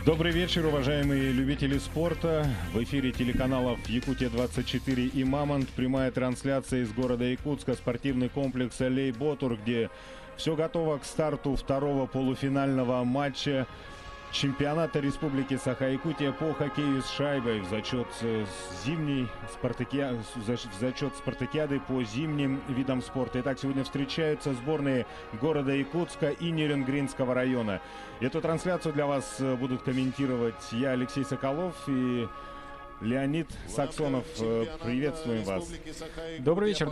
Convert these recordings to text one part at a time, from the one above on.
Добрый вечер, уважаемые любители спорта. В эфире телеканалов «Якутия-24» и «Мамонт». Прямая трансляция из города Якутска, спортивный комплекс «Элей-Ботур», где все готово к старту второго полуфинального матча чемпионата Республики Саха-Якутия по хоккею с шайбой в зачет спартакиады по зимним видам спорта. Итак, сегодня встречаются сборные города Якутска и Нерюнгринского района. Эту трансляцию для вас будут комментировать я, Алексей Соколов, и Леонид Саксонов. Приветствуем вас. Добрый вечер,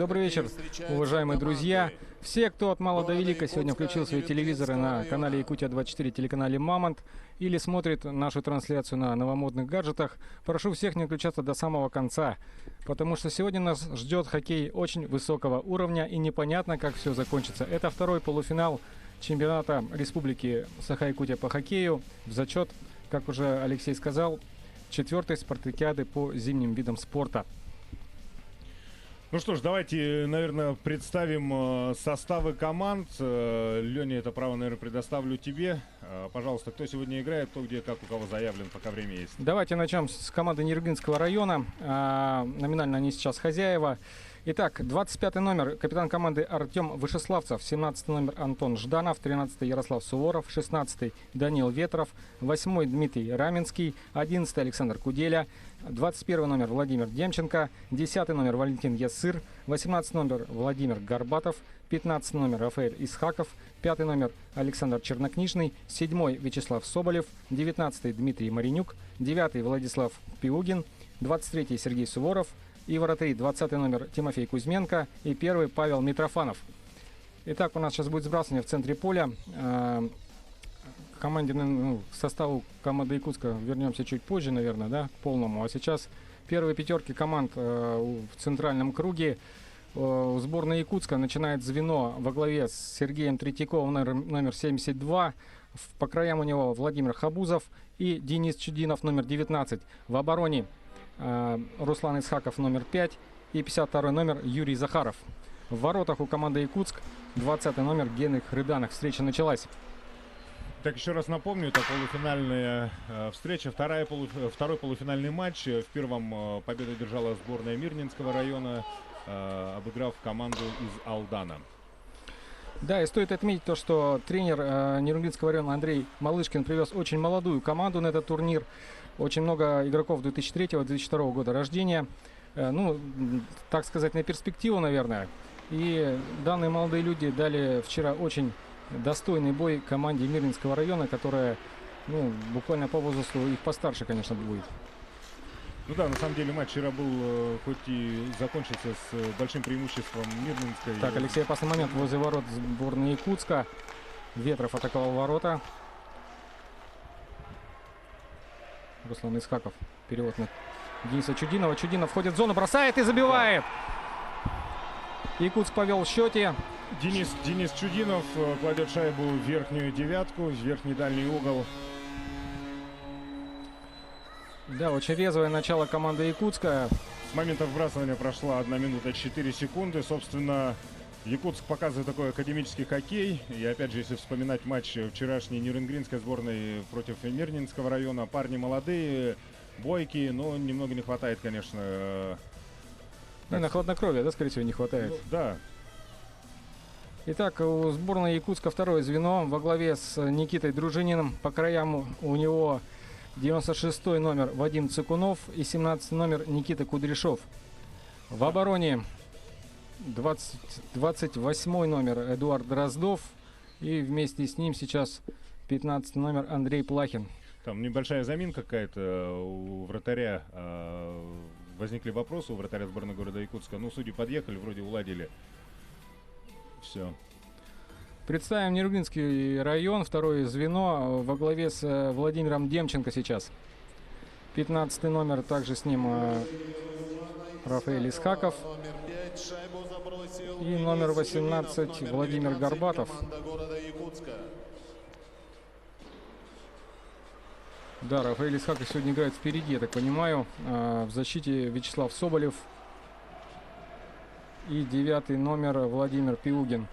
уважаемые друзья. Все, кто от мала до велика сегодня включил свои телевизоры на канале Якутия-24, телеканале «Мамонт», или смотрит нашу трансляцию на новомодных гаджетах, прошу всех не отключаться до самого конца, потому что сегодня нас ждет хоккей очень высокого уровня, и непонятно, как все закончится. Это второй полуфинал чемпионата Республики Саха-Якутия по хоккею в зачет, как уже Алексей сказал, четвертой спартакиады по зимним видам спорта. Ну что ж, давайте, наверное, представим составы команд. Леня, это право, наверное, предоставлю тебе. Пожалуйста, кто сегодня играет, кто где, как у кого заявлен, пока время есть. Давайте начнем с команды Нерюнгринского района. Номинально они сейчас хозяева. Итак, 25-й номер капитан команды Артем Вышеславцев, 17-й номер Антон Жданов, 13-й Ярослав Суворов, 16-й Данил Ветров, 8-й Дмитрий Раменский, 11-й Александр Куделя, 21-й номер Владимир Демченко, 10-й номер Валентин Яссыр, 18-й номер Владимир Горбатов, 15-й номер Рафаэль Исхаков, 5-й номер Александр Чернокнижный, 7-й Вячеслав Соболев, 19-й Дмитрий Маринюк, 9-й Владислав Пиугин, 23-й Сергей Суворов, и вратари 20-й номер Тимофей Кузьменко и 1-й Павел Митрофанов. Итак, у нас сейчас будет сбрасывание в центре поля. К составу команды Якутска вернемся чуть позже, наверное, да, к полному. А сейчас первые пятерки команд в центральном круге. Сборная Якутска начинает звено во главе с Сергеем Третьяковым, номер 72. По краям у него Владимир Хабузов и Денис Чудинов, номер 19. В обороне Руслан Исхаков, номер 5, и 52-й номер Юрий Захаров. В воротах у команды Якутск 20-й номер Генрих Рыданах. Встреча началась. Так, еще раз напомню, это полуфинальная встреча, второй полуфинальный матч. В первом победу держала сборная Мирнинского района, обыграв команду из Алдана. Да, и стоит отметить то, что тренер Нерюнгринского района Андрей Малышкин привез очень молодую команду на этот турнир. Очень много игроков 2003-2002 года рождения. Ну, так сказать, на перспективу, наверное. И данные молодые люди дали вчера очень достойный бой команде Мирнинского района, которая, буквально по возрасту их постарше, конечно, будет. Ну да, на самом деле матч вчера был, хоть и закончился с большим преимуществом Мирнинской. Так, Алексей, опасный момент возле ворот сборной Якутска. Ветров атаковал ворота. Руслан Исхаков. Перевод на Дениса Чудинова. Чудинов входит в зону, бросает и забивает. Якутск повел в счете. Денис Чудинов кладет шайбу в верхнюю девятку, в верхний дальний угол. Да, очень резвое начало команды Якутска. С момента вбрасывания прошла 1 минута 4 секунды. Собственно, Якутск показывает такой академический хоккей. И опять же, если вспоминать матч вчерашней Нерюнгринской сборной против Мирнинского района, парни молодые, бойкие, но немного не хватает, конечно. На хладнокровие, да, скорее всего, не хватает. Ну, да. Итак, у сборной Якутска второе звено во главе с Никитой Дружининым. По краям у него 96-й номер Вадим Цыкунов и 17-й номер Никита Кудряшов. В обороне 28-й номер Эдуард Дроздов. И вместе с ним сейчас 15-й номер Андрей Плахин. Там небольшая заминка какая-то у вратаря. Возникли вопросы у вратаря сборной города Якутска. Ну, судьи подъехали, вроде уладили. Все. Представим Нерюнгринский район, второе звено во главе с Владимиром Демченко сейчас. 15-й номер, также с ним Рафаэль Исхаков. И номер 18 Владимир Горбатов. Да, Рафаэль Исхаков сегодня играет впереди, я так понимаю. В защите Вячеслав Соболев. И 9-й номер Владимир Пиугин.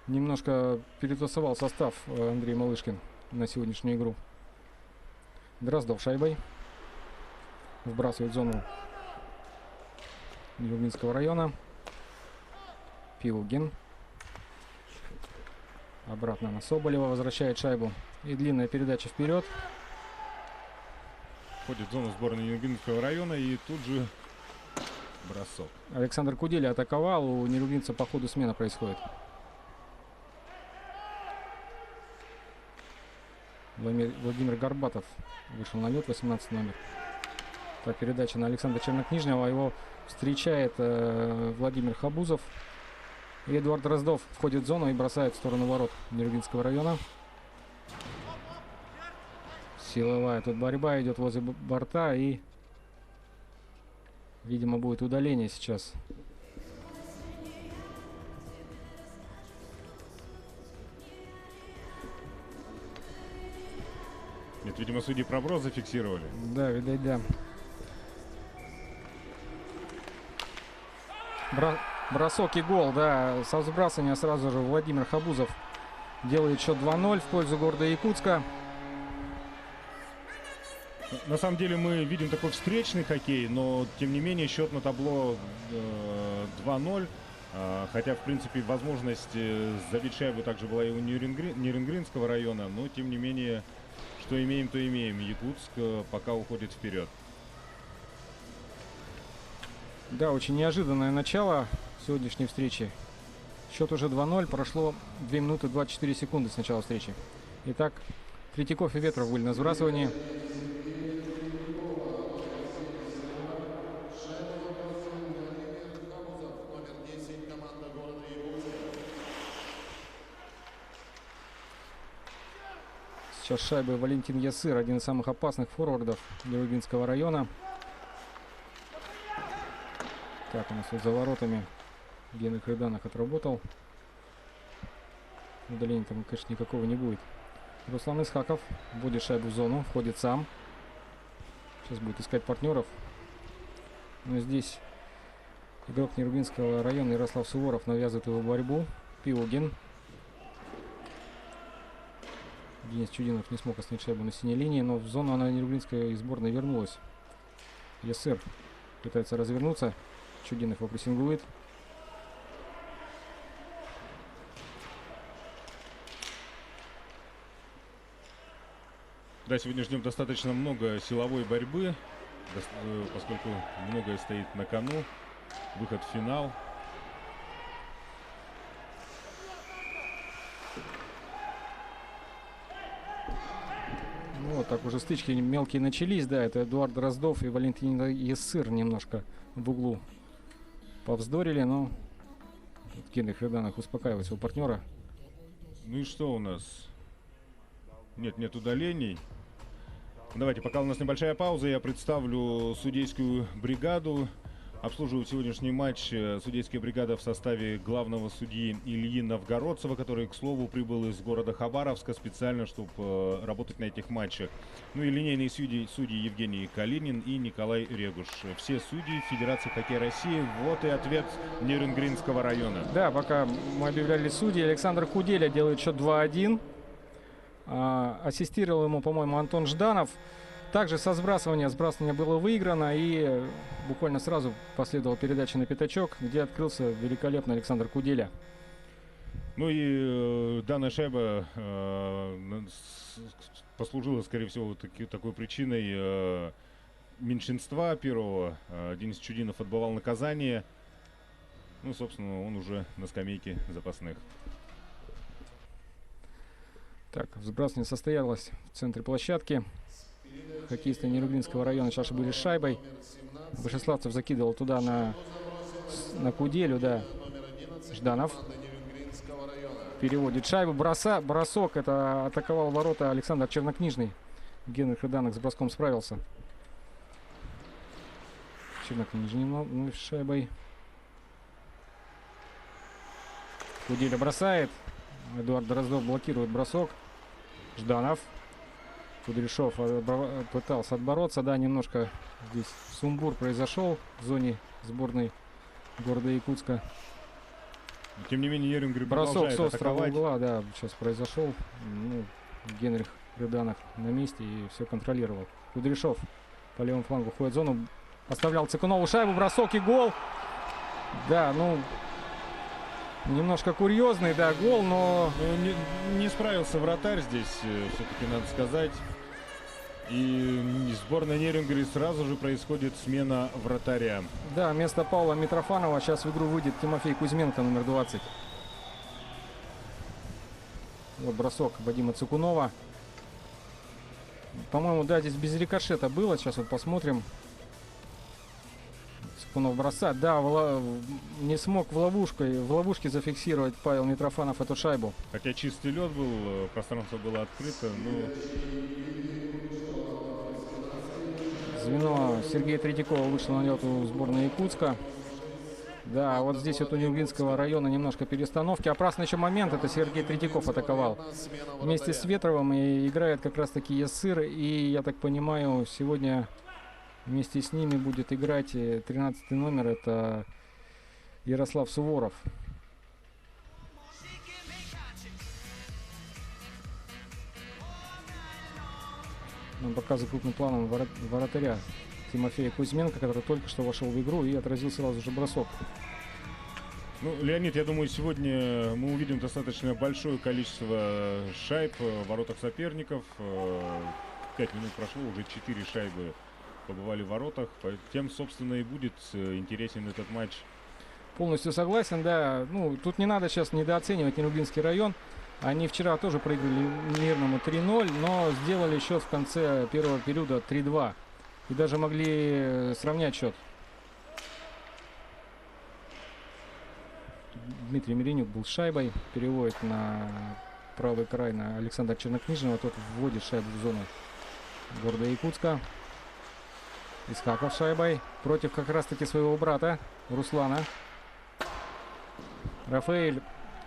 Немножко перетасовал состав Андрей Малышкин на сегодняшнюю игру. Дроздов шайбой. Вбрасывает в зону Нерюнгинского района. Пиугин. Обратно на Соболева. Возвращает шайбу. И длинная передача вперед. Входит в зону сборной Нерюнгинского района и тут же бросок. Александр Куделя атаковал. У нерюнгинца по ходу смена происходит. Владимир Горбатов вышел на лед, 18 номер. Так, передача на Александра Чернокнижнего. Его встречает Владимир Хабузов. И Эдуард Дроздов входит в зону и бросает в сторону ворот Нерюнгинского района. Силовая тут борьба идет возле борта. И, видимо, будет удаление сейчас. Нет, видимо, судьи проброс зафиксировали. Да, видать, да. Бросок и гол, да. Со сбрасывания сразу же Владимир Хабузов делает счет 2-0 в пользу города Якутска. На самом деле мы видим такой встречный хоккей, но тем не менее счет на табло 2-0. Хотя, в принципе, возможность забить шайбу также была и у Нерюнгринского района, но тем не менее, что имеем, то имеем. Якутск пока уходит вперед. Да, очень неожиданное начало сегодняшней встречи. Счет уже 2-0, прошло 2 минуты 24 секунды с начала встречи. Итак, Третьяков и Ветров были на сбрасывании. Сейчас шайбой Валентин Ясыр, один из самых опасных форвардов Нерюнгинского района. Так, у нас вот за воротами Генрих Рыданов отработал. Удаления там, конечно, никакого не будет. Руслан Исхаков вводит шайбу в зону, входит сам. Сейчас будет искать партнеров. Но здесь игрок Нерюнгинского района Ярослав Суворов навязывает его борьбу. Пиугин. Денис Чудинов не смог остановить шайбу на синей линии, но в зону она Нерюнгинской сборной вернулась. Ясыр пытается развернуться. Чудинов его прессингует. Да, сегодня ждем достаточно много силовой борьбы, поскольку многое стоит на кону. Выход в финал. Ну, вот так уже стычки мелкие начались, да, это Эдуард Дроздов и Валентин Ясыр немножко в углу повздорили, но Генрих Рыданов успокаивает своего партнера. Ну и что у нас? Нет удалений. Давайте, пока у нас небольшая пауза, я представлю судейскую бригаду. Обслуживают сегодняшний матч судейская бригада в составе главного судьи Ильи Новгородцева, который, к слову, прибыл из города Хабаровска специально, чтобы работать на этих матчах. Ну и линейные судьи Евгений Калинин и Николай Регуш. Все судьи Федерации хоккея России. Вот и ответ Нерюнгринского района. Да, пока мы объявляли судьи, Александр Куделя делает счет 2-1. Ассистировал ему, по-моему, Антон Жданов. Также со сбрасывания было выиграно, и буквально сразу последовала передача на пятачок, где открылся великолепно Александр Куделя. Ну и данная шайба послужила, скорее всего, такой причиной меньшинства первого. Денис Чудинов отбывал наказание. Ну, собственно, он уже на скамейке запасных. Так, сбрасывание состоялось в центре площадки. Хоккеисты Нерюнгинского района сейчас были с шайбой. Вышеславцев закидывал туда на Куделю, да. Жданов переводит шайбу. Бросок. Это атаковал ворота Александр Чернокнижный. Генрих Рыданов с броском справился. Чернокнижный, ну, с шайбой. Куделя бросает. Эдуард Дроздов блокирует бросок. Жданов. Кудряшов пытался отбороться. Да, немножко здесь сумбур произошел в зоне сборной города Якутска. Тем не менее, Нерюнгрин бросок продолжает с острого атаковать. угла, да, сейчас произошел. Ну, Генрих Рыданов на месте и все контролировал. Кудряшов по левому флангу входит в зону. Оставлял Цыкунову шайбу, бросок и гол. Да, ну, немножко курьезный, да, гол, но... Не справился вратарь здесь, все-таки надо сказать. И сборная Нерюнгри сразу же происходит смена вратаря. Да, вместо Павла Митрофанова сейчас в игру выйдет Тимофей Кузьменко, номер 20. Вот бросок Вадима Цыкунова. По-моему, да, здесь без рикошета было. Сейчас вот посмотрим. Цыкунов бросает. Да, не смог в ловушке зафиксировать Павел Митрофанов эту шайбу. Хотя чистый лед был, пространство было открыто, но... Звено Сергея Третьякова вышло на лед у сборной Якутска. Да, вот здесь вот у Нерюнгинского района немножко перестановки. Опасный еще момент, это Сергей Третьяков атаковал вместе с Ветровым. И играет как раз таки Ясыр. И, я так понимаю, сегодня вместе с ними будет играть 13 номер. Это Ярослав Суворов. Нам показывает крупным планом вратаря Тимофея Кузьменко, который только что вошел в игру и отразил сразу же бросок. Ну, Леонид, я думаю, сегодня мы увидим достаточно большое количество шайб в воротах соперников. 5 минут прошло, уже 4 шайбы побывали в воротах. Тем, собственно, и будет интересен этот матч. Полностью согласен, да. Ну, тут не надо сейчас недооценивать Нерюнгинский район. Они вчера тоже проиграли Мирному 3-0, но сделали счет в конце первого периода 3-2. И даже могли сравнять счет. Дмитрий Миренюк был с шайбой. Переводит на правый край на Александра Чернокнижного. Тот вводит шайбу в зону города Якутска. Исхаков с шайбой. Против как раз таки своего брата Руслана. Рафаэль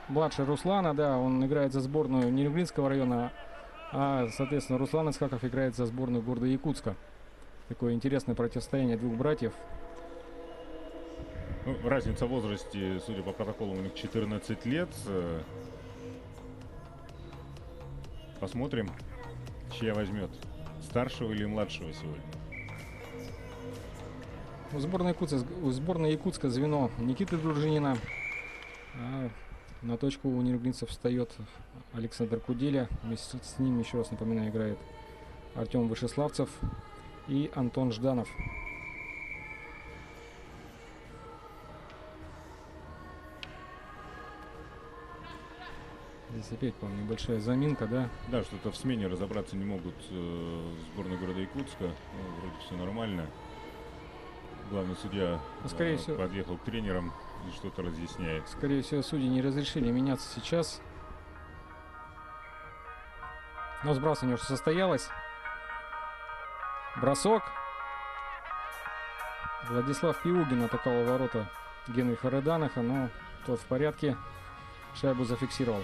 младший Руслана, да, он играет за сборную Нерюнгинского района. А, соответственно, Руслан Исхаков играет за сборную города Якутска. Такое интересное противостояние двух братьев. Ну, разница в возрасте, судя по протоколу, у них 14 лет. Посмотрим, чья возьмет. Старшего или младшего сегодня. У сборной Якутска звено Никиты Дружинина. А на точку у нерюнгинцев встает Александр Куделя. Вместе с ним, еще раз напоминаю, играет Артем Вышеславцев и Антон Жданов. Здесь опять, по-моему, небольшая заминка, да? Да, что-то в смене разобраться не могут сборной города Якутска. Ну, вроде все нормально. Главный судья скорее всего, подъехал к тренерам и что-то разъясняет. Скорее всего, судьи не разрешили меняться сейчас. Но сбрасывание уже состоялось. Бросок. Владислав Пиугин атаковал ворота Генриха Рыданаха, но тот в порядке. Шайбу зафиксировал.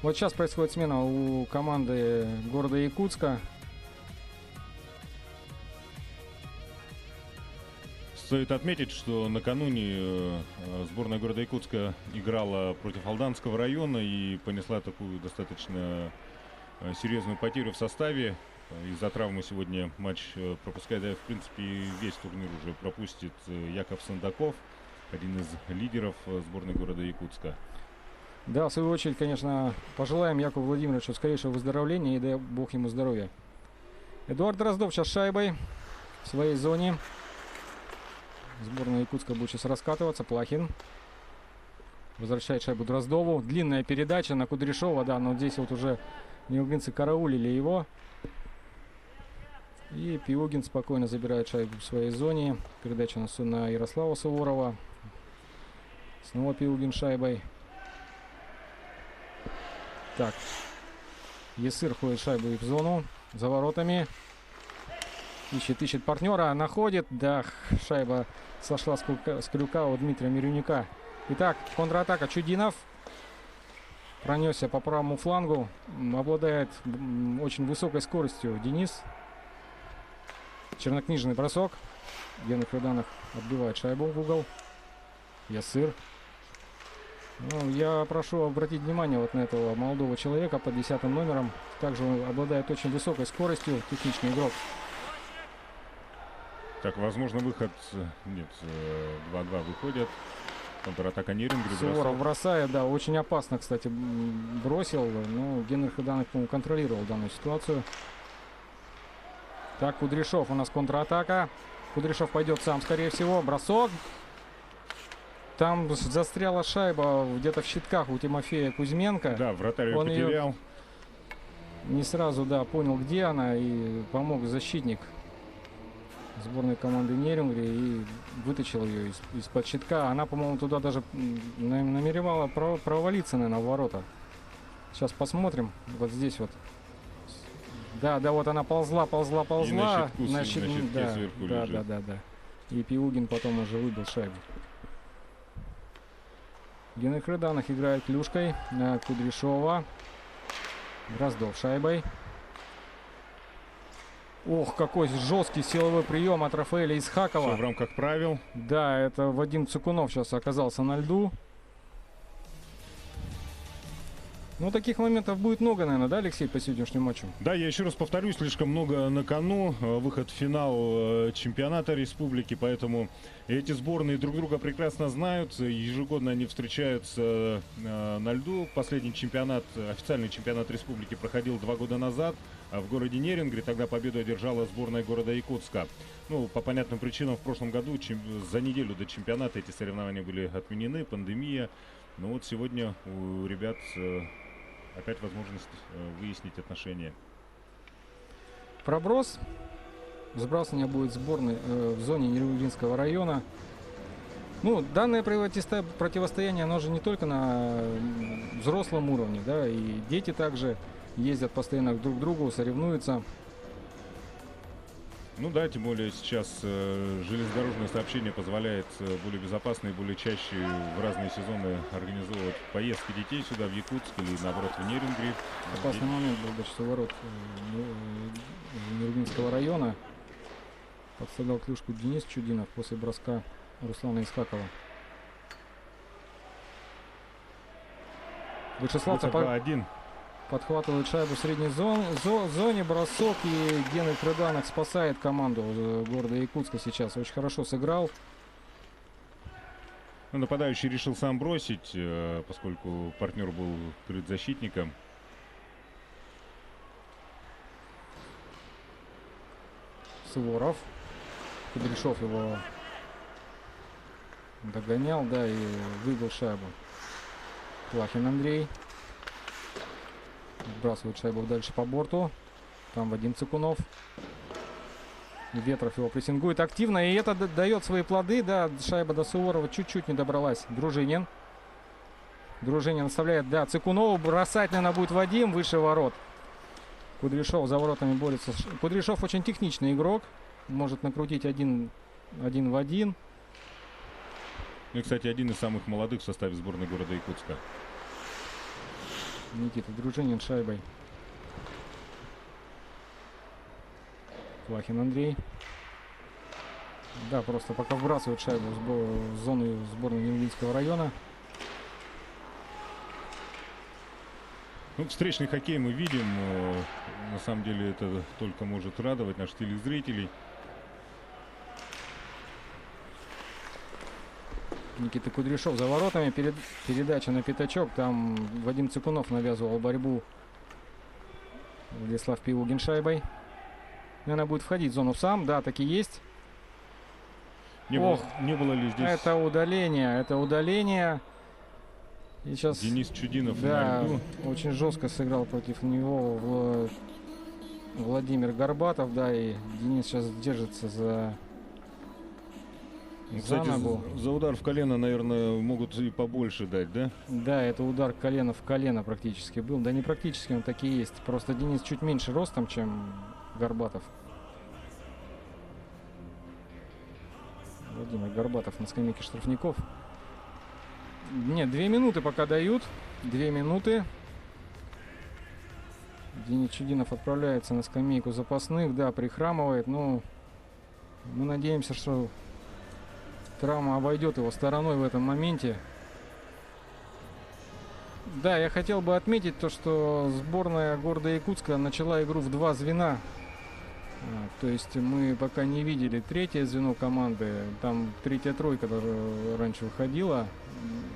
Вот сейчас происходит смена у команды города Якутска. Стоит отметить, что накануне сборная города Якутска играла против Алданского района и понесла такую достаточно серьезную потерю в составе. Из-за травмы сегодня матч пропускает, да, в принципе, весь турнир уже пропустит Яков Сандаков, один из лидеров сборной города Якутска. Да, в свою очередь, конечно, пожелаем Якову Владимировичу скорейшего выздоровления и дай бог ему здоровья. Эдуард Дроздов сейчас шайбой в своей зоне. Сборная Якутска будет сейчас раскатываться. Плахин возвращает шайбу Дроздову. Длинная передача на Кудряшова, да, но здесь вот уже нерюнгинцы караулили его. И Пиугин спокойно забирает шайбу в своей зоне. Передача на Ярослава Суворова. Снова Пиугин шайбой. Так. Ясыр ходит шайбой в зону. За воротами. Ищет партнера. Находит. Да, шайба сошла с крюка у Дмитрия Мирюнюка. Итак, контратака. Чудинов пронесся по правому флангу. Обладает очень высокой скоростью Денис. Чернокнижный бросок. Генрих Рыданов отбивает шайбу в угол. Ясыр. Ну, я прошу обратить внимание вот на этого молодого человека под 10 номером. Также он обладает очень высокой скоростью, техничный игрок. Так, возможно, выход... Нет, 2-2 выходят. Контратака Нерингри. Суворов бросает, да, очень опасно, кстати, бросил. Но Генрих Иданов, по-моему, контролировал данную ситуацию. Так, Кудряшов, у нас контратака. Кудряшов пойдет сам, скорее всего. Бросок. Там застряла шайба где-то в щитках у Тимофея Кузьменко. Да, вратарь Он потерял. Не сразу, да, понял, где она, и помог защитник сборной команды Нерингри и вытащил ее из-под щитка. Она, по-моему, туда даже намеревала провалиться, наверное, в ворота. Сейчас посмотрим. Вот здесь вот. Да, вот она ползла. И на щитке да, сверху да, лежит. да. И Пиугин потом уже выбил шайбу. Генрих Рыданов играет клюшкой на Кудряшова. Дроздов шайбой. Ох, какой жесткий силовой прием от Рафаэля Исхакова. Все в рамках правил. Да, это Вадим Цукунов сейчас оказался на льду. Ну, таких моментов будет много, наверное, да, Алексей, по сегодняшнему матчу? Да, я еще раз повторюсь, слишком много на кону. Выход в финал чемпионата республики, поэтому эти сборные друг друга прекрасно знают. Ежегодно они встречаются на льду. Последний чемпионат, официальный чемпионат республики проходил 2 года назад в городе Нерингри. Тогда победу одержала сборная города Якутска. Ну, по понятным причинам, в прошлом году, за неделю до чемпионата эти соревнования были отменены, пандемия. Но вот сегодня у ребят... опять возможность выяснить отношения. Проброс. Сбрасывание будет сборной в зоне Нерюнгинского района. Ну, данное противостояние, оно же не только на взрослом уровне, да, и дети также ездят постоянно друг к другу, соревнуются. Ну да, тем более сейчас железнодорожное сообщение позволяет более безопасно и более чаще в разные сезоны организовывать поездки детей сюда, в Якутск или наоборот в Нерингри. Опасный момент был до часов ворот Нерюнгинского района. Подставлял клюшку Денис Чудинов после броска Руслана Исхакова. Вячеславцев 2-1. подхватывает шайбу в средней зоне, бросок, и Генрих Рыданов спасает команду города Якутска сейчас. Очень хорошо сыграл. Ну, нападающий решил сам бросить, поскольку партнер был крыт защитником. Суворов. Кудряшов его догонял, да, и выбил шайбу. Плахин Андрей. Сбрасывает шайбу дальше по борту. Там Вадим Цыкунов. Ветров его прессингует активно. И это дает свои плоды. Да, шайба до Суворова чуть-чуть не добралась. Дружинин. Дружинин оставляет, да, Цыкунову. Бросать, наверное, будет Вадим выше ворот. Кудряшов за воротами борется. Кудряшов очень техничный игрок. Может накрутить один в один. Ну и, кстати, один из самых молодых в составе сборной города Якутска. Никита Дружинин шайбой. Плахин Андрей. Да, просто пока вбрасывает шайбу в зону сборной Нерюнгинского района. Ну, встречный хоккей мы видим. На самом деле это только может радовать наших телезрителей. Никита Кудряшов за воротами. Передача на пятачок. Там Вадим Цыкунов навязывал борьбу. Владислав Пиугин шайбой. Наверное, будет входить в зону сам. Да, так и есть. Не было ли здесь... Это удаление. И сейчас Денис Чудинов, да, на льду. очень жестко сыграл против него Владимир Горбатов. Да, и Денис сейчас держится за Кстати, ногу. за удар в колено, наверное, могут и побольше дать, да? Да, это удар колено в колено практически был. Да не практически, он так и есть. Просто Денис чуть меньше ростом, чем Горбатов. Владимир Горбатов на скамейке штрафников. Нет, 2 минуты пока дают. 2 минуты. Денис Чудинов отправляется на скамейку запасных. Да, прихрамывает. Но мы надеемся, что травма обойдет его стороной в этом моменте. Да, я хотел бы отметить то, что сборная города Якутска начала игру в два звена. То есть мы пока не видели третье звено команды. Там третья тройка которая раньше выходила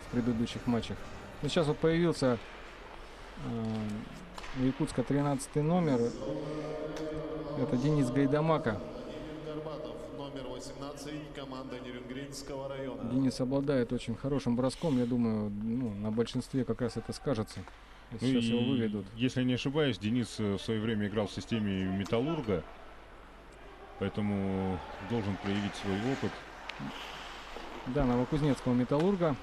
в предыдущих матчах. Но сейчас вот появился у Якутска 13 номер. Это Денис Гайдамака. Номер 18, команда Нерюнгринского района. Денис обладает очень хорошим броском. Я думаю, на большинстве как раз это скажется. Сейчас его выведут. Если не ошибаюсь, Денис в свое время играл в системе Металлурга. Поэтому должен проявить свой опыт. Да, Новокузнецкого Металлурга.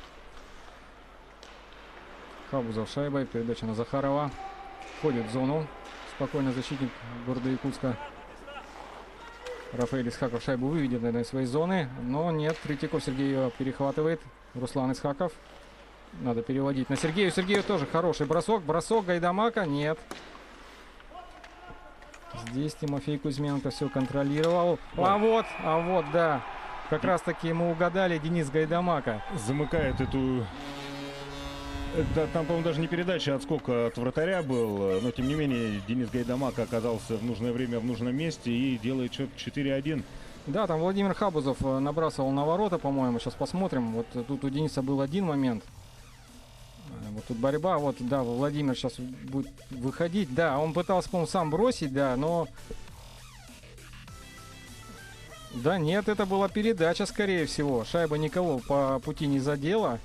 Хабузов шайбой. Передача на Захарова. Входит в зону. Спокойно защитник города Якутска. Рафаэль Исхаков шайбу выведет, наверное, из своей зоны. Но нет, Третьяков Сергей ее перехватывает. Руслан Исхаков. Надо переводить на Сергея. Сергею тоже хороший бросок. Бросок Гайдамака. Нет. Здесь Тимофей Кузьменко все контролировал. А вот, да. Как раз таки мы угадали, Денис Гайдамака. Замыкает эту... Там, по-моему, даже не передача, а отскок от вратаря был. Но, тем не менее, Денис Гайдамака оказался в нужное время в нужном месте и делает счет 4-1. Да, там Владимир Хабузов набрасывал на ворота, по-моему. Сейчас посмотрим. Вот тут у Дениса был один момент. Вот тут борьба. Вот, да, Владимир сейчас будет выходить. Да, он пытался, по-моему, сам бросить, да, но... Да нет, это была передача, скорее всего. Шайба никого по пути не задела.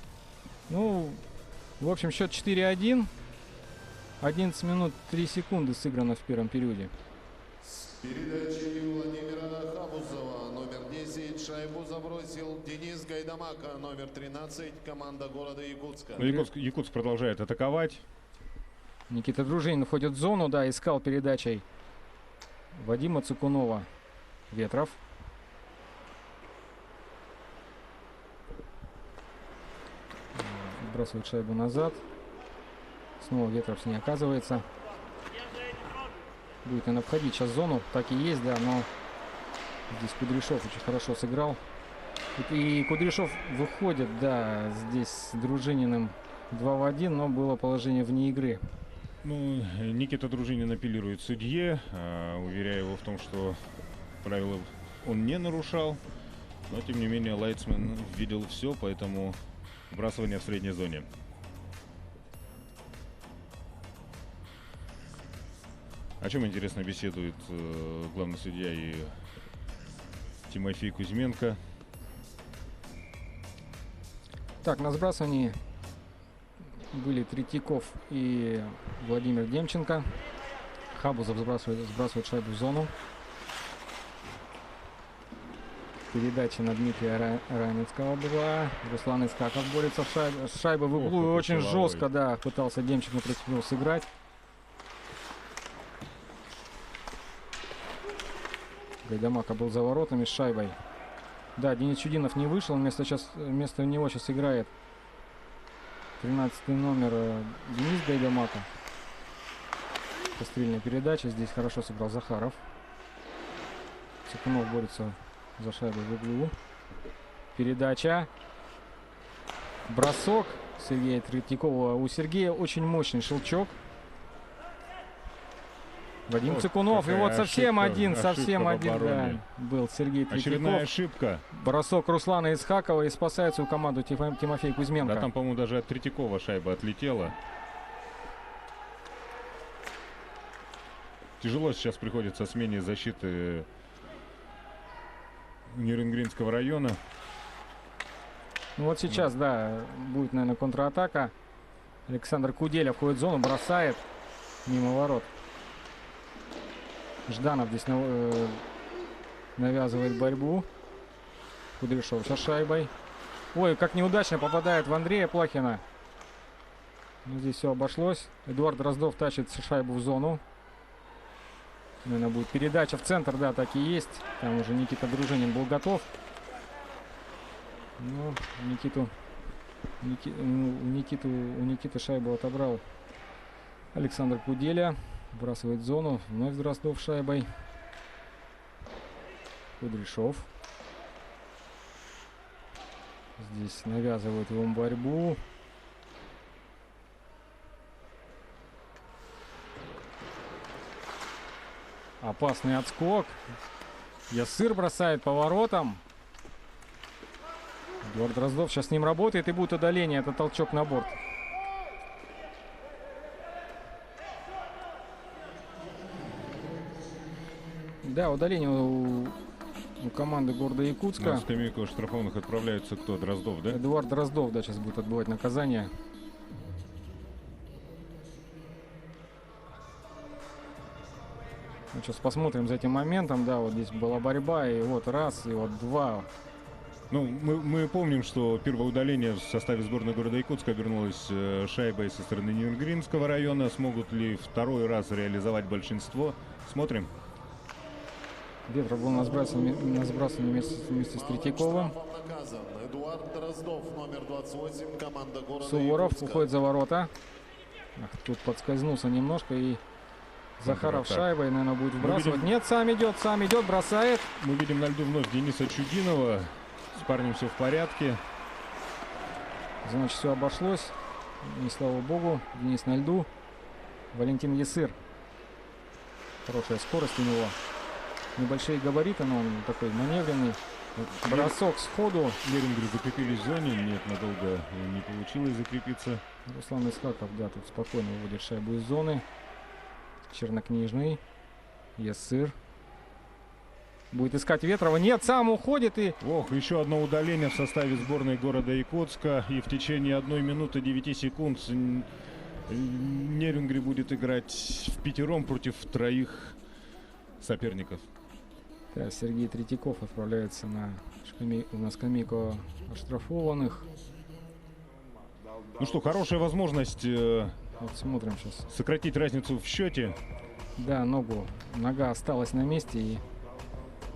Ну, в общем, счет 4-1. 11 минут 3 секунды сыграно в первом периоде. С передачей Владимира Хабузова, номер 10, шайбу забросил Денис Гайдамака, номер 13, команда города Якутска. Но Якутск продолжает атаковать. Никита Дружинин входит в зону, да, искал передачей Вадима Цукунова. Ветров. Бросает шайбу назад. Снова Ветров с ней оказывается. Будет, наверное, входить сейчас в зону. Так и есть, да, но здесь Кудряшов очень хорошо сыграл. И Кудряшов выходит, да, здесь с Дружининым 2 в 1, но было положение вне игры. Ну, Никита Дружинин апеллирует судье, уверяя его в том, что правила он не нарушал. Но, тем не менее, Лайтсмен видел все, поэтому вбрасывание в средней зоне. О чем, интересно, беседует главный судья и Тимофей Кузьменко. Так, на сбрасывании были Третьяков и Владимир Демченко. Хабузов сбрасывает шайбу в зону. Передача на Дмитрия Ранецкого была. Руслан Искаков борется с шайбой в углу. И очень жестко, да, пытался Демченко против него сыграть. Гайдамака был за воротами с шайбой. Да, Денис Чудинов не вышел. Вместо него сейчас играет 13 номер Денис Гайдамака. Пострельная передача. Здесь хорошо сыграл Захаров. Цукунов борется за шайбой в углу. Передача. Бросок Сергея Третьякова. У Сергея очень мощный щелчок. Вадим Вот Цыкунов. И вот совсем один, да, был Сергей Третьяков. Очередная ошибка. Бросок Руслана Исхакова, и спасает свою команду Тимофей Кузьменко. Да, там, по-моему, даже от Третьякова шайба отлетела. Тяжело сейчас приходится смене защиты Нерюнгринского района. Ну вот сейчас, да, будет, наверное, контратака. Александр Куделя входит в зону, бросает мимо ворот. Жданов здесь навязывает борьбу. Кудряшов со шайбой. Ой, как неудачно попадает в Андрея Плахина. Но здесь все обошлось. Эдуард Дроздов тащит шайбу в зону. Наверное, будет передача в центр, да, так и есть. Там уже Никита Дружинин был готов. Но у Никиты шайбу отобрал Александр Куделя. Вбрасывает в зону. Вновь Дроздов шайбой. Кудряшов. Здесь навязывают ему борьбу. Опасный отскок. Ясыр бросает поворотом. Эдуард Дроздов сейчас с ним работает, и будет удаление. Это толчок на борт. Да, удаление у команды города Якутска. На скамейку штрафованных отправляется кто? Дроздов, да? Эдуард Дроздов, да, сейчас будет отбывать наказание. Ну, сейчас посмотрим за этим моментом. Да, вот здесь была борьба, и вот раз, и вот два. Ну, мы помним, что первое удаление в составе сборной города Якутска обернулось шайбой со стороны Нюрнбергского района. Смогут ли второй раз реализовать большинство? Смотрим. Ветров был на сбрасывании вместе с Третьяковым. Наказан. Эдуард Дроздов, номер 28, команда города Суворов Якутска. уходит за ворота. Ах, тут подскользнулся немножко, и Захаров шайбой, наверное, будет вбрасывать. Нет, сам идет, бросает. Мы видим на льду вновь Дениса Чудинова. С парнем все в порядке. Значит, все обошлось. И слава богу, Денис на льду. Валентин Ясыр. Хорошая скорость у него. Небольшие габариты, но он такой маневренный. Бросок сходу. Лерингеры закрепились в зоне. Нет, надолго не получилось закрепиться. Руслан Исхаков, да, тут спокойно выводит шайбу из зоны. Чернокнижный. Ясыр. Будет искать Ветрова. Нет, сам уходит и... Ох, еще одно удаление в составе сборной города Якутска. И в течение 1 минуты 9 секунд Нерюнгри будет играть в пятером против 3 соперников. Да, Сергей Третьяков отправляется на скамейку оштрафованных. Ну что, хорошая возможность Вот смотрим сейчас. сократить разницу в счете. Да, нога осталась на месте, и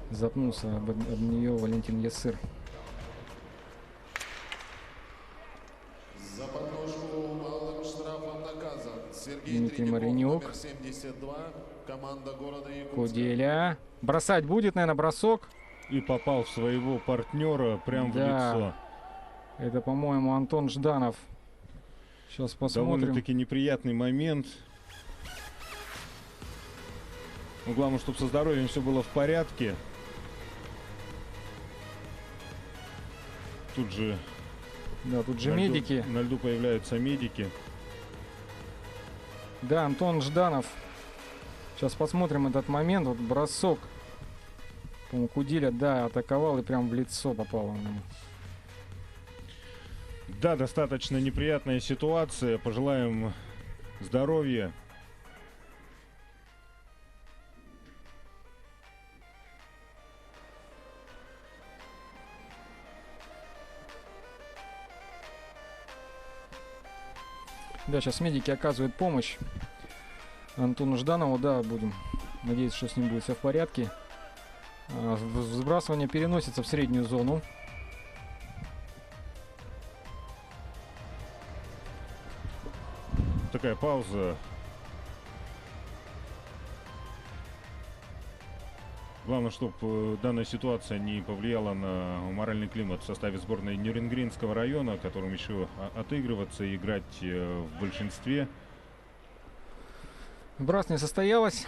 запнулся об нее Валентин Ясыр. За подножку малым штрафом наказан. Сергей Дмитрий Третьяков, Маринюк. номер 72, команда города Якутска. Куделя. Бросать будет, наверное, бросок. И попал в своего партнера прямо в лицо. Это, по-моему, Антон Жданов. Сейчас посмотрим. Довольно-таки неприятный момент. Но главное, чтобы со здоровьем все было в порядке. Тут же, Да, тут же на льду- медики. на льду появляются медики. Да, Антон Жданов. Сейчас посмотрим этот момент. Вот бросок. По-моему, Куделя, да, атаковал и прям в лицо попал он ему. Да, достаточно неприятная ситуация. Пожелаем здоровья. Да, сейчас медики оказывают помощь Антону Жданову. Да, будем надеяться, что с ним будет все в порядке. Сбрасывание переносится в среднюю зону. Такая пауза. Главное, чтобы данная ситуация не повлияла на моральный климат в составе сборной Нюрнбергского района, которым еще отыгрываться и играть в большинстве. Брас не состоялось.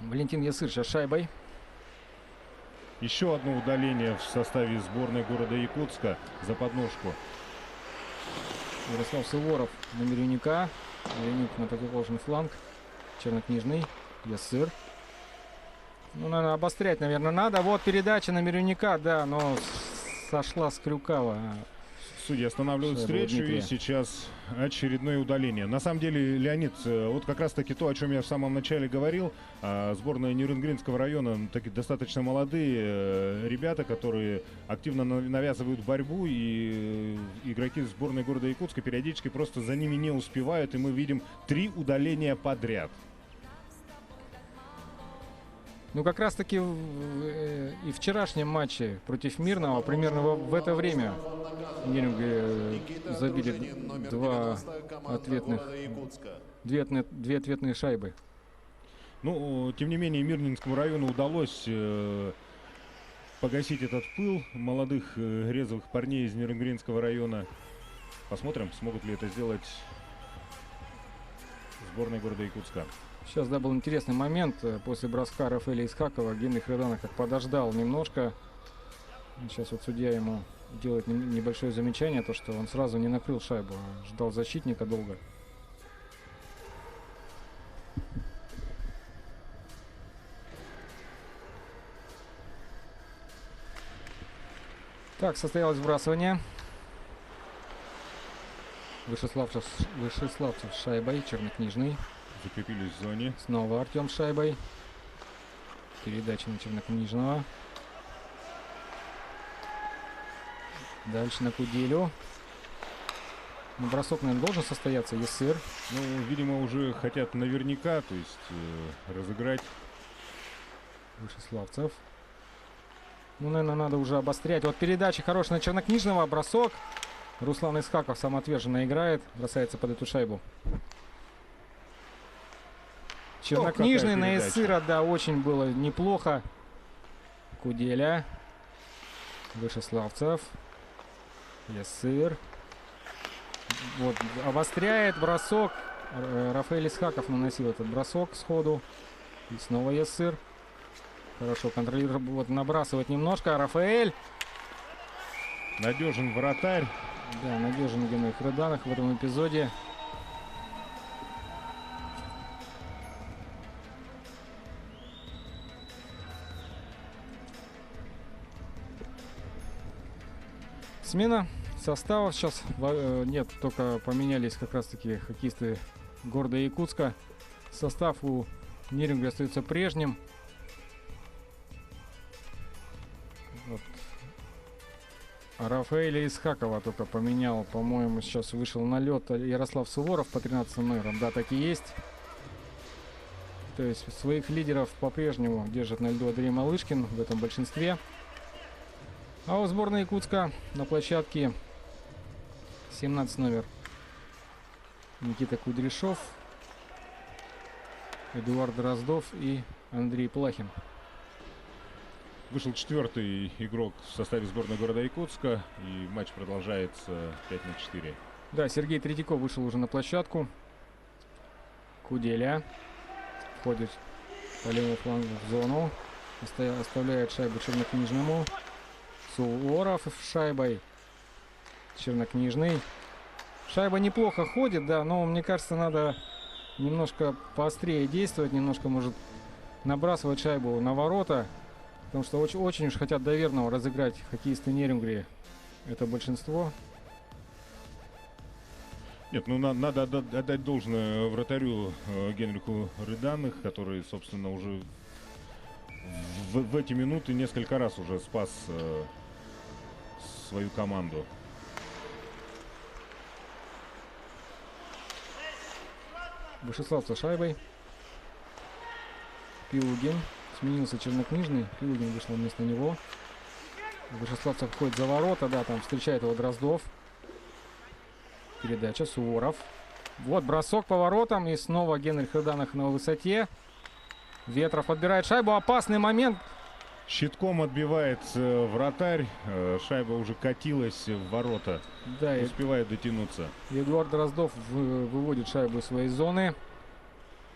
Валентин Ясыр сейчас шайбой. Еще одно удаление в составе сборной города Якутска за подножку. Ярослав Суворов на Мирюника. Мирюник на противоположный фланг. Чернокнижный. Ясыр. Ну, наверное, обострять, наверное, надо. Вот передача на Мирюника, да, но сошла с крюка. Судьи останавливают Шайба встречу, и Дмитрия. сейчас очередное удаление. На самом деле, Леонид, вот как раз-таки то, о чем я в самом начале говорил, сборная Нюрнбергского района, такие достаточно молодые ребята, которые активно навязывают борьбу, и игроки сборной города Якутска периодически просто за ними не успевают, и мы видим 3 удаления подряд. Ну, как раз-таки и в вчерашнем матче против Мирного, примерно в это время Нюрнберги забили Дружинин, номер 2 90, команда ответных, города Якутска. две ответные шайбы. Ну, тем не менее, Мирнинскому району удалось погасить этот пыл молодых резвых парней из Нюрнбергского района. Посмотрим, смогут ли это сделать сборная города Якутска. Сейчас, да, был интересный момент. После броска Рафаэля Исхакова Генрих Рыданов как подождал немножко. Сейчас вот судья ему делает небольшое замечание, то что он сразу не накрыл шайбу, а ждал защитника долго. Так, состоялось сбрасывание. Вышеславцев с шайбой, чернокнижный. Закрепились в зоне. Снова Артем с шайбой. Передача на чернокнижного. Дальше на Куделю. Ну, бросок, наверное, должен состояться. Есыр. Ну, видимо, уже хотят наверняка, то есть разыграть. Вышеславцев. Ну, наверное, надо уже обострять. Вот передача хорошая на чернокнижного. Бросок. Руслан Исхаков самоотверженно играет. Бросается под эту шайбу. Чернокнижный на Есыра, да, очень было неплохо. Куделя. Вышеславцев. Есыр. Вот, обостряет бросок. Рафаэль Исхаков наносил этот бросок сходу. И снова Есыр. Хорошо контролирует, вот, набрасывает немножко. Рафаэль. Надежен вратарь. Да, надежен Генрих Рыданов в этом эпизоде. Смена состава сейчас нет, только поменялись как раз таки хоккеисты города Якутска. Состав у Нерюнгри остается прежним. Вот. А Рафаэля Исхакова только поменял, по-моему, сейчас вышел на лед Ярослав Суворов по 13 номерам. Да, так и есть. То есть своих лидеров по-прежнему держит на льду Андрей Малышкин в этом большинстве. А у сборной Якутска на площадке 17 номер Никита Кудряшов, Эдуард Дроздов и Андрей Плахин. Вышел четвертый игрок в составе сборной города Якутска. И матч продолжается 5-4. Да, Сергей Третьяков вышел уже на площадку. Куделя входит по левому флангу в зону. Оставляет шайбу чернокнижному. Суворов с шайбой. Чернокнижный. Шайба неплохо ходит, да, но мне кажется, надо немножко поострее действовать, немножко, может, набрасывать шайбу на ворота. Потому что очень уж хотят доверного разыграть хоккеисты Нерюнгри. Это большинство. Нет, ну надо отдать должное вратарю Генриху Рыданых, который, собственно, уже в эти минуты несколько раз уже спас свою команду. Вышеславцев шайбой. Пилугин. Сменился чернокнижный. Пилугин вышел вместо него. Вышеславцев входит за ворота. Да, там встречает его Дроздов. Передача. Суворов. Вот бросок по воротам. И снова Генрих Рыданов на высоте. Ветров отбирает шайбу. Опасный момент. Щитком отбивает вратарь. Шайба уже катилась в ворота. Да, успевает дотянуться. Эдуард Дроздов выводит шайбу из своей зоны.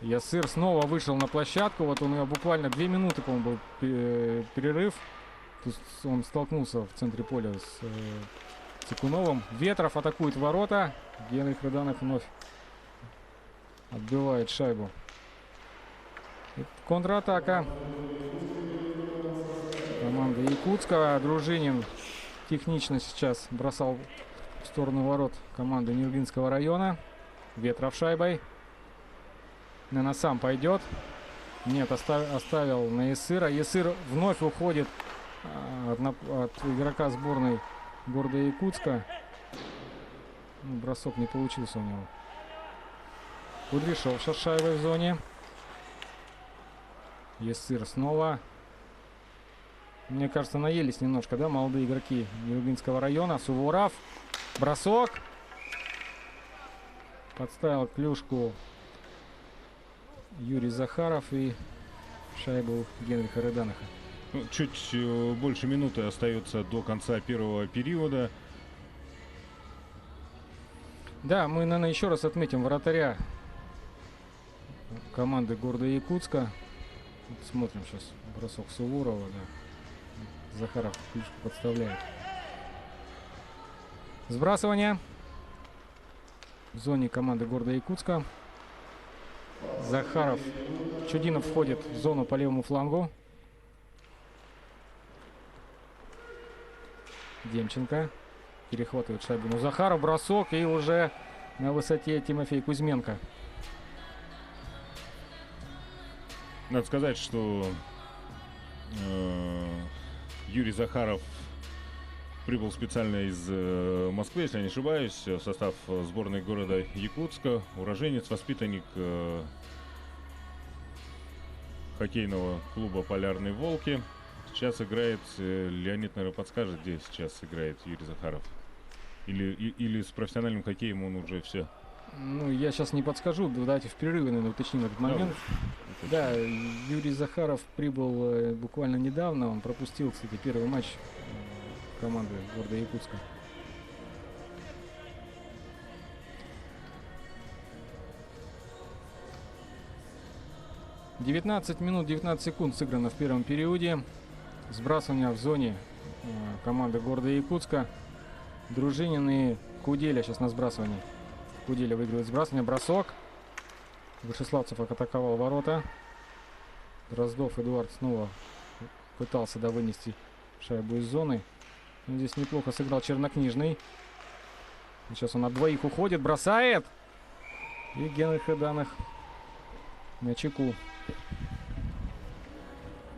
Есыр снова вышел на площадку. Вот у него буквально 2 минуты, по-моему, был перерыв. То есть он столкнулся в центре поля с Цикуновым. Ветров атакует ворота. Генрих Рыданов вновь отбивает шайбу. И контратака. Команда Якутска. Дружинин технично сейчас бросал в сторону ворот команды Нерюнгинского района. Ветров шайбой. Наверное, сам пойдет. Нет, оставил на Есыра. Есыр вновь уходит от игрока сборной города Якутска. Бросок не получился у него. Кудряшов сейчас шайбой в зоне. Есыр снова. Мне кажется, наелись немножко, да, молодые игроки Нерюнгинского района. Суворов. Бросок. Подставил клюшку Юрий Захаров и шайбу Генриха Рыданаха. Ну, чуть больше минуты остается до конца первого периода. Да, мы, наверное, еще раз отметим вратаря команды города Якутска. Вот смотрим сейчас бросок Суворова. Да. Захаров ключку подставляет. Сбрасывание в зоне команды города Якутска. Захаров. Чудинов входит в зону по левому флангу. Демченко перехватывает шайбу. Но Захаров бросок, и уже на высоте Тимофей Кузьменко. Надо сказать, что Юрий Захаров прибыл специально из Москвы, если я не ошибаюсь, в состав сборной города Якутска. Уроженец, воспитанник хоккейного клуба «Полярные волки». Сейчас играет, Леонид, наверное, подскажет, где сейчас играет Юрий Захаров. Или с профессиональным хоккеем он уже все. Ну, я сейчас не подскажу, давайте в перерыве, наверное, уточним этот момент. Да, Юрий Захаров прибыл буквально недавно, он пропустил, кстати, первый матч команды города Якутска. «19 минут 19 секунд сыграно в первом периоде. Сбрасывание в зоне команды города Якутска. Дружинин и Куделя сейчас на сбрасывании. Куделя выигрывает сбрасывание. Бросок. Вышеславцев атаковал ворота. Дроздов Эдуард снова пытался вынести шайбу из зоны. Но здесь неплохо сыграл Чернокнижный. Сейчас он от двоих уходит, бросает. И Генрих Эданах на чеку.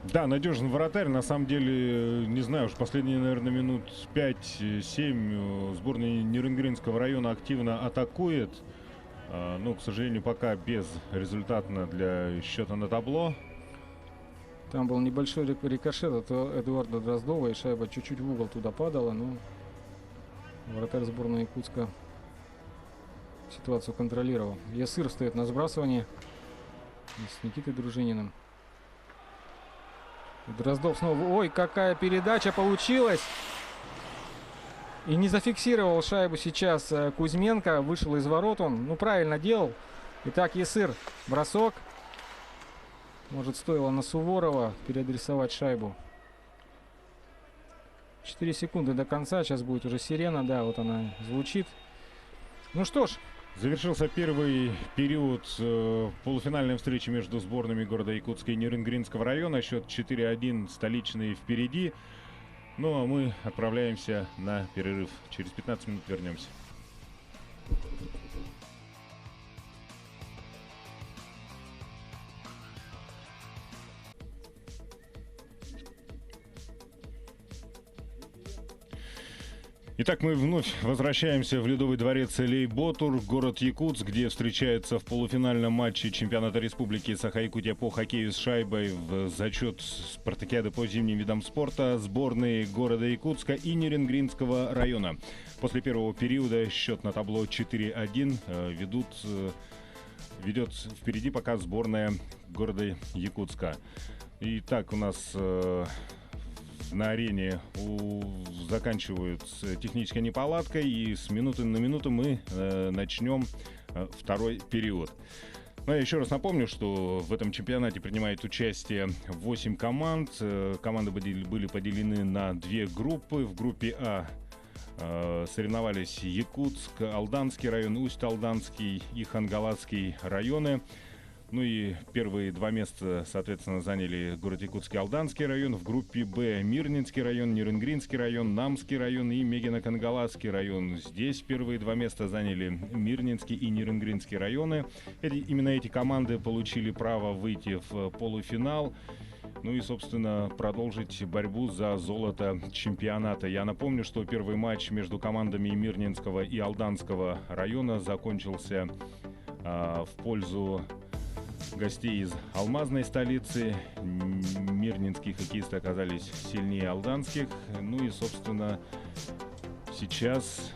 Да, надежный вратарь. На самом деле, не знаю, уж последние, наверное, минут 5-7 сборная Нерюнгринского района активно атакует. Но, к сожалению, пока безрезультатно для счета на табло. Там был небольшой рикошет от Эдуарда Дроздова, и шайба чуть-чуть в угол туда падала. Но вратарь сборной Якутска ситуацию контролировал. Ясыр стоит на сбрасывании с Никитой Дружининым. Дроздов снова. Ой, какая передача получилась! И не зафиксировал шайбу сейчас Кузьменко. Вышел из ворот он. Ну, правильно делал. Итак, Ясыр. Бросок. Может, стоило на Суворова переадресовать шайбу. 4 секунды до конца. Сейчас будет уже сирена. Да, вот она звучит. Ну что ж. Завершился первый период полуфинальной встречи между сборными города Якутска и Нерюнгринского района. Счет 4-1, столичный впереди. Ну а мы отправляемся на перерыв. Через 15 минут вернемся. Итак, мы вновь возвращаемся в Ледовый дворец Лейботур, город Якутск, где встречается в полуфинальном матче чемпионата республики Саха-Якутия по хоккею с шайбой в зачет спартакиады по зимним видам спорта сборные города Якутска и Нерюнгринского района. После первого периода счет на табло 4-1 ведет впереди пока сборная города Якутска. Итак, у нас на арене заканчиваются технической неполадкой, и с минуты на минуту мы начнем второй период. Но я еще раз напомню, что в этом чемпионате принимает участие 8 команд. Команды были поделены на 2 группы. В группе А соревновались Якутск, Алданский район, Усть-Алданский и Хангаласский районы. Ну и первые 2 места, соответственно, заняли город Якутский, Алданский район. В группе Б Мирнинский район, Нерюнгринский район, Намский район и Мегино-Кангаласский район. Здесь первые 2 места заняли Мирнинский и Нерюнгринский районы. Именно эти команды получили право выйти в полуфинал. Ну и, собственно, продолжить борьбу за золото чемпионата. Я напомню, что первый матч между командами Мирнинского и Алданского района закончился в пользу гостей из алмазной столицы. Мирнинские хоккеисты оказались сильнее алданских. Ну и, собственно, сейчас,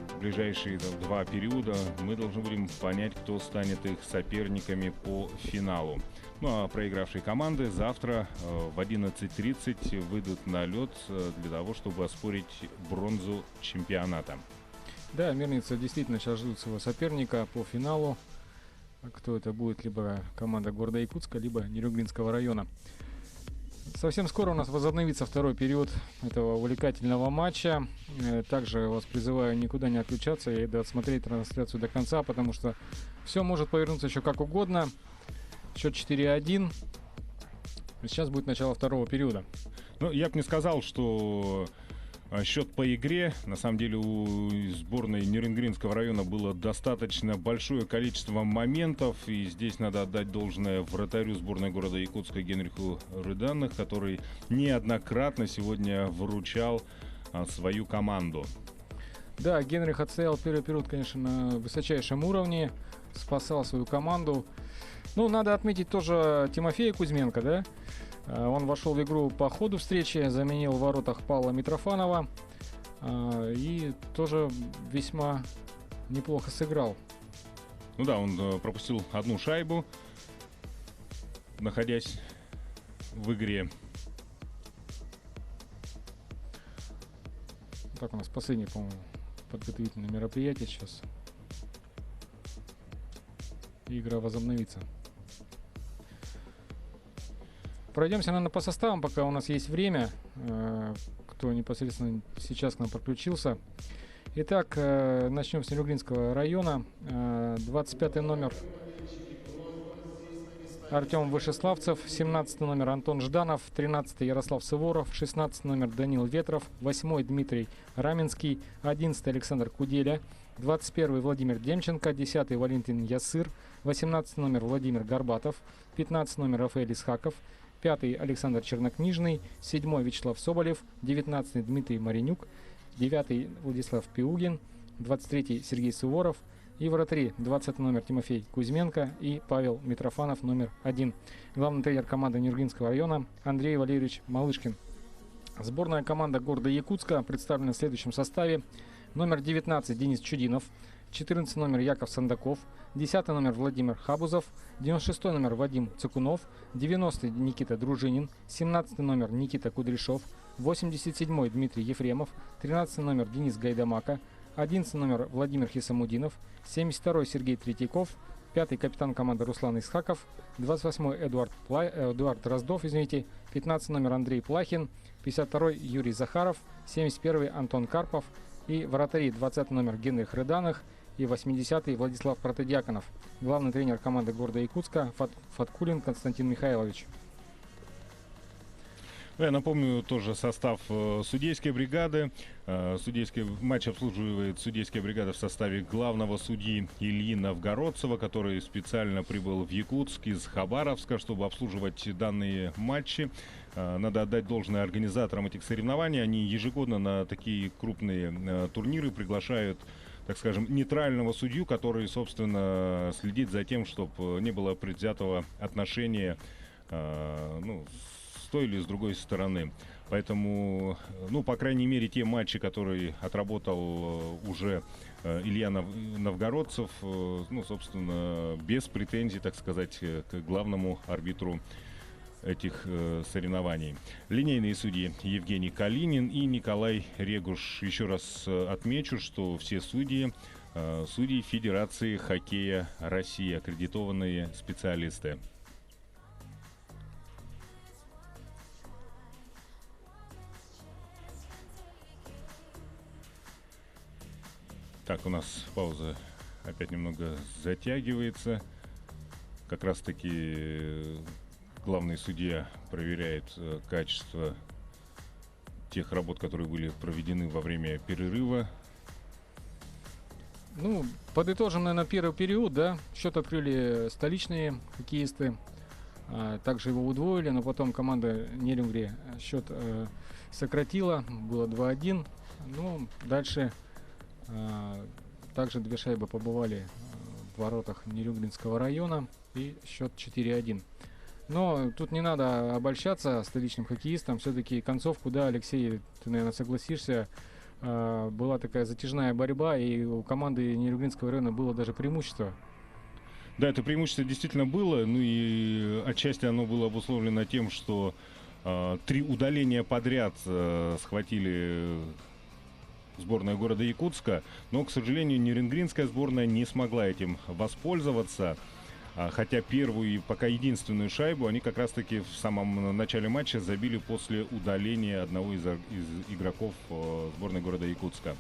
в ближайшие 2 периода, мы должны будем понять, кто станет их соперниками по финалу. Ну а проигравшие команды завтра в 11:30 выйдут на лед для того, чтобы оспорить бронзу чемпионата. Да, мирницы действительно сейчас ждут своего соперника по финалу. кто это будет, либо команда города Якутска, либо Нерюнгринского района. Совсем скоро у нас возобновится второй период этого увлекательного матча. Также вас призываю никуда не отключаться и досмотреть трансляцию до конца, потому что все может повернуться еще как угодно. Счет 4-1. Сейчас будет начало второго периода. Ну, я бы не сказал, что счет по игре. На самом деле у сборной Нерюнгринского района было достаточно большое количество моментов. И здесь надо отдать должное вратарю сборной города Якутска Генриху Рыданных, который неоднократно сегодня выручал свою команду. Да, Генрих отстоял первый период, конечно, на высочайшем уровне. Спасал свою команду. Ну, надо отметить тоже Тимофея Кузьменко, да? Он вошел в игру по ходу встречи, заменил в воротах Павла Митрофанова и тоже весьма неплохо сыграл. Ну да, он пропустил одну шайбу, находясь в игре. Так, у нас последнее, по-моему, подготовительное мероприятие сейчас. И игра возобновится. Пройдемся, наверное, по составам, пока у нас есть время. Кто непосредственно сейчас к нам подключился. Итак, начнем с Нерюнгринского района. 25 номер Артем Вышеславцев, 17 номер Антон Жданов, 13 Ярослав Суворов, 16 номер Данил Ветров, 8 Дмитрий Раменский, 11 Александр Куделя, 21 Владимир Демченко, 10 Валентин Ясыр, 18 номер Владимир Горбатов, 15 номер Рафаэль Исхаков, 5 Александр Чернокнижный, 7 Вячеслав Соболев, 19 Дмитрий Маринюк, 9 Владислав Пиугин, 23 Сергей Суворов и вратари 20 номер Тимофей Кузьменко и Павел Митрофанов номер 1. Главный тренер команды Нерюнгринского района Андрей Валерьевич Малышкин. Сборная команда города Якутска представлена в следующем составе. Номер 19 Денис Чудинов, 14 номер Яков Сандаков, 10 номер Владимир Хабузов, 96 номер Вадим Цыкунов, 90 Никита Дружинин, 17 номер Никита Кудряшов, 87 Дмитрий Ефремов, 13 номер Денис Гайдамака, 11 номер Владимир Хисамудинов, 72 Сергей Третьяков, 5 капитан команды Руслан Исхаков, 28 Эдуард Дроздов, 15 номер Андрей Плахин, 52 Юрий Захаров, 71 Антон Карпов и вратари 20 номер Генрих Рыданых и 80-й Владислав Протодиаконов. Главный тренер команды города Якутска Фаткулин Константин Михайлович. Я напомню тоже состав судейской бригады. Судейский матч обслуживает судейская бригада в составе главного судьи Ильи Новгородцева, который специально прибыл в Якутск из Хабаровска, чтобы обслуживать данные матчи. Надо отдать должное организаторам этих соревнований. Они ежегодно на такие крупные турниры приглашают, так скажем, нейтрального судью, который, собственно, следит за тем, чтобы не было предвзятого отношения с той или с другой стороны. Поэтому, по крайней мере, те матчи, которые отработал уже Илья Новгородцев, собственно, без претензий, так сказать, к главному арбитру этих соревнований. Линейные судьи Евгений Калинин и Николай Регуш. Еще раз отмечу, что все судьи Федерации хоккея России, аккредитованные специалисты. Так, у нас пауза опять немного затягивается. Как раз таки главный судья проверяет качество тех работ, которые были проведены во время перерыва. Подытожим, наверное, первый период, да. Счет открыли столичные хоккеисты. Также его удвоили, но потом команда Нерюнгри счет сократила. Было 2-1. Дальше также две шайбы побывали в воротах Нерюнгринского района. И счет 4-1. Но тут не надо обольщаться столичным хоккеистам. Все-таки концовку, да, Алексей, ты, наверное, согласишься, была такая затяжная борьба, и у команды Нерюнгринского района было даже преимущество. Да, это преимущество действительно было, и отчасти оно было обусловлено тем, что 3 удаления подряд схватили сборная города Якутска, но, к сожалению, Нерюнгринская сборная не смогла этим воспользоваться. Хотя первую и пока единственную шайбу они как раз-таки в самом начале матча забили после удаления одного из игроков сборной города Якутска.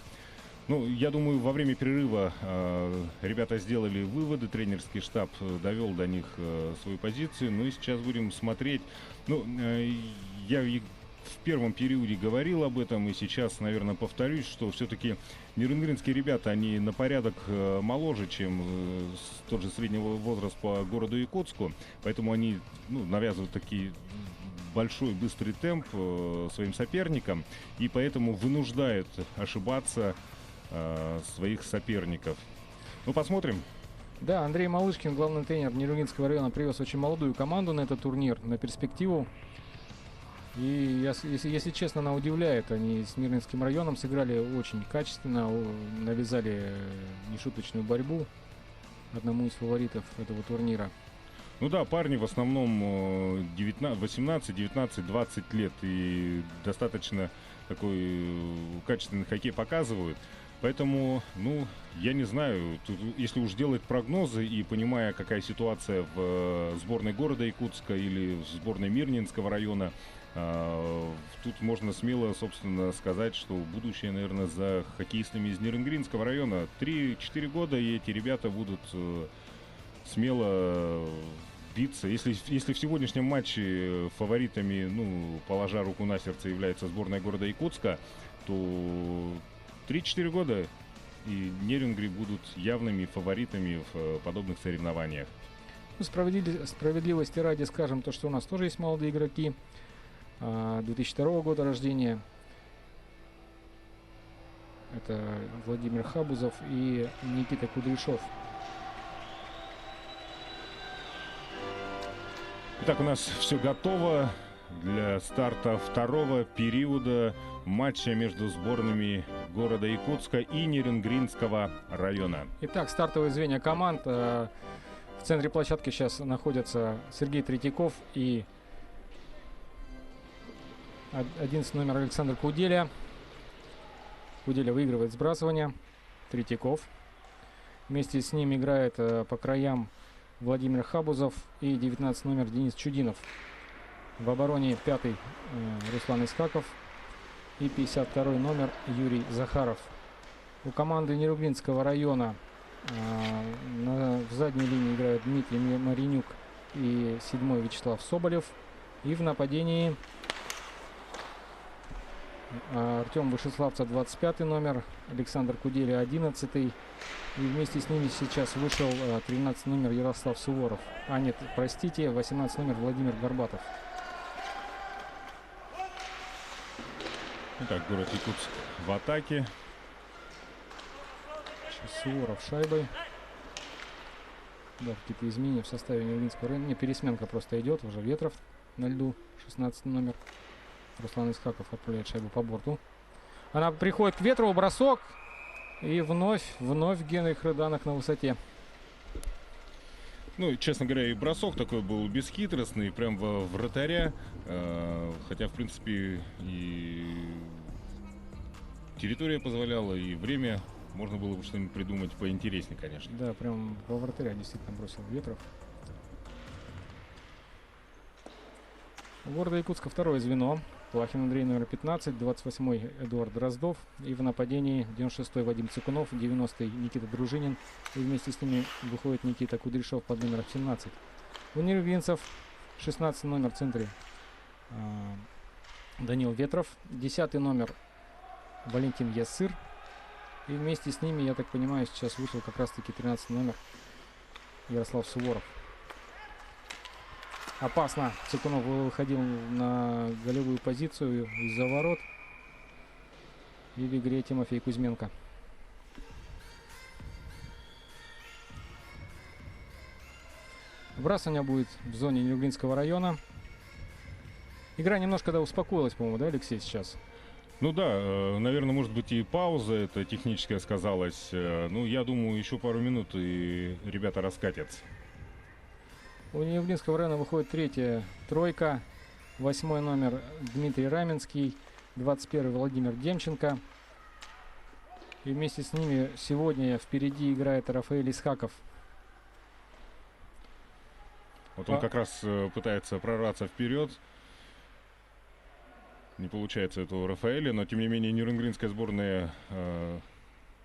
Ну, я думаю, во время перерыва ребята сделали выводы, тренерский штаб довел до них свою позицию. Ну и сейчас будем смотреть. Ну, я в первом периоде говорил об этом, и сейчас, наверное, повторюсь, что все-таки нерюнгринские ребята, они на порядок моложе, чем тот же средний возраст по городу Якутску. Поэтому они навязывают такие большой быстрый темп своим соперникам, и поэтому вынуждают ошибаться своих соперников. Ну, посмотрим. Да, Андрей Малышкин, главный тренер Нерюнгинского района, привез очень молодую команду на этот турнир, на перспективу. И, если честно, она удивляет. Они с Нерюнгинским районом сыграли очень качественно, навязали нешуточную борьбу одному из фаворитов этого турнира. Ну да, парни в основном 18, 19, 20 лет и достаточно такой качественный хоккей показывают. Поэтому, я не знаю, тут, если уж делать прогнозы и понимая, какая ситуация в сборной города Якутска или в сборной Мирнинского района, тут можно смело, собственно, сказать, что будущее, наверное, за хоккеистами из Нерюнгринского района. 3-4 года, и эти ребята будут смело биться. Если в сегодняшнем матче фаворитами, положа руку на сердце, является сборная города Якутска, то 3-4 года и Нерюнгри будут явными фаворитами в подобных соревнованиях. Справедливости ради скажем то, что у нас тоже есть молодые игроки 2002 года рождения. Это Владимир Хабузов и Никита Кудряшов. Итак, у нас все готово для старта второго периода матча между сборными города Якутска и Нерюнгринского района. Итак, стартовые звенья команд. В центре площадки сейчас находятся Сергей Третьяков и 11 номер Александр Куделя. Куделя выигрывает сбрасывание. Третьяков. Вместе с ним играет по краям Владимир Хабузов и 19 номер Денис Чудинов. В обороне 5-й Руслан Искаков и 52-й номер Юрий Захаров. У команды Нерюнгринского района в задней линии играют Дмитрий Маринюк и 7-й Вячеслав Соболев. И в нападении Артем Вышеславца 25-й номер, Александр Куделя 11-й. И вместе с ними сейчас вышел 13 номер Ярослав Суворов. 18 номер Владимир Горбатов. Итак, город Якутск в атаке. Сейчас Суворов шайбой. Да, какие-то изменения в составе Нерюнгинского района. Не, пересменка просто идет. Уже Ветров на льду. 16 номер. Руслан Исхаков отправляет шайбу по борту. Она приходит к Ветрову. Бросок. И вновь Генрих Рыданок на высоте. Ну, честно говоря, и бросок такой был бесхитростный, прям во вратаря. Хотя, в принципе, и территория позволяла, и время. Можно было бы что-нибудь придумать поинтереснее, конечно. Да, прям во вратаря действительно бросил Ветров. У города Якутска второе звено. Плахин Андрей, номер 15, 28-й Эдуард Дроздов. И в нападении 96-й Вадим Цикунов, 90-й Никита Дружинин. И вместе с ними выходит Никита Кудряшов под номером 17. У нерюнгринцев 16 номер в центре Данил Ветров. 10 номер Валентин Ясыр. И вместе с ними, я так понимаю, сейчас вышел как раз-таки 13 номер Ярослав Суворов. Опасно. Цикунов выходил на голевую позицию из-за ворот. И в игре Тимофей Кузьменко. Вбрасывание будет в зоне Нерюнгринского района. Игра немножко успокоилась, по-моему, да, Алексей, сейчас? Ну да, наверное, может быть и пауза это техническая сказалась. Ну, я думаю, еще пару минут и ребята раскатятся. У Нерюнгринского района выходит третья тройка. 8 номер Дмитрий Раменский, 21 Владимир Демченко. И вместе с ними сегодня впереди играет Рафаэль Исхаков. Вот он как раз пытается прорваться вперед. Пытается прорваться вперед. Не получается это у Рафаэля, но тем не менее нюрнбергская сборная...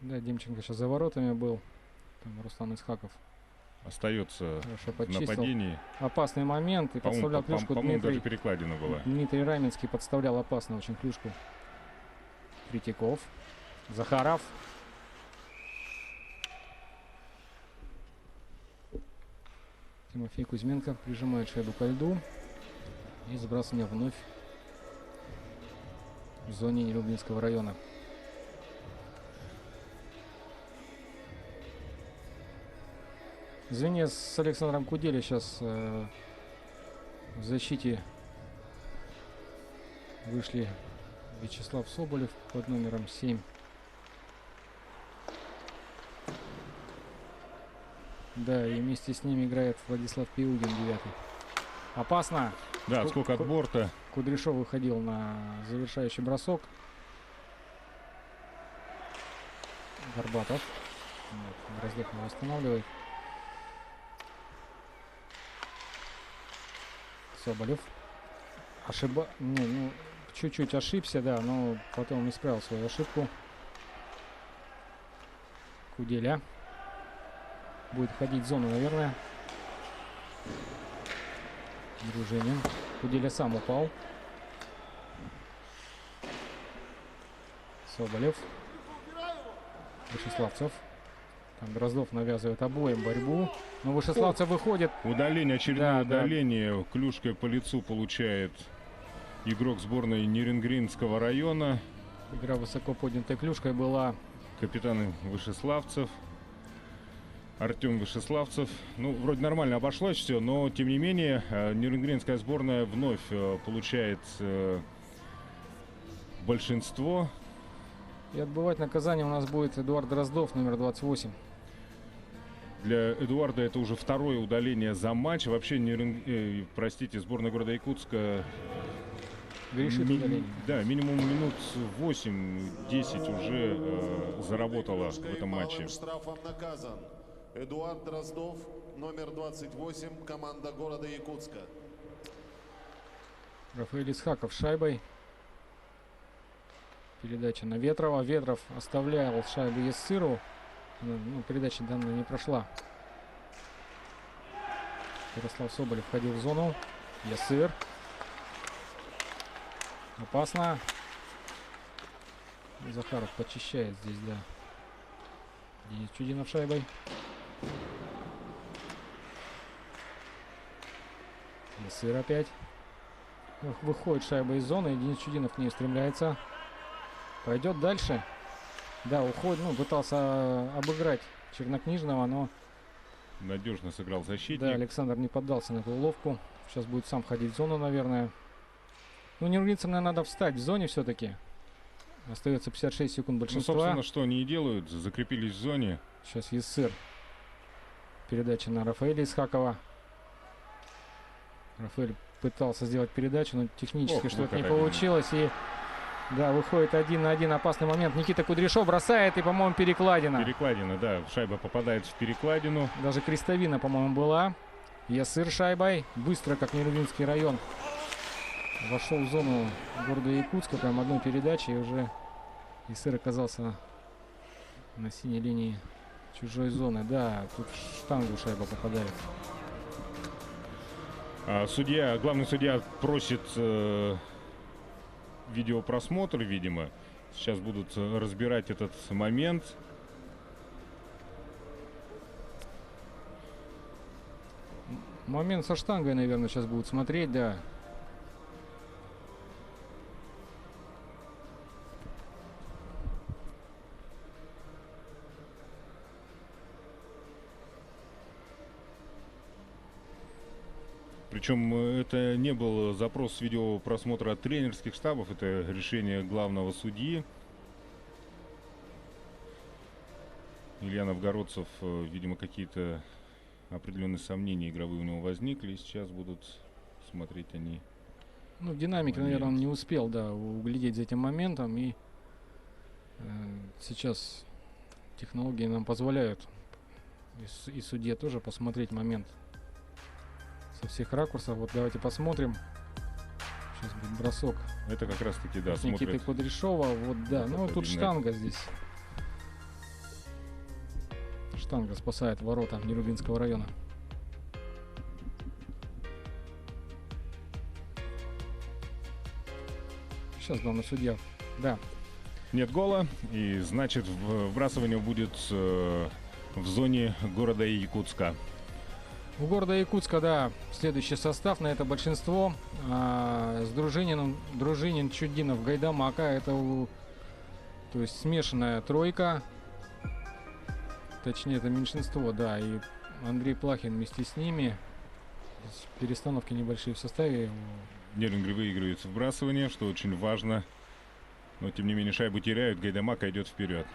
Да, Демченко сейчас за воротами был. Там Руслан Исхаков остается хорошо в подчистил. нападении. Опасный момент. И подставлял клюшку по-моему, Дмитрий. даже перекладина была. Дмитрий Раменский подставлял опасно очень клюшку. Третьяков. Захаров. Тимофей Кузьменко прижимает шайбу ко льду. И сбрасывание вновь в зоне Нерюнгринского района. Звене с Александром Кудели сейчас в защите вышли Вячеслав Соболев под номером 7. Да, и вместе с ними играет Владислав Пиугин, 9. Опасно. Да, отскок от борта. Кудряшов выходил на завершающий бросок. Горбатов. Вот, Дроздов его восстанавливает. Соболев. Чуть-чуть ошибся, да, но потом исправил свою ошибку. Куделя. Будет ходить в зону, наверное. Дружинин. Куделя сам упал. Соболев. Вышеславцев. Там Дроздов навязывает обоим борьбу. Но Вышеславцев выходит. Удаление, очередное Да. удаление. Клюшкой по лицу получает игрок сборной Нерюнгринского района. Игра высоко поднятой клюшкой была. Капитан Вышеславцев. Артем Вышеславцев. Ну, вроде нормально обошлось все, но тем не менее нюрнбергская сборная вновь получает большинство. И отбывать наказание у нас будет Эдуард Дроздов, номер 28. Для Эдуарда это уже второе удаление за матч. Вообще, сборная города Якутска Грешит удаление. Да, минимум минут 8-10 уже заработала в этом матче. Малым штрафом наказан Эдуард Дроздов, номер 28, команда города Якутска. Рафаэль Исхаков с шайбой. Передача на Ветрова. Ветров оставлял шайбу Ессыру. Передача данная не прошла. Ярослав Соболев входил в зону. Ессыр. Опасно. Захаров почищает здесь, да. Денис Чудинов шайбой. Ессыр опять. Выходит шайба из зоны. Денис Чудинов к ней устремляется. Пойдет дальше. Да, уходит. Пытался обыграть Чернокнижного, но... Надежно сыграл защитник. Да, Александр не поддался на эту уловку. Сейчас будет сам ходить в зону, наверное. Нюрнбергцам, наверное, надо встать в зоне все-таки. Остается 56 секунд большинства. Собственно, что они и делают. Закрепились в зоне. Сейчас Ессыр. Передача на Рафаэля Исхакова. Рафаэль пытался сделать передачу, но технически что-то не получилось. И да, выходит 1 на 1. Опасный момент. Никита Кудряшов бросает, и, по-моему, перекладина. Перекладина, да. Шайба попадает в перекладину. Даже крестовина, по-моему, была. Ессыр шайбой. Быстро, как Нерюнгринский район. Вошел в зону города Якутска. Прям одной передачи. И уже Ессыр оказался на синей линии чужой зоны. Да, тут в штангу шайба попадает. Главный судья просит видеопросмотр, видимо. Сейчас будут разбирать этот момент. Момент со штангой, наверное, сейчас будут смотреть, да. Причем это не был запрос видеопросмотра от тренерских штабов, это решение главного судьи. Илья Новгородцев, видимо, какие-то определенные сомнения игровые у него возникли. И сейчас будут смотреть они. В динамике, наверное, он не успел, да, углядеть за этим моментом. И сейчас технологии нам позволяют и судье тоже посмотреть момент со всех ракурсов. Вот давайте посмотрим. Сейчас будет бросок Это как раз таки, да, Никиты смотрит. Кудряшова. Вот, да. Ну, тут Видно. штанга здесь. Штанга спасает ворота Нерюбинского района. Сейчас главный судья. Да. Нет гола, и значит вбрасывание будет в зоне города Якутска. У города Якутска, да, следующий состав на это большинство. С Дружинин, Чудинов, Гайдамака. Это то есть смешанная тройка. Точнее, это меньшинство, да. И Андрей Плахин вместе с ними. Здесь перестановки небольшие в составе. Нерюнгри выигрывает вбрасывание, что очень важно. Но тем не менее шайбу теряют, Гайдамака идет вперед.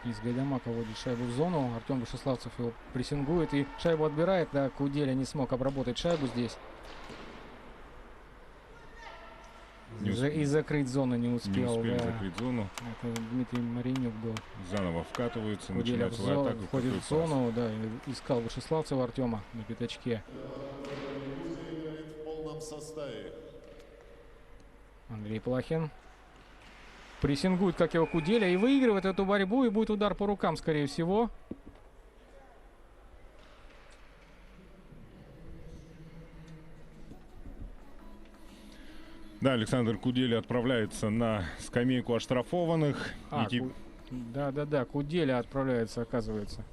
Из Гайдамака вводит шайбу в зону. Артем Вышеславцев его прессингует и шайбу отбирает. Да, Куделя не смог обработать шайбу здесь. И закрыть зону не Не успел. успели Да. закрыть зону. Это Дмитрий Маринюк был. Заново вкатываются, Куделя начинают свою атаку. входит Какой в пас. зону, да, и искал Вышеславцева Артема на пятачке. Играет в полном составе. Андрей Плахин прессингует, как его Куделя, и выигрывает эту борьбу, и будет удар по рукам, скорее всего. Да, Александр Куделя отправляется на скамейку оштрафованных. И тип- Да, Куделя отправляется, оказывается,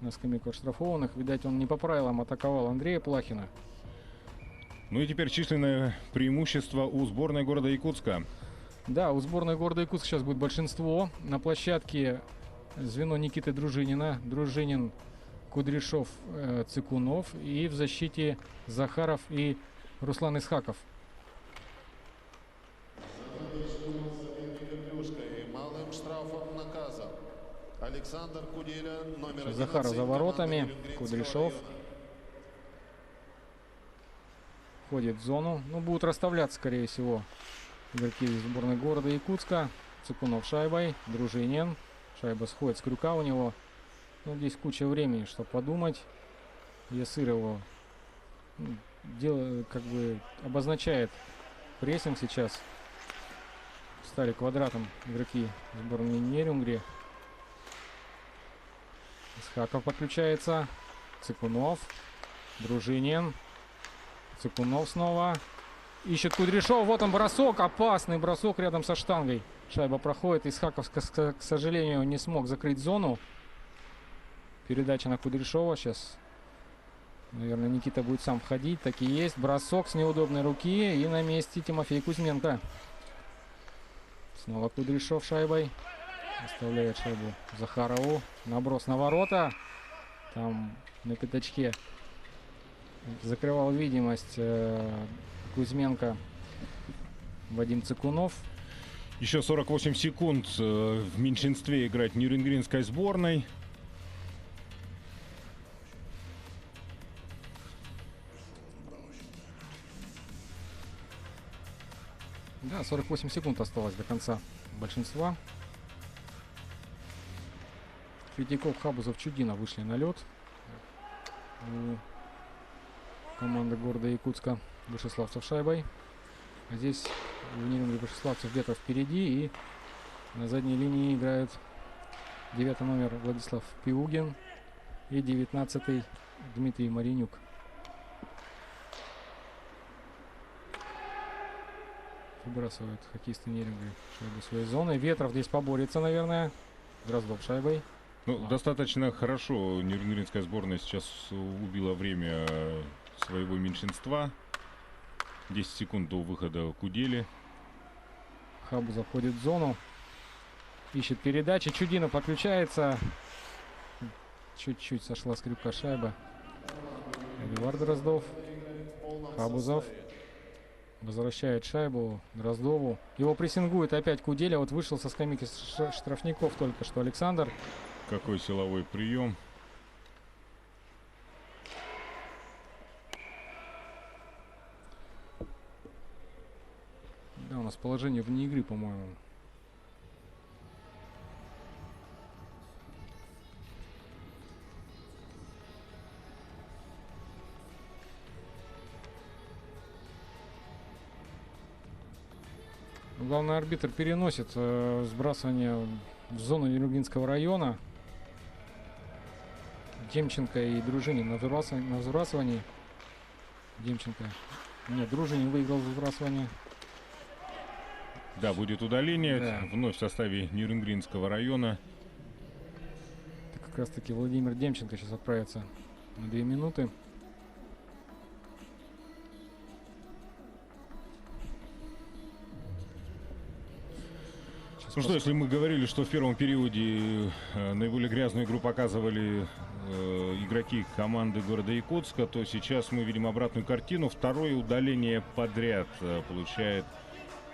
на скамейку оштрафованных. Видать, он не по правилам атаковал Андрея Плахина. Ну и теперь численное преимущество у сборной города Якутска. Да, у сборной города Якутск сейчас будет большинство. На площадке звено Никиты Дружинина. Дружинин, Кудряшов, Цикунов. И в защите Захаров и Руслан Исхаков. Соперника клюшкой. Малым штрафом наказан. Александр Куделя, номер 11. Захаров за воротами. команда Нерюнгринского Кудряшов района. входит в зону. Ну, будут расставляться, скорее всего, игроки из сборной города Якутска. Цикунов шайбой. Дружинин. Шайба сходит с крюка у него. Ну, здесь куча времени, чтобы подумать. Ясыр его как бы обозначает прессинг сейчас. Стали квадратом игроки сборной Нерюнгри. Исхаков подключается. Цикунов. Дружинин. Цикунов снова. Ищет Кудряшов. Вот он бросок. Опасный бросок рядом со штангой. Шайба проходит. Исхаков, к сожалению, не смог закрыть зону. Передача на Кудряшова. Сейчас, наверное, Никита будет сам входить. Так и есть. Бросок с неудобной руки. И на месте Тимофей Кузьменко. Снова Кудряшов шайбой. Оставляет шайбу Захарову. Наброс на ворота. Там на пятачке закрывал видимость Кузьменко Вадим Цикунов. Еще 48 секунд в меньшинстве играть нерюнгринской сборной. Да, 48 секунд осталось до конца большинства. Третьяков, Хабузов, Чудинов вышли на лед. У команды города Якутска Вышеславцев шайбой. А здесь в Нерюнгри Вышеславцев где-то впереди. И на задней линии играют 9 номер Владислав Пиугин и 19 Дмитрий Маринюк. Выбрасывают хоккеисты Нерюнгри шайбу своей зоны. Ветров здесь поборется, наверное. Дроздов шайбой. Ну, достаточно хорошо нерюнгринская сборная сейчас убила время своего меньшинства. 10 секунд до выхода Кудели. Хабу заходит в зону. Ищет передачи. Чудинов подключается. Чуть-чуть сошла с крюка шайба. Эдуард Дроздов. Хабузов возвращает шайбу Дроздову. Его прессингует опять Куделя. Вот вышел со скамейки штрафников только что Александр. Какой силовой прием. Да, у нас положение вне игры, по-моему. Главный арбитр переносит сбрасывание в зону Нерюнгинского района. Демченко и Дружинин на сбрасывании. Демченко. Нет, Дружинин выиграл сбрасывание. Да, будет удаление. Да. Вновь в составе Нерюнгринского района. Это как раз таки Владимир Демченко сейчас отправится на 2 минуты. Ну что, если мы говорили, что в первом периоде наиболее грязную игру показывали игроки команды города Якутска, то сейчас мы видим обратную картину. Второе удаление подряд получают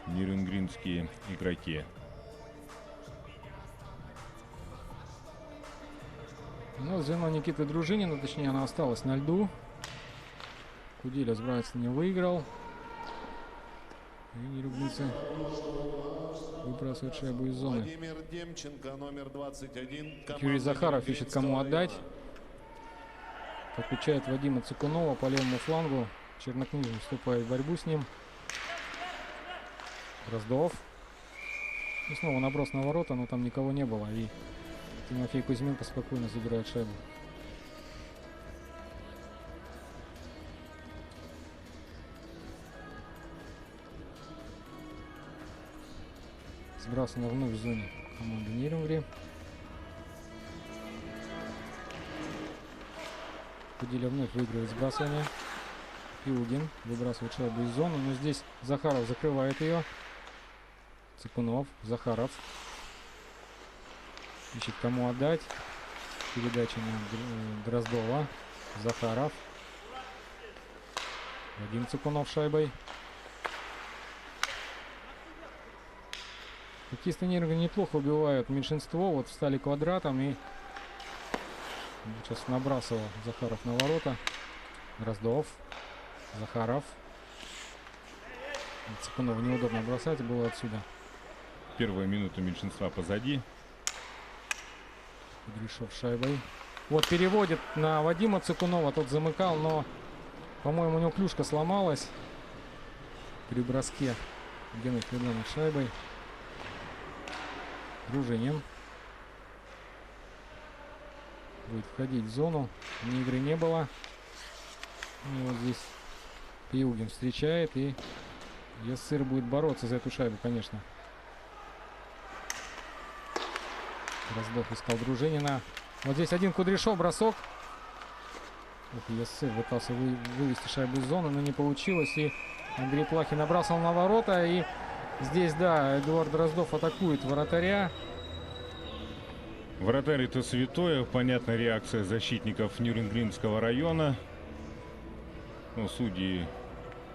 нерюнгринские игроки. Ну, звено Никиты Дружинина, точнее, она осталась на льду. Куделя сбрасывание не выиграл. И нерюнгинцы выбрасывают шайбу из зоны. Владимир Демченко, номер 21. Юрий Захаров ищет, кому отдать. Подключает Вадима Цикунова по левому флангу. Чернокнижный вступает в борьбу с ним. Дроздов. И снова наброс на ворота, но там никого не было. И Тимофей Кузьменко спокойно забирает шайбу. Сбрасывание вновь в зоне команды Нерюнгри. Куделя вновь выигрывает сбрасывание. Пиугин выбрасывает шайбу из зоны, но здесь Захаров закрывает ее. Цикунов, Захаров. Ищет, кому отдать. Передача на Дроздова. Захаров. Вадим Цикунов шайбой. Хоккеисты Нерюнгри неплохо убивают меньшинство. Вот встали квадратом и сейчас набрасывал Захаров на ворота. Дроздов. Захаров. Цикунову неудобно бросать было отсюда. Первая минута меньшинства позади. Кудряшов шайбой. Вот переводит на Вадима Цикунова. Тот замыкал, но, по-моему, у него клюшка сломалась при броске. Геннадий Федорович шайбой. Дружинин будет входить в зону. Ни игры не было. И вот здесь Пиугин встречает, и Яссыр будет бороться за эту шайбу, конечно. Дроздов искал Дружинина. Вот здесь один Кудряшов, бросок. Яссыр пытался вывести шайбу из зоны, но не получилось. И Андрей Плахин набрасывал на ворота. И здесь, да, Эдуард Дроздов атакует вратаря. Вратарь — это святое. Понятная реакция защитников Нерюнгринского района. Ну, судьи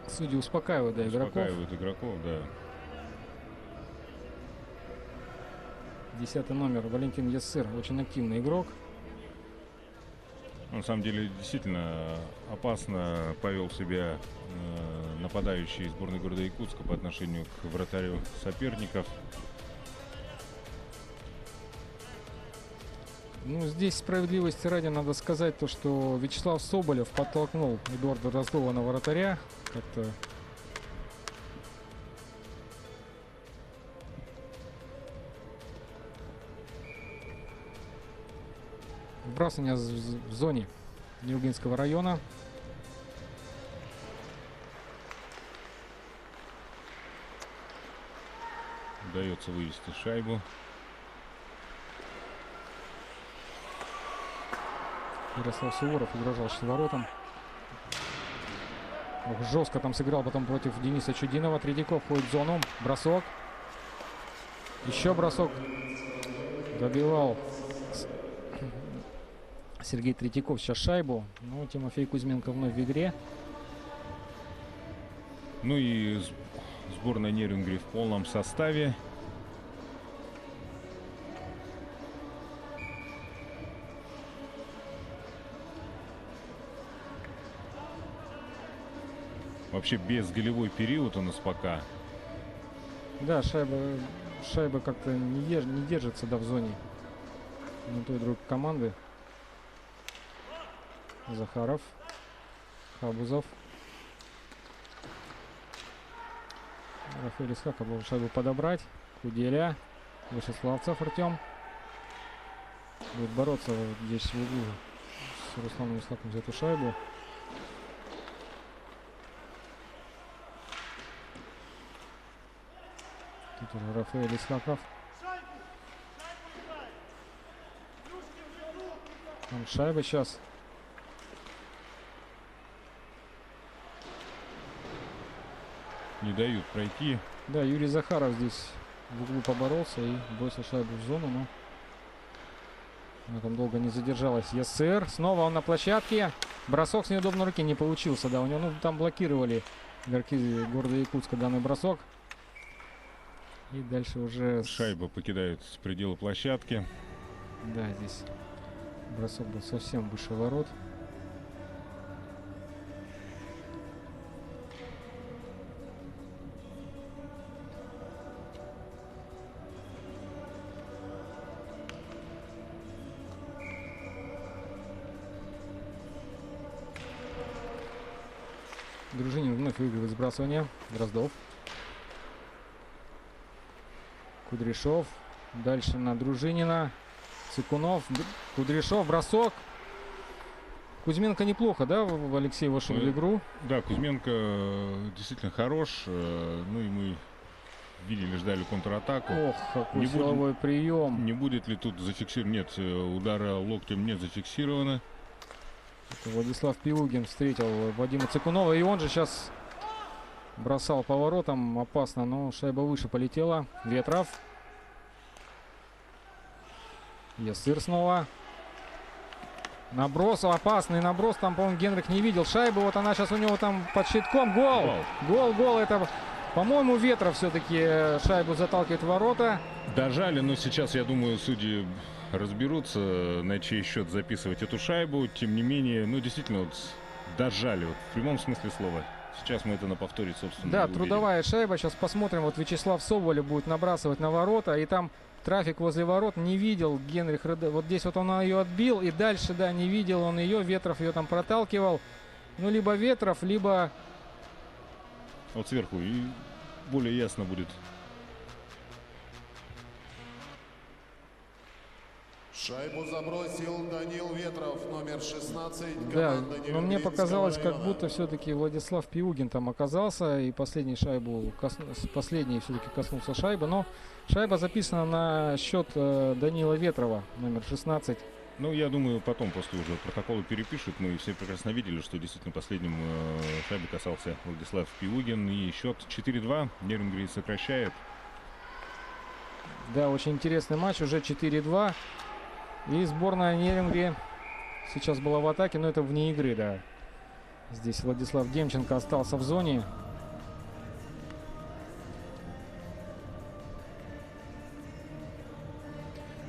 Успокаивают, да, игроков. успокаивают игроков, да. 10-й номер Валентин Яссыр. Очень активный игрок. На самом деле, действительно опасно повел себя нападающий сборной города Якутска по отношению к вратарю соперников. Ну, здесь справедливости ради надо сказать то, что Вячеслав Соболев подтолкнул Эдуарда Дроздова на вратаря. Как-то вбрасывание в зоне Нерюнгинского района. Удается вывести шайбу. Ярослав Суворов угрожал сейчас воротам. Ох, жестко там сыграл потом против Дениса Чудинова. Третьяков входит в зону. Бросок. Еще бросок. Добивал Сергей Третьяков сейчас шайбу. Ну, Тимофей Кузьменко вновь в игре. Ну и сборная Нерюнгри в полном составе. Вообще без голевой период у нас пока. Да, шайба как-то не держится, да, в зоне на той и другой команды. Захаров, Хабузов. Рафаэль Исхаков был шайбу подобрать. Куделя. Вышеславцев Артем. Будет бороться вот здесь в углу с Русланом Исхаковым за эту шайбу. Тут уже Рафаэль Исхаков. Там шайба сейчас. Не дают пройти. Да, Юрий Захаров здесь в углу поборолся и бросил шайбу в зону, но она там долго не задержалась. ЕСР. Снова он на площадке. Бросок с неудобной руки не получился. Да, у него там блокировали игроки города Якутска данный бросок. И дальше уже... Шайба покидает с предела площадки. Да, здесь бросок был совсем выше ворот. Дружинин вновь выигрывает сбрасывание. Дроздов. Кудряшов. Дальше на Дружинина. Цыкунов. Кудряшов. Бросок. Кузьменко неплохо, да, Алексей, вошел в игру? Да, Кузьменко действительно хорош. Ну и мы видели, ждали контратаку. Ох, какой силовой прием. Не будет ли тут зафиксировано? Нет, удара локтем нет зафиксировано. Это Владислав Пилугин встретил Вадима Цыкунова. И он же сейчас бросал поворотом. Опасно, но шайба выше полетела. Ветров. Ясыр снова. Наброс, опасный наброс. Там, по-моему, Генрих не видел шайбы. Вот она сейчас у него там под щитком. Гол! Гол. Это, по-моему, Ветров все-таки шайбу заталкивает в ворота. Дожали, но сейчас, я думаю, судьи разберутся, на чей счет записывать эту шайбу. Тем не менее, ну, действительно, вот дожали. Вот, в прямом смысле слова. Сейчас мы это на повторе, собственно, да, увидим. трудовая шайба. Сейчас посмотрим. Вот Вячеслав Соболев будет набрасывать на ворота. И там трафик возле ворот не видел Генрих Рыде. Вот здесь вот он ее отбил. И дальше, да, не видел он ее. Ветров ее там проталкивал. Ну, либо Ветров, либо... Вот сверху и более ясно будет. Шайбу забросил Данил Ветров, номер 16. Да, но мне показалось, как будто все-таки Владислав Пиугин там оказался. И последний шайбу, последний все-таки коснулся шайбы. Но шайба записана на счет Данила Ветрова, номер 16. Ну, я думаю, потом, после уже протокола перепишут. Мы все прекрасно видели, что действительно последним шайбы касался Владислав Пиугин. И счет 4-2. Нерюнгри сокращает. Да, очень интересный матч. Уже 4-2. И сборная Нерюнгри сейчас была в атаке, но это вне игры, да. Здесь Владислав Демченко остался в зоне.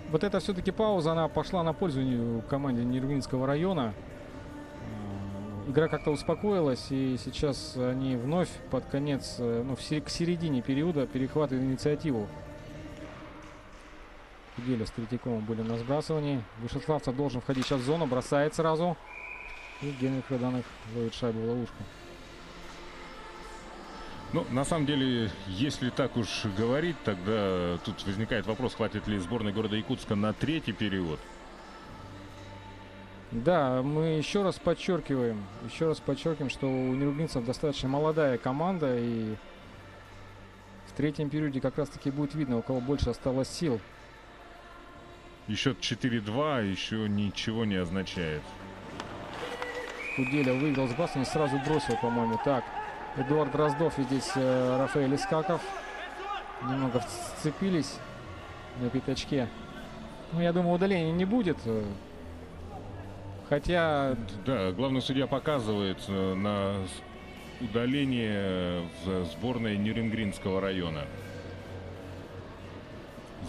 Вот это все-таки пауза, она пошла на пользу команде Нерюнгринского района. Игра как-то успокоилась, и сейчас они вновь под конец, ну, к середине периода перехватывают инициативу. Куделя с Третьяковым были на сбрасывании. Вышеславцев должен входить сейчас в зону, бросает сразу. И Генрих Рыданых ловит шайбу в ловушку. Ну, на самом деле, если так уж говорить, тогда тут возникает вопрос, хватит ли сборной города Якутска на третий период. Да, мы еще раз подчеркиваем, что у нерюнгринцев достаточно молодая команда. И в третьем периоде как раз-таки будет видно, у кого больше осталось сил. И счет 4-2 еще ничего не означает. Куделя выиграл сбрасывание, сразу бросил, по-моему. Так, Эдуард Дроздов и здесь Рафаэль Исхаков немного сцепились на пятачке. Ну, я думаю, удаления не будет. Хотя... Да, главный судья показывает на удаление в сборной Нерюнгринского района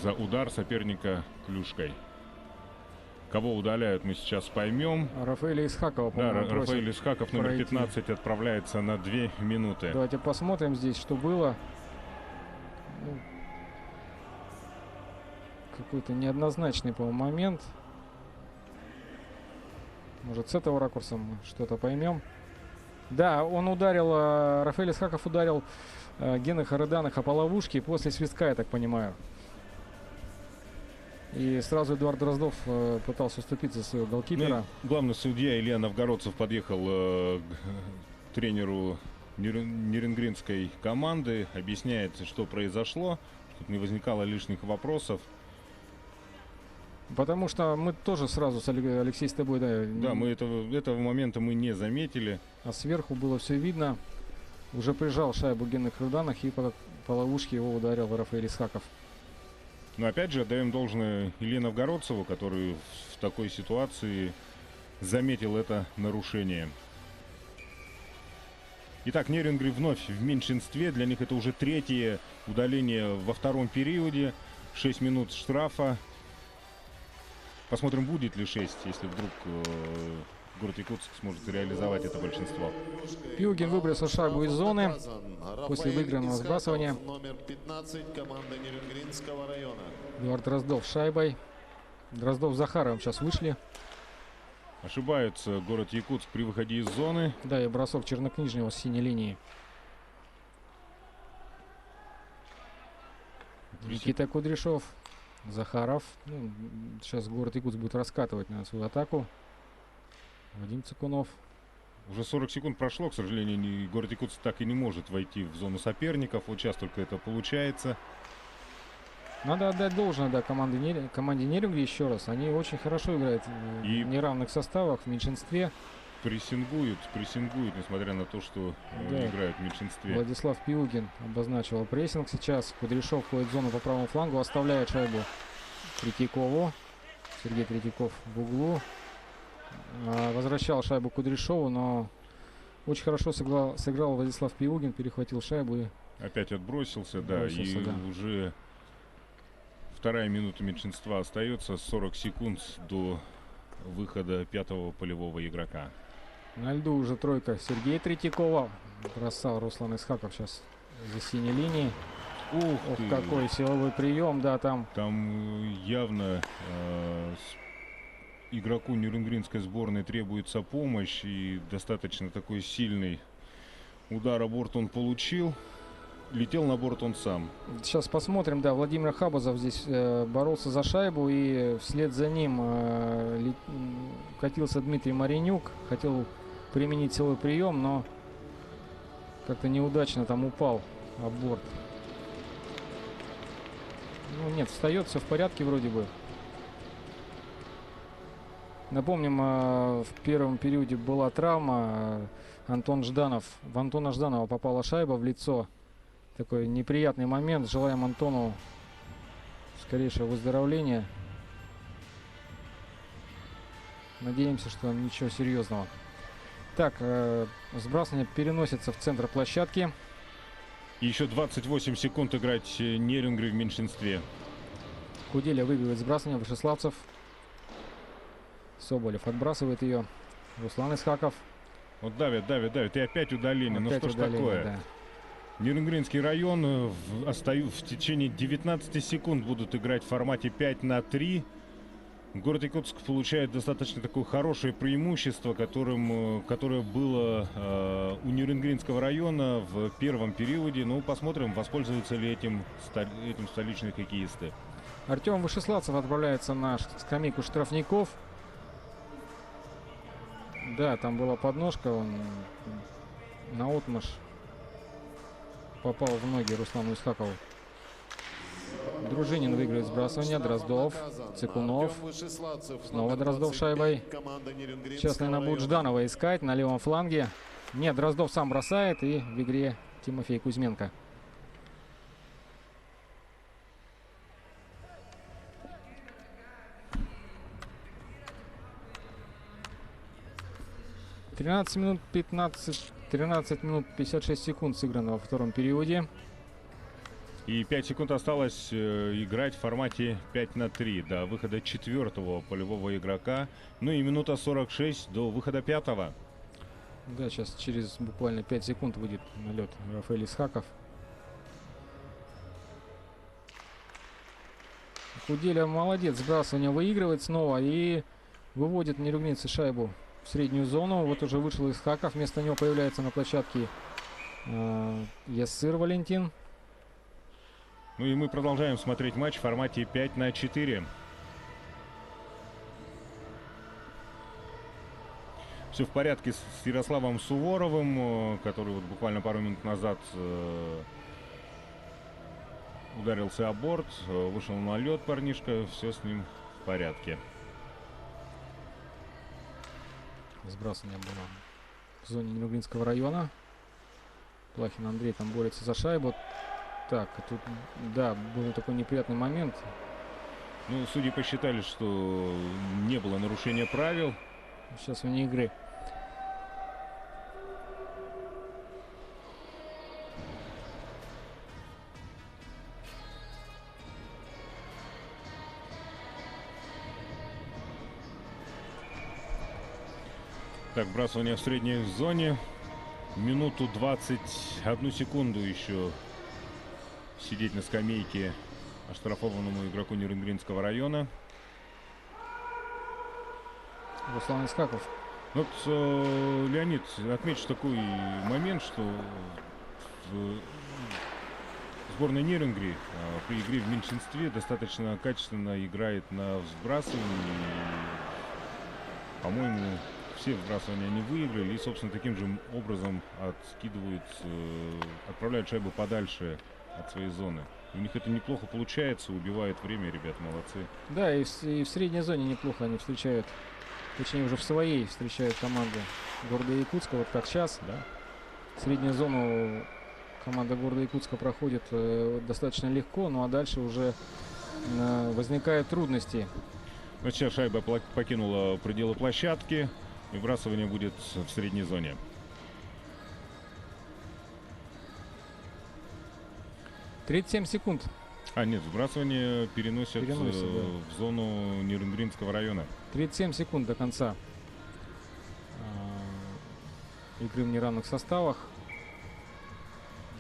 за удар соперника клюшкой. Кого удаляют, мы сейчас поймем. Рафаэля Исхакова, Да, по-моему, Рафаэль Исхаков, номер пройти. 15, отправляется на 2 минуты. Давайте посмотрим здесь, что было. Ну, какой-то неоднозначный, по-моему, момент. Может, с этого ракурса мы что-то поймем. Да, он ударил, Рафаэль Исхаков ударил Генаха Рыданыха по ловушке после свистка, я так понимаю. И сразу Эдуард Дроздов пытался уступить за своего голкипера. Ну, главный судья Илья Новгородцев подъехал к тренеру нерюнгринской команды, объясняет, что произошло, чтобы не возникало лишних вопросов. Потому что мы тоже сразу с Алексей с тобой, да. Да, мы этого момента мы не заметили. А сверху было все видно. Уже прижал шайбу Геннадий Рыданых и по ловушке его ударил Рафаэль Исхаков. Но опять же отдаем должное Илье Новгородцеву, который в такой ситуации заметил это нарушение. Итак, нерюнгри вновь в меньшинстве. Для них это уже третье удаление во втором периоде. 6 минут штрафа. Посмотрим, будет ли 6, если вдруг город Якутск сможет реализовать это большинство. Пиугин выбросил шайбу из зоны после выигранного сбрасывания. Номер 15, команда Нерюнгринского района. Эдуард Дроздов с шайбой. Дроздов с Захаровым сейчас вышли. Ошибается город Якутск при выходе из зоны. Да, и бросок Чернокнижнего с синей линии. Никита Кудряшов. Захаров. Ну, сейчас город Якутск будет раскатывать на свою атаку. Вадим Цикунов. Уже 40 секунд прошло, к сожалению, город Якутск так и не может войти в зону соперников. Вот сейчас только это получается. Надо отдать должное, да, команде Нерюнгри еще раз. Они очень хорошо играют в неравных составах, в меньшинстве. Прессингуют, несмотря на то, что Да. играют в меньшинстве. Владислав Пиугин обозначил прессинг сейчас. Кудряшов входит в зону по правому флангу, оставляет шайбу Третьякову. Сергей Третьяков в углу. Возвращал шайбу Кудряшову, но очень хорошо сыграл Владислав Пиугин, перехватил шайбу и Опять отбросился, Отбросился, и да. уже вторая минута меньшинства остается, 40 секунд до выхода пятого полевого игрока. на льду уже тройка Сергея Третьякова. Бросал Руслан Исхаков сейчас за синей линией. Ух Ох, ты! какой силовой прием, да, там. Там явно игроку нерюнгринской сборной требуется помощь, и достаточно такой сильный удар о борт он получил. Летел на борт он сам. Сейчас посмотрим, да, Владимир Хабазов здесь боролся за шайбу, и вслед за ним катился Дмитрий Маринюк. Хотел применить силовой прием, но как-то неудачно там упал об борт. Ну нет, встает, все в порядке вроде бы. Напомним, в первом периоде была травма. Антон Жданов. В Антона Жданова попала шайба в лицо. Такой неприятный момент. Желаем Антону скорейшего выздоровления. Надеемся, что ничего серьезного. Так, сбрасывание переносится в центр площадки. И еще 28 секунд играть нерюнгри в меньшинстве. Куделя выигрывает сбрасывание вышеславцев. Соболев отбрасывает ее. Руслан Исхаков. Вот давят. И опять удаление. Ну Опять что ж удаление, такое? да. Нерюнгринский район в течение 19 секунд будут играть в формате 5-3. Город Якутск получает достаточно такое хорошее преимущество, которое было у Нерюнгринского района в первом периоде. Ну, посмотрим, воспользуются ли этим столичные хоккеисты. Артем Вышеславцев отправляется на скамейку штрафников. Да, там была подножка, он наотмашь попал в ноги Руслану Исхакову. Дружинин выигрывает сбрасывание. Дроздов, Цикунов. Снова Дроздов шайбой. Сейчас, наверное, будут Жданова искать на левом фланге. Нет, Дроздов сам бросает, и в игре Тимофей Кузьменко. «13 минут 56 секунд сыграно во втором периоде. И 5 секунд осталось играть в формате 5-3 до выхода четвертого полевого игрока. Ну и минута 46 до выхода пятого. Да, сейчас через буквально 5 секунд выйдет на лед Рафаэль Исхаков. Куделя молодец, сбрасывание выигрывает снова и выводит нерюнгринцы шайбу в среднюю зону. Вот уже вышел из хака. Вместо него появляется на площадке Яссыр Валентин. Ну и мы продолжаем смотреть матч в формате 5-4. Все в порядке с Ярославом Суворовым, который вот буквально пару минут назад ударился о борт, вышел на лед парнишка, все с ним в порядке. Сбрасывание было в зоне Нерюнгринского района. Плахин Андрей там борется за шайбу. Так, тут, да, был такой неприятный момент. Ну, судьи посчитали, что не было нарушения правил. Сейчас вне игры. Так, вбрасывание в средней зоне. Минуту 21 секунду еще сидеть на скамейке оштрафованному игроку Нерюнгринского района. Руслан Искаков. Вот, Леонид, отмечу такой момент, что в сборная Нерюнгри при игре в меньшинстве достаточно качественно играет на взбрасывании. По-моему, все вбрасывания они выиграли и, собственно, таким же образом отправляют шайбу подальше от своей зоны. У них это неплохо получается, убивает время, ребят, молодцы. Да, и в средней зоне неплохо они встречают, точнее уже в своей встречают команды города Якутска, вот как сейчас, да. Среднюю зону команда города Якутска проходит достаточно легко, ну а дальше уже возникают трудности. Вот сейчас шайба покинула пределы площадки, и вбрасывание будет в средней зоне. «37 секунд». А, нет, сбрасывание переносят да. в зону Нерюнгринского района. 37 секунд до конца игры в неравных составах.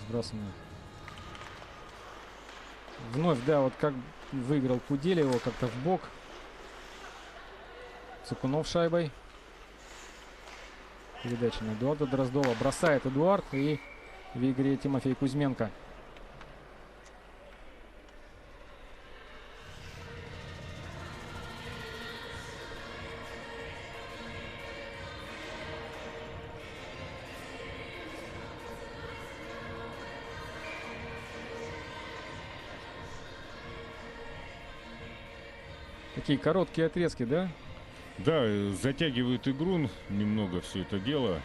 Сбрасывание. Вновь, да, вот как выиграл Куделева, как-то в бок. Цыкунов шайбой. Передача на Эдуарда Дроздова. Бросает Эдуард, и в игре Тимофей Кузьменко. Такие короткие отрезки, да? Да, затягивает игру немного все это дело.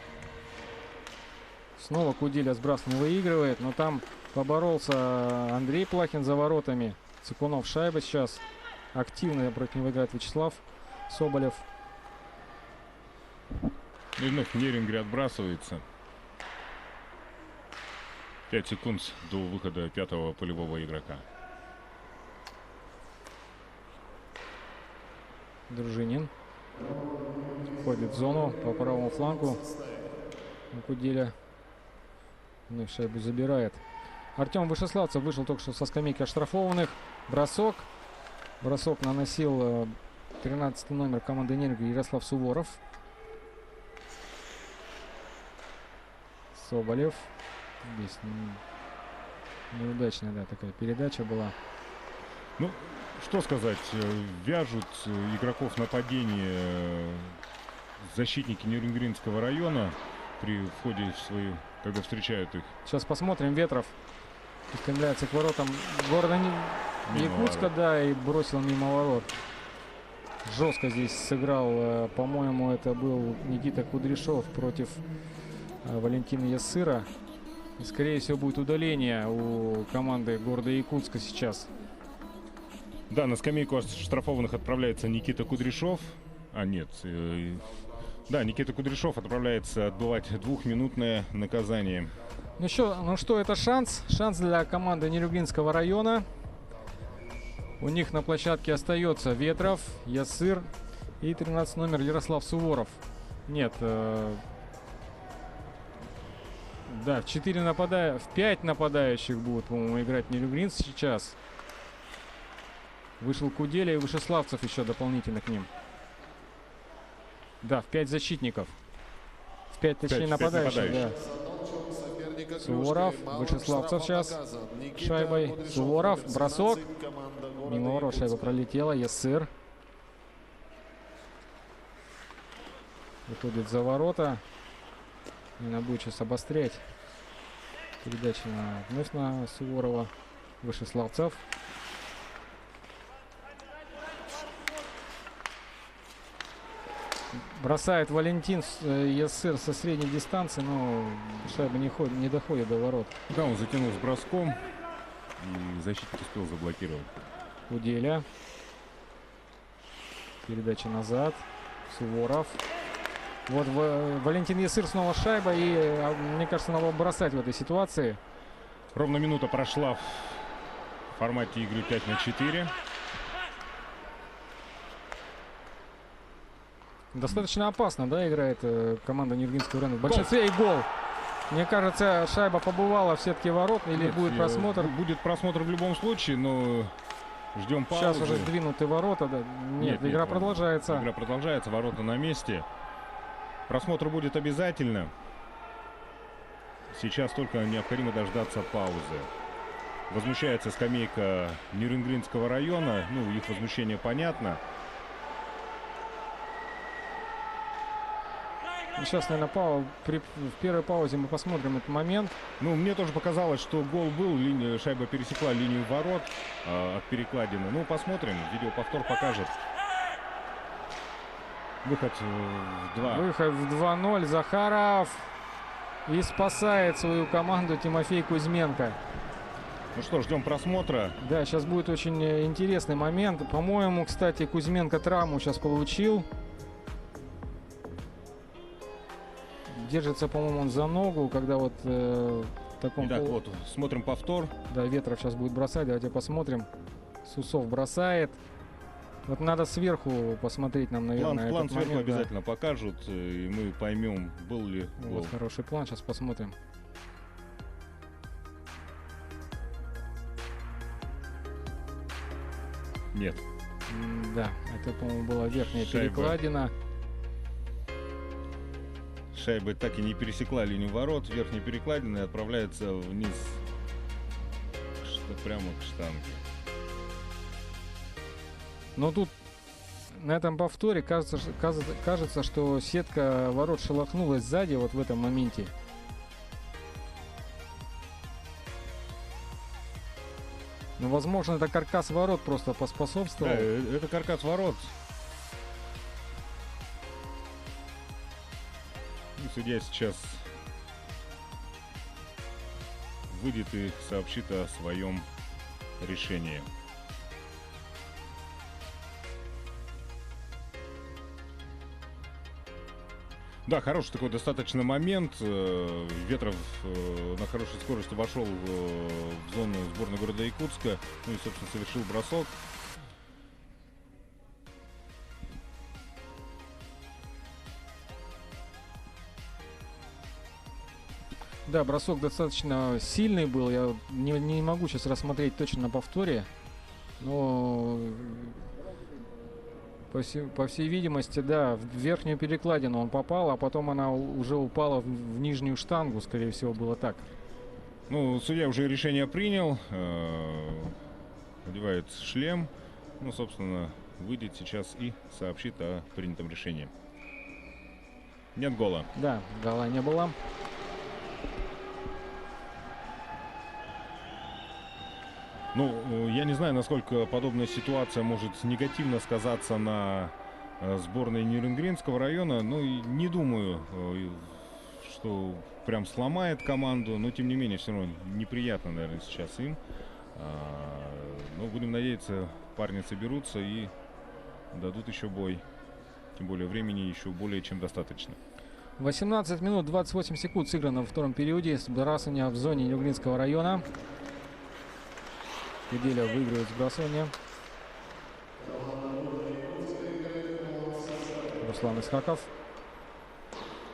Снова Куделя сбрасывание выигрывает, но там поборолся Андрей Плахин за воротами. Цыкунов шайба сейчас. Активно против него играет Вячеслав Соболев. И вновь Нерюнгри отбрасывается. 5 секунд до выхода пятого полевого игрока. Дружинин входит в зону по правому флангу. Куделя вновь шайбу забирает. Артем Вышеславцев вышел только что со скамейки оштрафованных. Бросок. Бросок наносил 13 номер команды «Энергии» Ярослав Суворов. Соболев. Здесь неудачная, да, такая передача была. Ну, что сказать, вяжут игроков нападения защитники Нерюнгринского района при входе в свою, когда встречают их. Сейчас посмотрим. Ветров устремляется к воротам города Якутска, да, и бросил мимо ворот. Жестко здесь сыграл, по-моему, это был Никита Кудряшов против Валентина Яссыра. И, скорее всего, будет удаление у команды города Якутска сейчас. Да, на скамейку штрафованных отправляется Никита Кудряшов. А нет, да, Никита Кудряшов отправляется отбывать двухминутное наказание. Ну что, это шанс для команды Нерюнгринского района. У них на площадке остается Ветров, Яссыр и 13 номер Ярослав Суворов. Нет, да, в 5 нападающих будут, по-моему, играть нерюнгринцы сейчас. Вышел Куделя и Вышеславцев еще дополнительно к ним. Да, в 5 защитников. В 5, точнее, пять нападающих, да. Толчок соперника Суворов, клюшкой. Малым Вышеславцев штрафом сейчас наказан. Никита шайбой. Кудряшов, Суворов, номер бросок. 17, команда города Мимо ворот шайба Якутска. пролетела. Ессыр. Выходит за ворота. И она будет сейчас обострять. Передача вновь на Суворова. Вышеславцев. Бросает Валентин Ессыр со средней дистанции, но шайба не доходит до ворот. Да, он затянул с броском. И защитник успел заблокировать. Уделя. Передача назад. Суворов. Вот Валентин Ессыр снова шайба. И мне кажется, надо бросать в этой ситуации. Ровно минута прошла в формате игры 5-4. Достаточно опасно, да, играет команда Нюргинского района. В большинстве и гол. Мне кажется, шайба побывала в сетке ворот. Или Нет, будет просмотр. Будет просмотр в любом случае, но ждем паузы. Сейчас уже сдвинуты ворота. Да. Нет, игра продолжается. Игра продолжается, ворота на месте. Просмотр будет обязательно. Сейчас только необходимо дождаться паузы. Возмущается скамейка Нюрнгринского района. Ну, их возмущение понятно. Сейчас, наверное, в первой паузе мы посмотрим этот момент. Ну, мне тоже показалось, что гол был. Шайба пересекла линию ворот от перекладины. Ну, посмотрим. Видеоповтор покажет. Выход в 2. Выход в 2-0. Захаров. И спасает свою команду Тимофей Кузьменко. Ну что, ждем просмотра. Да, сейчас будет очень интересный момент. По-моему, кстати, Кузьменко травму сейчас получил. Держится, по-моему, он за ногу, когда вот в таком... Итак, вот, смотрим повтор. Да, Ветров сейчас будет бросать, давайте посмотрим. Сусов бросает. Вот надо сверху посмотреть нам, наверное, План этот сверху момент, да. обязательно покажут, и мы поймем, был ли гол. Вот хороший план, сейчас посмотрим. Нет. Да, это, по-моему, была верхняя Шайба. перекладина. Шайба так и не пересекла линию ворот. Верхняя перекладина и отправляется вниз. Прямо к штанге. Но тут на этом повторе кажется, что сетка ворот шелохнулась сзади вот в этом моменте. Ну, возможно, это каркас ворот просто поспособствовал. Да, это каркас ворот. И судья сейчас выйдет и сообщит о своем решении. Да, хороший такой достаточно момент. Ветров на хорошей скорости вошел в зону сборной города Якутска. Ну и, собственно, совершил бросок. Да, бросок достаточно сильный был. Я не могу сейчас рассмотреть точно на повторе. Но по всей видимости, да, в верхнюю перекладину он попал, а потом она уже упала в нижнюю штангу, скорее всего, было так. Ну, судья уже решение принял. Одевает шлем. Ну, собственно, выйдет сейчас и сообщит о принятом решении. Нет гола. Да, гола не было. Ну, я не знаю, насколько подобная ситуация может негативно сказаться на сборной Нюрнгринского района. Ну, и не думаю, что прям сломает команду. Но, тем не менее, все равно неприятно, наверное, сейчас им. Но будем надеяться, парни соберутся и дадут еще бой. Тем более, времени еще более чем достаточно. 18 минут 28 секунд сыграно во втором периоде. Сбрасывание в зоне Нюргринского района. Уделя выигрывает сбрасывание. Руслан Исхаков.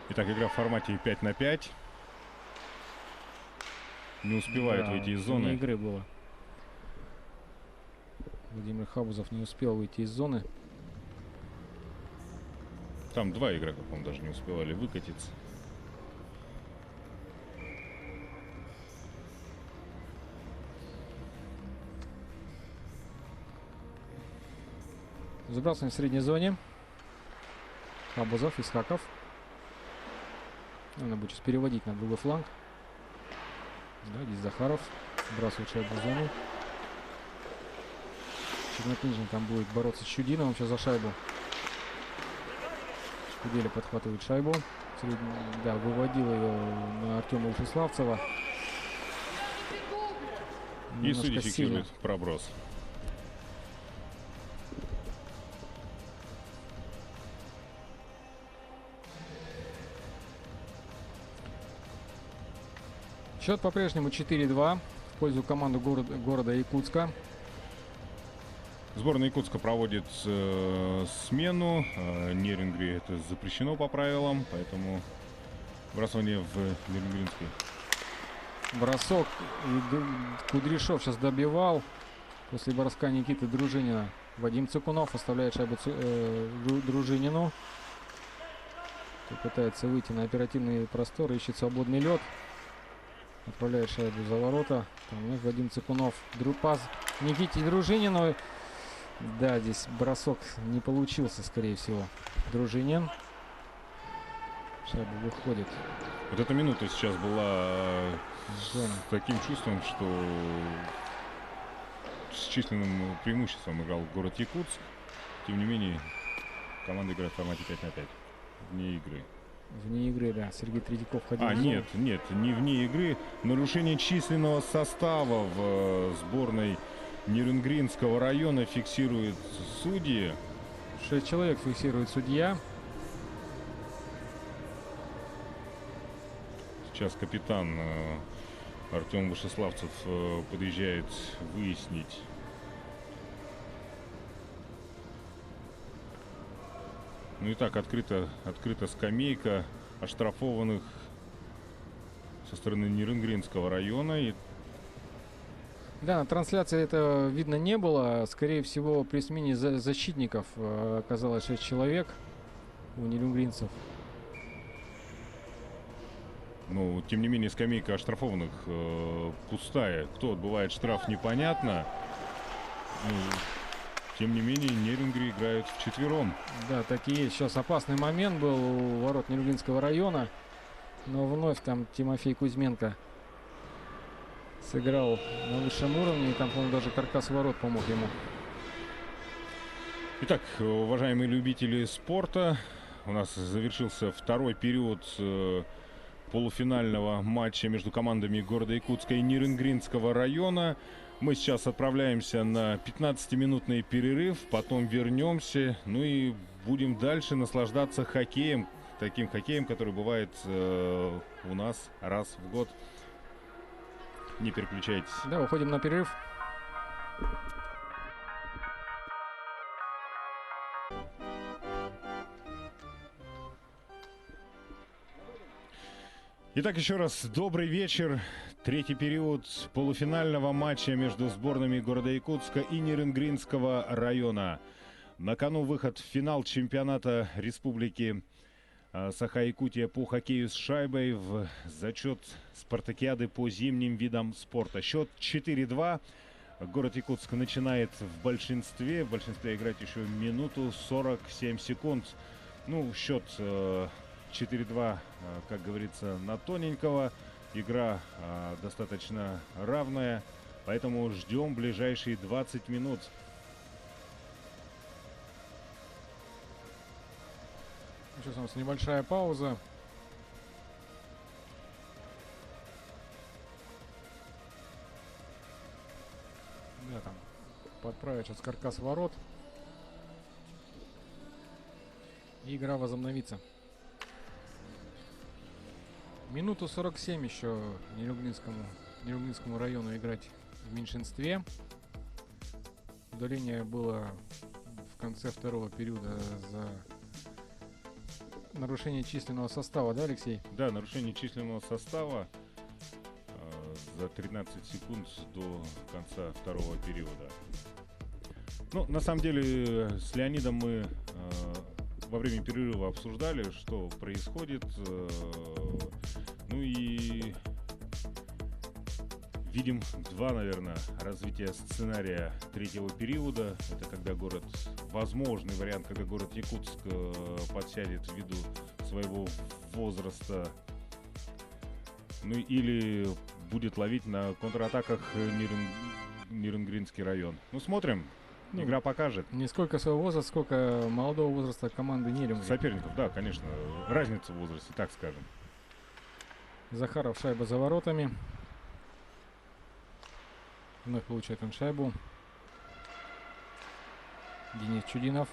Итак, игра в формате 5 на 5. Не успевает выйти из зоны. Вне игры было. Владимир Хабузов не успел выйти из зоны. Там два игрока, по-моему, даже не успевали выкатиться. Забрался в средней зоне. Хабузов, Исхаков. Надо будет сейчас переводить на другой фланг. Да, здесь Захаров. Сбрасывает шайбу в зону. Чернокнижник там будет бороться с Чудиновым сейчас за шайбу. Шкуделя подхватывает шайбу. Да, выводил ее на Артема Вышеславцева. И судьи фиксирует проброс. Счет по-прежнему 4-2 в пользу команды города Якутска. Сборная Якутска проводит смену. Нерингри это запрещено по правилам, поэтому бросание в Нерюнгринской. Бросок. И Кудряшов сейчас добивал. После броска Никиты Дружинина. Вадим Цыкунов оставляет шайбу Дружинину. Кто пытается выйти на оперативный простор, ищет свободный лед. Отправляет шайбу за ворота. Там вновь Вадим Цыкунов. Пас Никите Дружинину. Да, здесь бросок не получился, скорее всего. Дружинин. Шайба выходит. Вот эта минута сейчас была с таким чувством, что с численным преимуществом играл город Якутск. Тем не менее, команда играет в формате 5 на 5. Вне игры. Вне игры, да. Сергей Третьяков ходил. Нет, не вне игры. Нарушение численного состава в сборной Нерюнгринского района фиксирует судьи. 6 человек фиксирует судья. Сейчас капитан Артем Вышеславцев подъезжает выяснить. Ну и так, открыта скамейка оштрафованных со стороны Нерюнгринского района. И Да, на трансляции это видно не было. Скорее всего, при смене защитников оказалось 6 человек у нерюнгринцев. Но, тем не менее, скамейка оштрафованных пустая. Кто отбывает штраф, непонятно. Ну, тем не менее, Нерюнгри играют вчетвером. Да, так и есть. Сейчас опасный момент был у ворот Нерюнгринского района. Но вновь там Тимофей Кузьменко сыграл на высшем уровне. И там, по-моему, даже каркас ворот помог ему. Итак, уважаемые любители спорта, у нас завершился второй период полуфинального матча между командами города Якутска и Нерюнгринского района. Мы сейчас отправляемся на 15-минутный перерыв, потом вернемся, ну и будем дальше наслаждаться хоккеем, таким хоккеем, который бывает у нас раз в год. Не переключайтесь. Да, уходим на перерыв. Итак, еще раз добрый вечер. Третий период полуфинального матча между сборными города Якутска и Нерюнгринского района. На кону выход в финал чемпионата Республики Саха-Якутия по хоккею с шайбой в зачет спартакиады по зимним видам спорта. Счет 4-2. Город Якутск начинает в большинстве. В большинстве играть еще минуту 47 секунд. Ну, счет 4-2, как говорится, на тоненького. Игра достаточно равная, поэтому ждем ближайшие 20 минут. Сейчас у нас небольшая пауза. Да, там подправить сейчас каркас ворот. И игра возобновится. Минуту 47 еще Нерюнгринскому району играть в меньшинстве. Удаление было в конце второго периода за нарушение численного состава, да, Алексей? Да, нарушение численного состава за 13 секунд до конца второго периода. Ну, на самом деле, с Леонидом мы во время перерыва обсуждали, что происходит. Ну и видим два, наверное, развития сценария третьего периода. Это когда город, возможный вариант, когда город Якутск подсядет ввиду своего возраста. Ну или будет ловить на контратаках Нерюнгринский район. Ну, смотрим. Игра покажет. Не сколько своего возраста, сколько молодого возраста команды Нерюнгри. Соперников, да, конечно. Разница в возрасте, так скажем. Захаров, шайба за воротами. Вновь получает он шайбу. Денис Чудинов.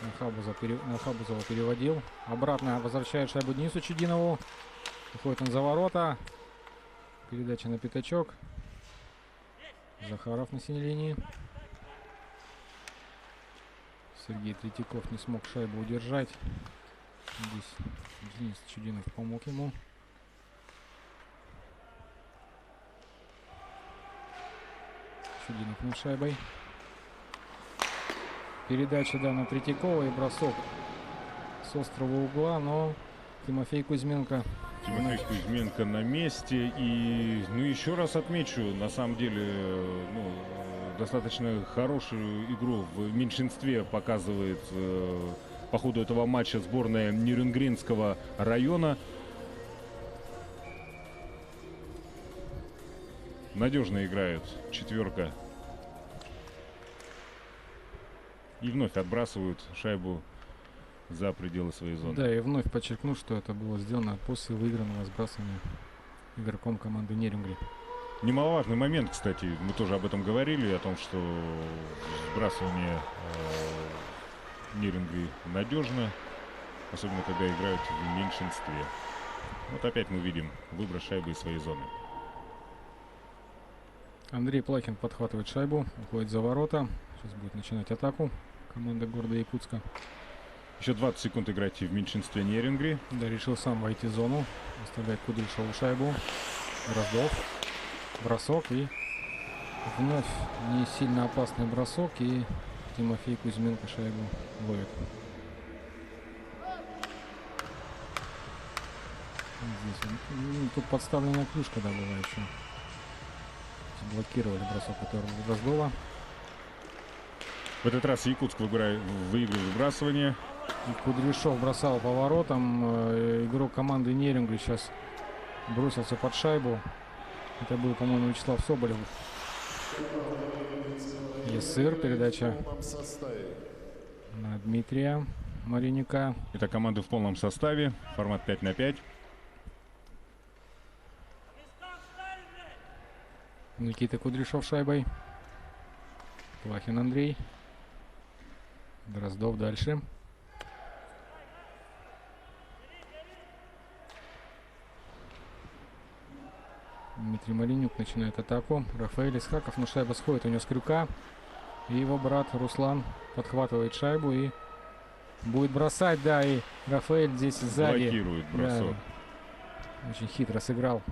На Хабузова переводил. Обратно возвращает шайбу Денису Чудинову. Выходит он за ворота. Передача на пятачок. Захаров на синей линии. Сергей Третьяков не смог шайбу удержать. Здесь Денис Чудинов помог ему. Чудинов над шайбой. Передача, да, на Третьякова и бросок с острого угла, но Тимофей Кузьменко. Тимофей Кузьменко на месте. И, ну, еще раз отмечу, на самом деле, ну, достаточно хорошую игру в меньшинстве показывает по ходу этого матча сборная Нерюнгринского района. Надежно играют четверка. И вновь отбрасывают шайбу за пределы своей зоны. Да, и вновь подчеркну, что это было сделано после выигранного сбрасывания игроком команды Нерюнгри. Немаловажный момент, кстати, мы тоже об этом говорили, о том, что сбрасывание Нерюнгри надежно, особенно когда играют в меньшинстве. Вот опять мы видим выброс шайбы из своей зоны. Андрей Плахин подхватывает шайбу, уходит за ворота. Сейчас будет начинать атаку команда города Якутска. Еще 20 секунд играть в меньшинстве Нерюнгри. Да, решил сам войти в зону. Оставляет Кудряшову шайбу. Раздов. Бросок и вновь не сильно опасный бросок. И Тимофей Кузьменко шайбу ловит. Здесь тут подставленная клюшка, да, была еще. Блокировали бросок, который Раздова. В этот раз Якутск выигрывает выбрасывание. И Кудряшов бросал по воротам. Игрок команды Нерюнгри сейчас бросился под шайбу. Это был, по-моему, Вячеслав Соболев. Есыр. Передача на Дмитрия Маринюка. Это команда в полном составе. Формат 5 на 5. Никита Кудряшов шайбой. Плахин Андрей. Дроздов дальше. Дмитрий Маринюк начинает атаку. Рафаэль Исхаков, но шайба сходит у него с крюка. И его брат Руслан подхватывает шайбу и будет бросать. Да, и Рафаэль здесь сзади. Блокирует бросок. Да, очень хитро сыграл.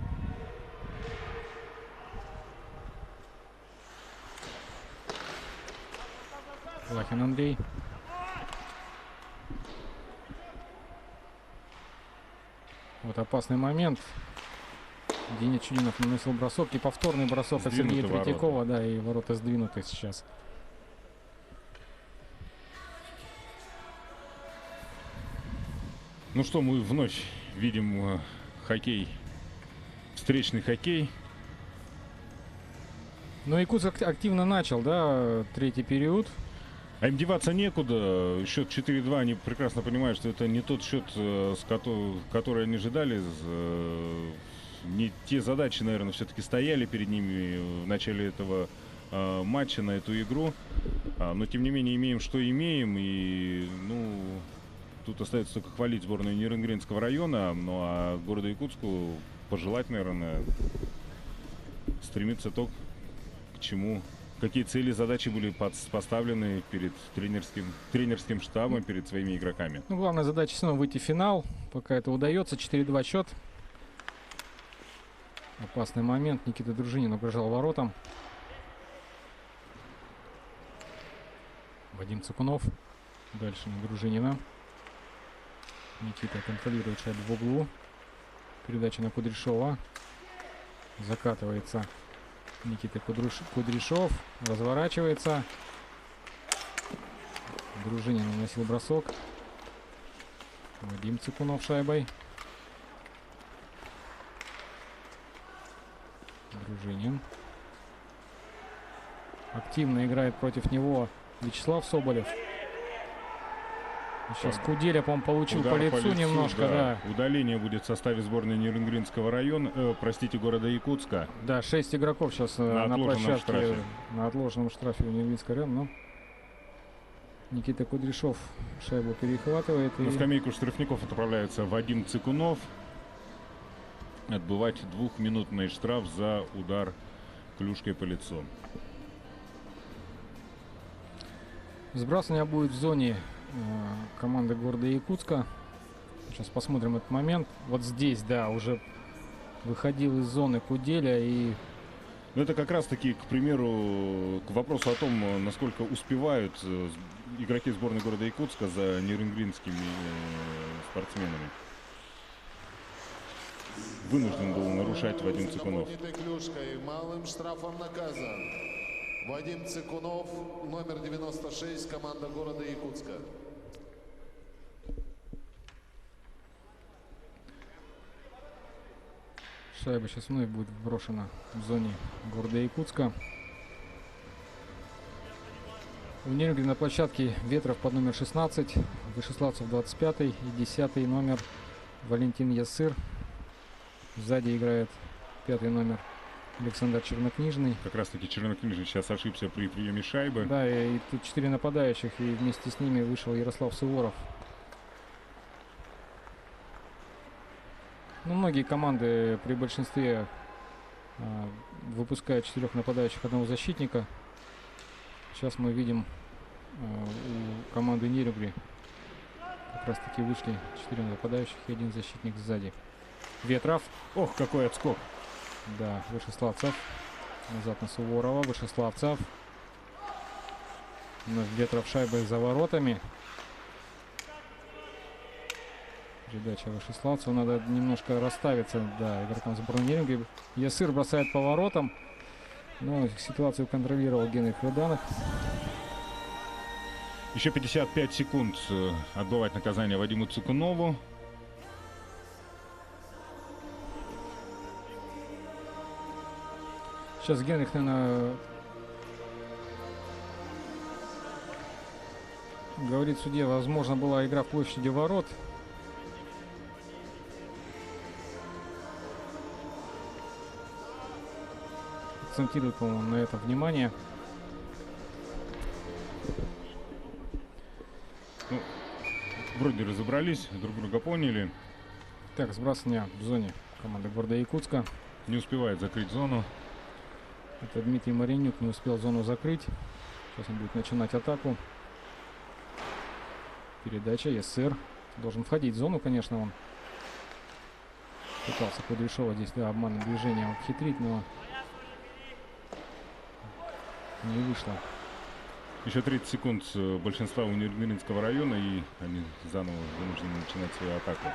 Плахин Андрей. Вот опасный момент. Денис Чудинов наносил бросок. И повторный бросок от Сергея Третьякова. Да, и ворота сдвинуты сейчас. Ну что, мы вновь видим хоккей. Встречный хоккей. Ну, Якутск активно начал, да, третий период. А им деваться некуда. Счет 4-2. Они прекрасно понимают, что это не тот счет, который они ожидали. Не те задачи, наверное, все-таки стояли перед ними в начале этого матча на эту игру. Но, тем не менее, имеем, что имеем. И, ну, тут остается только хвалить сборную Нерюнгринского района. Ну, а городу Якутску пожелать, наверное, стремиться то, к чему... Какие цели, задачи были поставлены перед тренерским штабом, перед своими игроками? Ну, главная задача снова выйти в финал. Пока это удается. 4-2 счет. Опасный момент. Никита Дружинин угрожал воротам. Вадим Цукунов. Дальше на Дружинина. Никита контролирует шайбу в углу. Передача на Кудряшова. Закатывается Никита Кудряшов. Разворачивается. Дружинин наносил бросок. Вадим Цикунов шайбой. Дружинин. Активно играет против него Вячеслав Соболев. Сейчас Куделя, по-моему, получил по лицу немножко, да. Удаление будет в составе сборной Нерюнгринского района, города Якутска. Да, 6 игроков сейчас на площадке штрафе. На отложенном штрафе у Нерюнгринского района. Но Никита Кудряшов шайбу перехватывает. На скамейку штрафников отправляется Вадим Цикунов. Отбывать 2-минутный штраф за удар клюшкой по лицу. Сбрасывание будет в зоне команды города Якутска. Сейчас посмотрим этот момент. Вот здесь, да, уже выходил из зоны Куделя. И ну, это как раз таки, к примеру, к вопросу о том, насколько успевают игроки сборной города Якутска за нерюнгринскими спортсменами. Вынужден был нарушать Вадим Цикунов. Клюшкой, малым штрафом наказан. Вадим Цикунов, номер 96, команда города Якутска. Шайба сейчас вновь будет брошена в зоне города Якутска. У Нерюнгри на площадке Ветров под номер 16, Вышеславцев 25 и 10 номер Валентин Ясыр. Сзади играет 5 номер Александр Чернокнижный. Как раз таки Чернокнижный сейчас ошибся при приеме шайбы. Да, и тут 4 нападающих, и вместе с ними вышел Ярослав Суворов. Ну, многие команды при большинстве выпускают 4 нападающих, 1 защитника. Сейчас мы видим у команды Нерюнгри как раз таки вышли 4 нападающих и 1 защитник сзади. Ветров. Ох, какой отскок. Да, Вышеславцев. Назад на Суворова. Вышеславцев. Вновь Ветров шайбой за воротами. Передача Вышеславцеву. Надо немножко расставиться, да, игрокам сборной Нерюнгри. Ясыр бросает по воротам. Но ситуацию контролировал Генрих Рыданов. Еще 55 секунд отбывать наказание Вадиму Цикунову. Сейчас Генрих, наверное, говорит судье, возможно, была игра в площади ворот. Акцентирует, по-моему, на это внимание. Ну, вроде разобрались, друг друга поняли. Так, сбрасывание в зоне команды города Якутска. Не успевает закрыть зону. Это Дмитрий Маринюк не успел зону закрыть. Сейчас он будет начинать атаку. Передача, Ясыр. Должен входить в зону, конечно, он пытался Кудряшова здесь, да, обманным движением обхитрить, но не вышло. Еще 30 секунд большинства у Нерюнгринского района, и они заново вынуждены начинать свою атаку.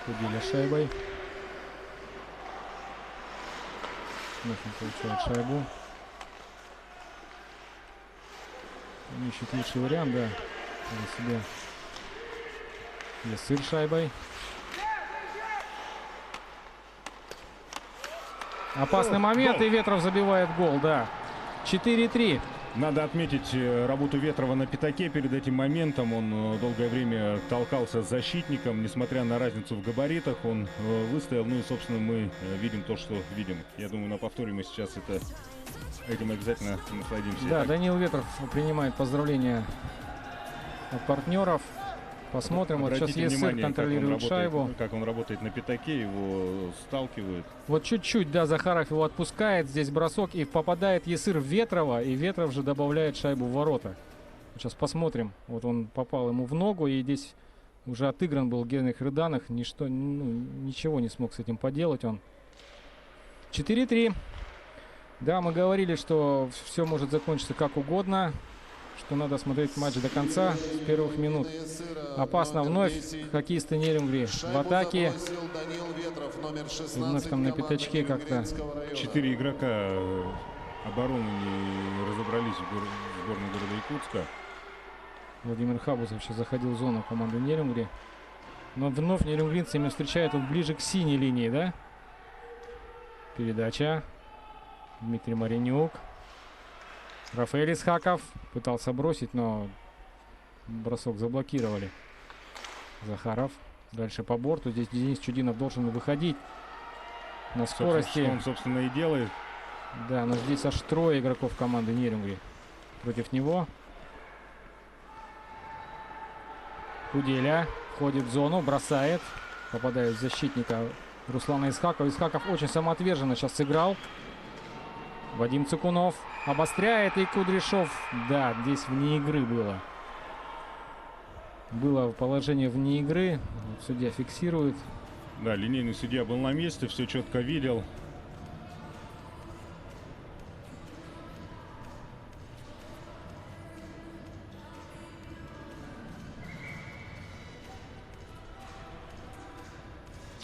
Куделя шайбой. Вновь не получает шайбу. Он ищет лучший вариант, да, для себя. Ясыр шайбой. Опасный момент, и Ветров забивает гол, да. 4-3. Надо отметить работу Ветрова на пятаке. Перед этим моментом он долгое время толкался с защитником. Несмотря на разницу в габаритах, он выстоял. Ну и, собственно, мы видим то, что видим. Я думаю, на повторе мы сейчас этим обязательно насладимся. Да, Данил Ветров принимает поздравления от партнеров. Посмотрим. Вот сейчас Ясыр контролирует шайбу. Как он работает на пятаке, его сталкивают. Вот чуть-чуть, да, Захаров его отпускает. Здесь бросок, и попадает Ясыр в Ветрова, и Ветров же добавляет шайбу в ворота. Сейчас посмотрим. Вот он попал ему в ногу, и здесь уже отыгран был Генрих Рыданов. Ничего не смог с этим поделать он. 4-3. Да, мы говорили, что все может закончиться как угодно. что надо смотреть матч до конца с первых минут. Опасно вновь хоккеисты Нерюнгри в атаке. И вновь там на пятачке как-то. 4 игрока обороны не разобрались в сборной города Якутска. Владимир Хабузов сейчас заходил в зону команды Нерюнгри. Но вновь нерюнгринцы меня встречают вот ближе к синей линии, да? Передача. Дмитрий Маринюк. Рафаэль Исхаков пытался бросить, но бросок заблокировали. Захаров. Дальше по борту. Здесь Денис Чудинов должен выходить на скорости. Что он, собственно, и делает. Да, но здесь аж трое игроков команды Нерюнгри против него. Куделя входит в зону, бросает. Попадает в защитника Руслана Исхакова. Исхаков очень самоотверженно сейчас сыграл. Вадим Цукунов обостряет, и Кудряшов. Да, здесь вне игры было. Было положение вне игры. Судья фиксирует. Да, линейный судья был на месте, все четко видел.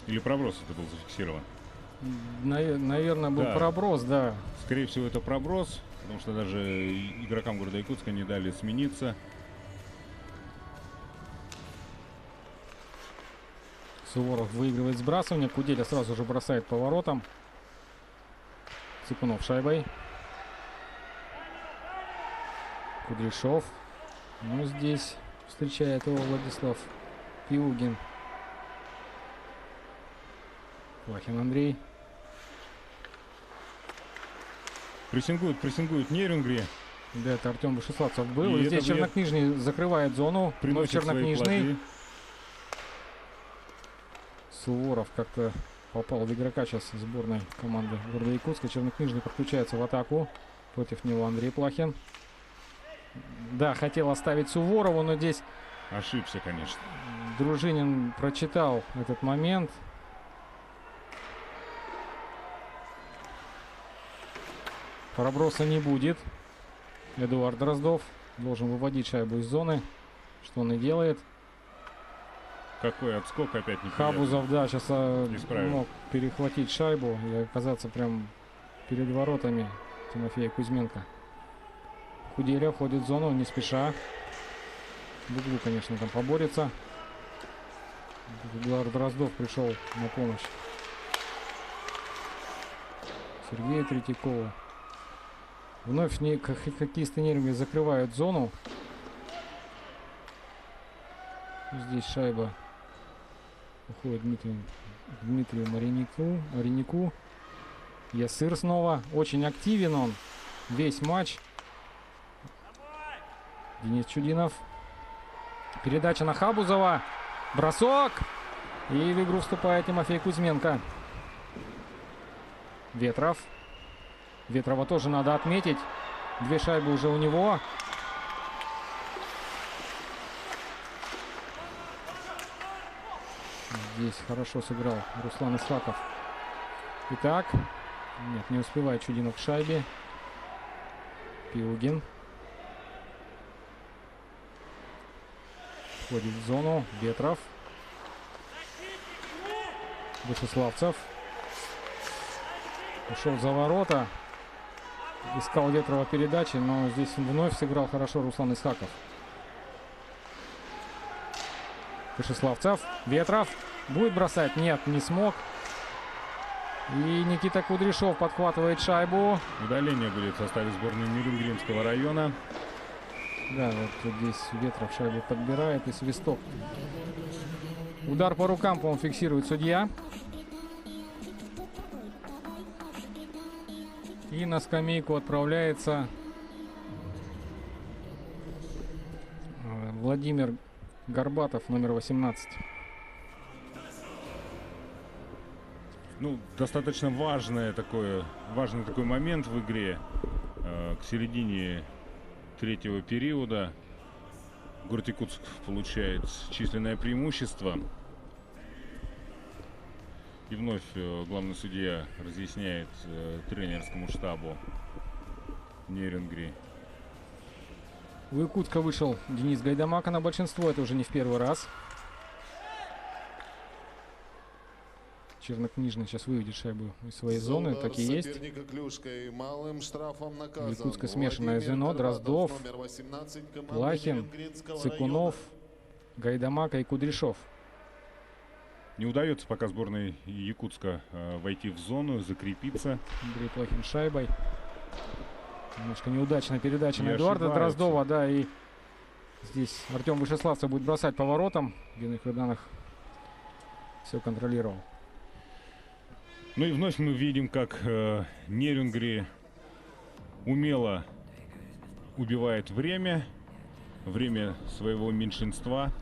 Или проброс это был зафиксирован? Наверное, был проброс, да. Скорее всего, это проброс, потому что даже игрокам города Якутска не дали смениться. Суворов выигрывает сбрасывание. Куделя сразу же бросает поворотом. Цыкунов шайбой. Кудряшов. Ну, здесь встречает его Владислав Пиугин. Плахин Андрей. Прессингует Нерюнгри. Да, это Артем Вышеславцев был. И здесь это Чернокнижный закрывает зону. Приносит Чернокнижный. свои плоды. Суворов как-то попал в игрока сейчас сборной команды города Якутска. Чернокнижный подключается в атаку. Против него Андрей Плахин. Да, хотел оставить Суворову, но здесь Ошибся, конечно. Дружинин прочитал этот момент. Проброса не будет. Эдуард Дроздов должен выводить шайбу из зоны. Что он и делает. Какой отскок опять не Хабузов, да, сейчас Исправил. мог перехватить шайбу и оказаться прям перед воротами Тимофея Кузьменко. Куделя входит в зону не спеша. В углу, конечно, там поборется. Эдуард Дроздов пришел на помощь Сергею Третьякову. Вновь хоккеисты Нерюнгри закрывают зону. Здесь шайба уходит Дмитрию Маринику. Ясыр снова. Очень активен он весь матч. Денис Чудинов. Передача на Хабузова. Бросок. И в игру вступает Тимофей Кузьменко. Ветров. Ветрова тоже надо отметить. 2 шайбы уже у него. Здесь хорошо сыграл Руслан Исхаков. Итак. Нет, не успевает Чудинов к шайбе. Пиугин. Входит в зону. Ветров. Вышеславцев. Ушел за ворота. Искал Ветрова передачи, но здесь вновь сыграл хорошо Руслан Исхаков. Вышеславцев. Ветров. Будет бросать? Нет, не смог. И Никита Кудряшов подхватывает шайбу. Удаление будет в составе сборной Нерюнгринского района. Да, вот здесь Ветров шайбу подбирает и свисток. Удар по рукам, по-моему, фиксирует судья. И на скамейку отправляется Владимир Горбатов, номер 18. Ну, достаточно важный такой момент в игре. К середине 3-го периода город Якутск получает численное преимущество. И вновь главный судья разъясняет тренерскому штабу Нерюнгри, У Якутска вышел Денис Гайдамака на большинство. Это уже не в первый раз. Чернокнижный сейчас выведет шайбу из своей зоны. Так и есть. Якутское смешанное звено. Дроздов, Плахин, Цыкунов, Гайдамака и Кудряшов. Не удается пока сборной Якутска войти в зону, закрепиться. Андрей Плахин шайбой. Немножко неудачная передача на Не Эдуарда ошибаются. Дроздова. Да, и здесь Артем Вышеславцев будет бросать поворотом. Генрих Роданах все контролировал. Ну и вновь мы видим, как Нерюнгри умело убивает время своего меньшинства.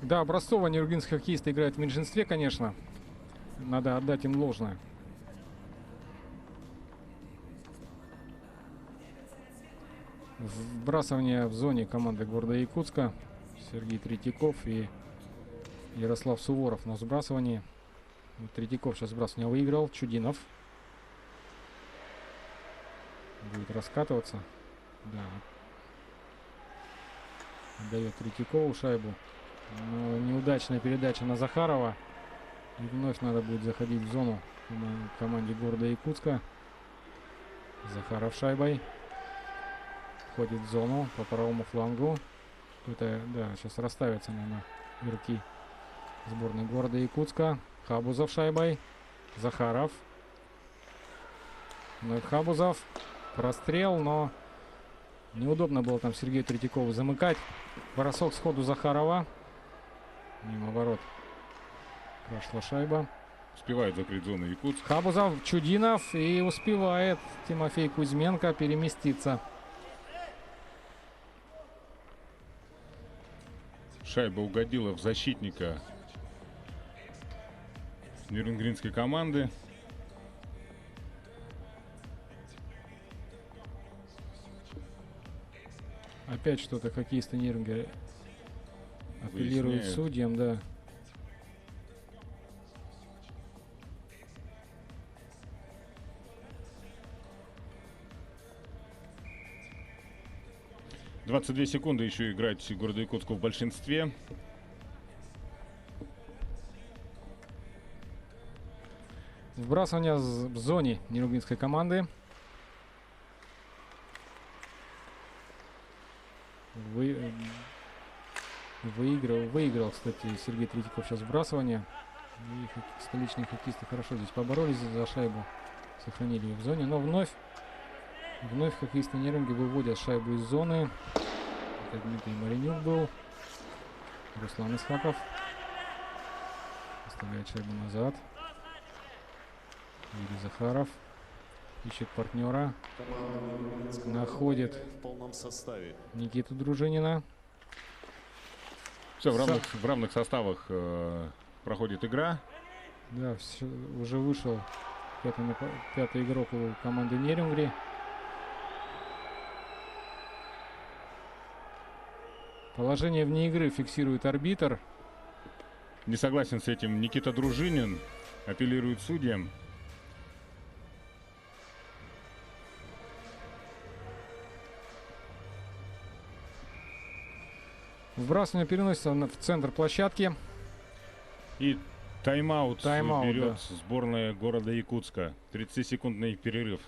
Да, образцово-нерюнгинские хоккеисты играют в меньшинстве, конечно. Надо отдать им должное. Вбрасывание в зоне команды города Якутска. Сергей Третьяков и Ярослав Суворов на сбрасывании. Вот Третьяков сейчас сбрасывание выиграл. Чудинов будет раскатываться. Да. Отдает Третьякову шайбу. Но неудачная передача на Захарова. И вновь надо будет заходить в зону команде города Якутска. Захаров шайбой. Входит в зону по правому флангу. Это, да, сейчас расставятся, наверное, игроки сборной города Якутска. Хабузов шайбой. Захаров. Вновь Хабузов. Прострел, но неудобно было там Сергею Третьякову замыкать. Бросок сходу Захарова. Мимо ворот прошла шайба. Успевает закрыть зону Якутск. Хабузов, Чудинов, и успевает Тимофей Кузьменко переместиться. Шайба угодила в защитника нерюнгринской команды. Опять что-то хоккеисты Нерюнгри апеллируют Выясняют. судьям, да. — 22 секунды еще играть городу Якутску в большинстве. Вбрасывание в зоне нерюнгинской команды. Выиграл, кстати, Сергей Третьяков сейчас вбрасывание. И столичные хоккеисты хорошо здесь поборолись за шайбу. Сохранили ее в зоне. Но вновь хоккеисты Нерюнги выводят шайбу из зоны. Это Дмитрий Маринюк был. Руслан Исхаков оставляет шайбу назад. Юрий Захаров ищет партнера. Находит в полном составе. Никиту Дружинина. Все, в равных составах проходит игра. Да, уже вышел пятый игрок у команды Нерюнгри. Положение вне игры фиксирует арбитр. Не согласен с этим Никита Дружинин. Апеллирует судьям. Вбрасывание переносится в центр площадки. И тайм-аут берет Да. сборная города Якутска. 30-секундный перерыв.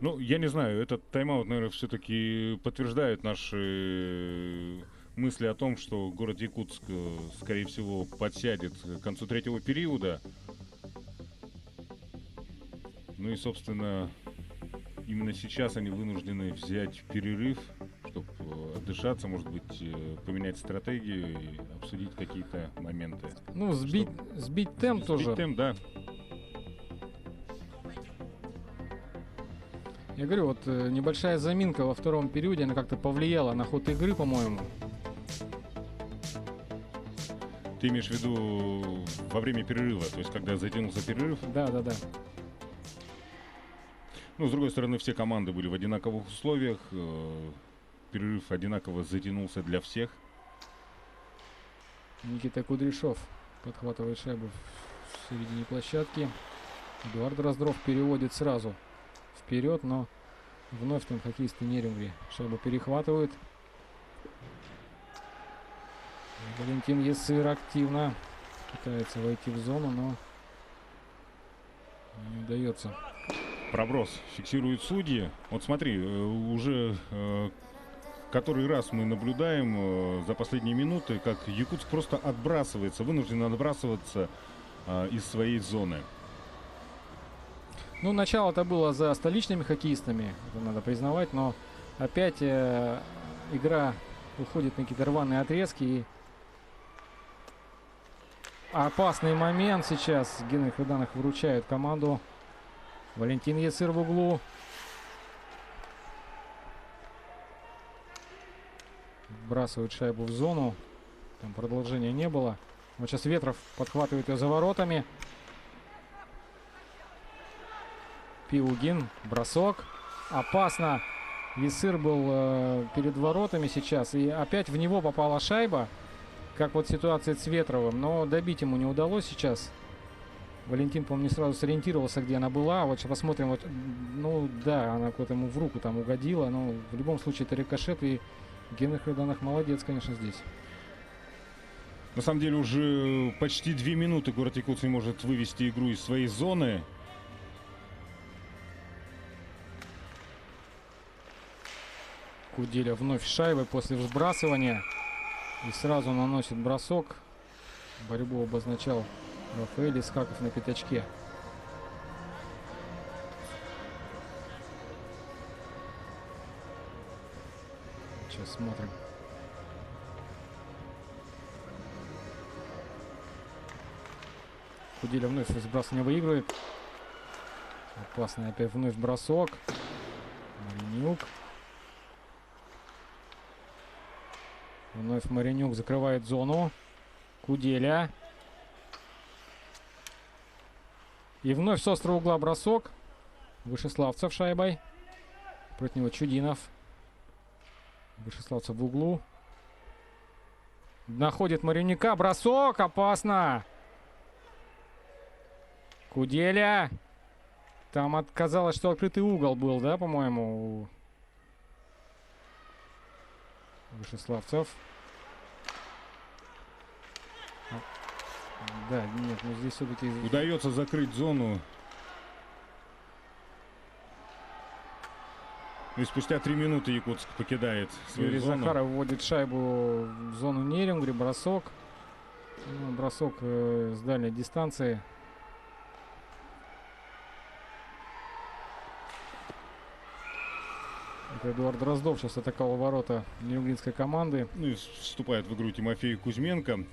Ну, я не знаю, этот тайм-аут, наверное, все-таки подтверждает наши мысли о том, что город Якутск, скорее всего, подсядет к концу третьего периода. Ну и, собственно, именно сейчас они вынуждены взять перерыв, чтобы отдышаться, может быть, поменять стратегию и обсудить какие-то моменты. Ну, сбить темп тоже. Сбить темп, да. Я говорю, вот небольшая заминка во втором периоде, она как-то повлияла на ход игры, по-моему. Ты имеешь в виду во время перерыва, то есть когда затянулся перерыв? Да. Ну, с другой стороны, все команды были в одинаковых условиях. Перерыв одинаково затянулся для всех. Никита Кудряшов подхватывает шайбу в середине площадки. Эдуард Дроздов переводит сразу вперед, но вновь там хоккеисты Нерюнгри шайбу перехватывают. Валентин Ясыр активно пытается войти в зону, но не удается. Проброс фиксируют судьи. Вот смотри, уже который раз мы наблюдаем за последние минуты, как Якутск просто отбрасывается, вынужден отбрасываться из своей зоны. Ну, начало-то было за столичными хоккеистами, это надо признавать, но опять игра уходит на какие-то рваные отрезки. И опасный момент сейчас. Генрих Руданов выручает команду. Валентин Ясыр в углу. Вбрасывают шайбу в зону. Там продолжения не было. Вот сейчас Ветров подхватывает ее за воротами. Пиугин. Бросок. Опасно. Ясыр был перед воротами сейчас. И опять в него попала шайба. Как вот ситуация с Ветровым. Но добить ему не удалось сейчас. Валентин, по-моему, не сразу сориентировался, где она была. Вот сейчас посмотрим. Вот, ну да, она куда-то ему в руку там угодила. Но в любом случае это рикошет. И Генрих Руданов молодец, конечно, здесь. На самом деле уже почти 2 минуты город Якутск не может вывести игру из своей зоны. Куделя вновь шайбой после взбрасывания. И сразу наносит бросок. Борьбу обозначал Рафаэль Исхаков на пятачке. Сейчас смотрим. Куделя вновь сбрасывание выигрывает. Опасный опять вновь бросок. Маринюк. Вновь Маринюк закрывает зону. Куделя. И вновь с острого угла бросок. Вышеславцев шайбой. Против него Чудинов. Вышеславцев в углу. Находит Маринюка. Бросок. Опасно. Куделя. Там отказалось, что открытый угол был, да, по-моему, у Вышеславцев. Да, нет, ну здесь все-таки... Удается закрыть зону. И спустя 3 минуты Якутск покидает свою Юрий зону. Захаров вводит шайбу в зону Нерюнгри. Бросок. Ну, бросок с дальней дистанции. Это Эдуард Дроздов сейчас атаковал ворота нерюнгринской команды. Ну и вступает в игру Тимофей Кузьменко.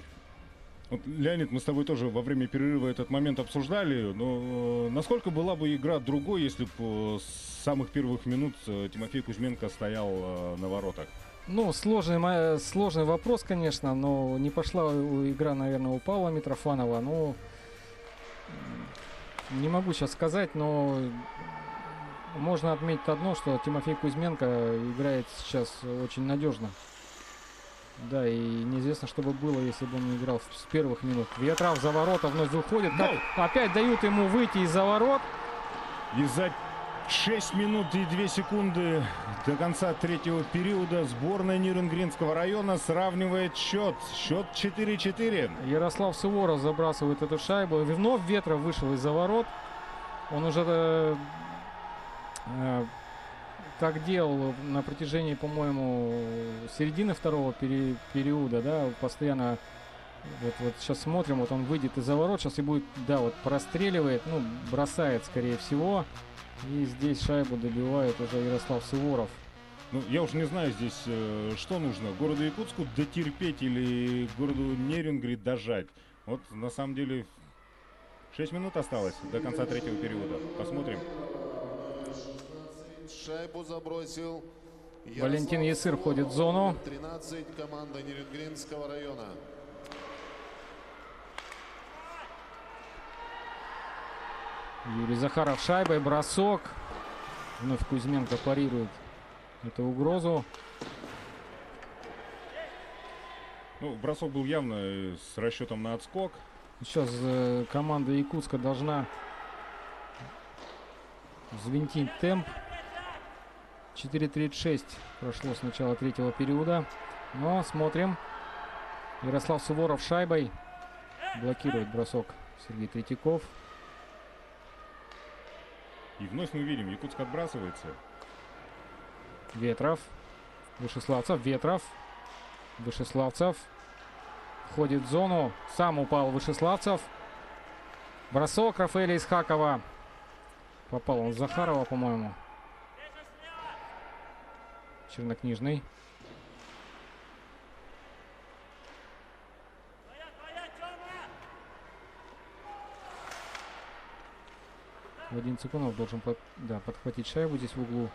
Вот, Леонид, мы с тобой тоже во время перерыва этот момент обсуждали, но насколько была бы игра другой, если бы с самых первых минут Тимофей Кузьменко стоял на воротах? Ну, сложный вопрос, конечно, но не пошла игра, наверное, у Павла Митрофанова. Ну, не могу сейчас сказать, но можно отметить одно, что Тимофей Кузьменко играет сейчас очень надежно. Да, и неизвестно, что бы было, если бы он не играл с первых минут. Ветров за ворота вновь выходит. Как опять дают ему выйти из-за ворот. И за 6 минут и 2 секунды до конца третьего периода сборная Нерюнгринского района сравнивает счет. Счет 4-4. Ярослав Суворов забрасывает эту шайбу. И вновь Ветров вышел из-за ворот. Он уже так делал на протяжении, по-моему, середины второго периода, да, постоянно. Вот сейчас смотрим, вот он выйдет из-за ворот, сейчас и будет, да, вот простреливает, ну, бросает, скорее всего. И здесь шайбу добивает уже Ярослав Суворов. Ну, я уж не знаю здесь, что нужно, городу Якутску дотерпеть или городу Нерюнгри дожать. Вот, на самом деле, 6 минут осталось до конца третьего периода. Посмотрим. Шайбу забросил Валентин Ясыр входит в зону. 13, команда Нерюнгринского района. Юрий Захаров шайбой, бросок. Вновь Кузьменко парирует эту угрозу. Ну, бросок был явно с расчетом на отскок. Сейчас команда Якутска должна взвинтить темп. 4:36 прошло с начала третьего периода. Но смотрим. Ярослав Суворов шайбой. Блокирует бросок Сергей Третьяков. И вновь мы видим, Якутск отбрасывается. Ветров. Вышеславцев. Ветров. Вышеславцев. Входит в зону. Сам упал Вышеславцев. Бросок Рафаэля Исхакова. Попал он в Захарова, по-моему. Чернокнижный. Вадим Цикунов должен подхватить шайбу здесь в углу.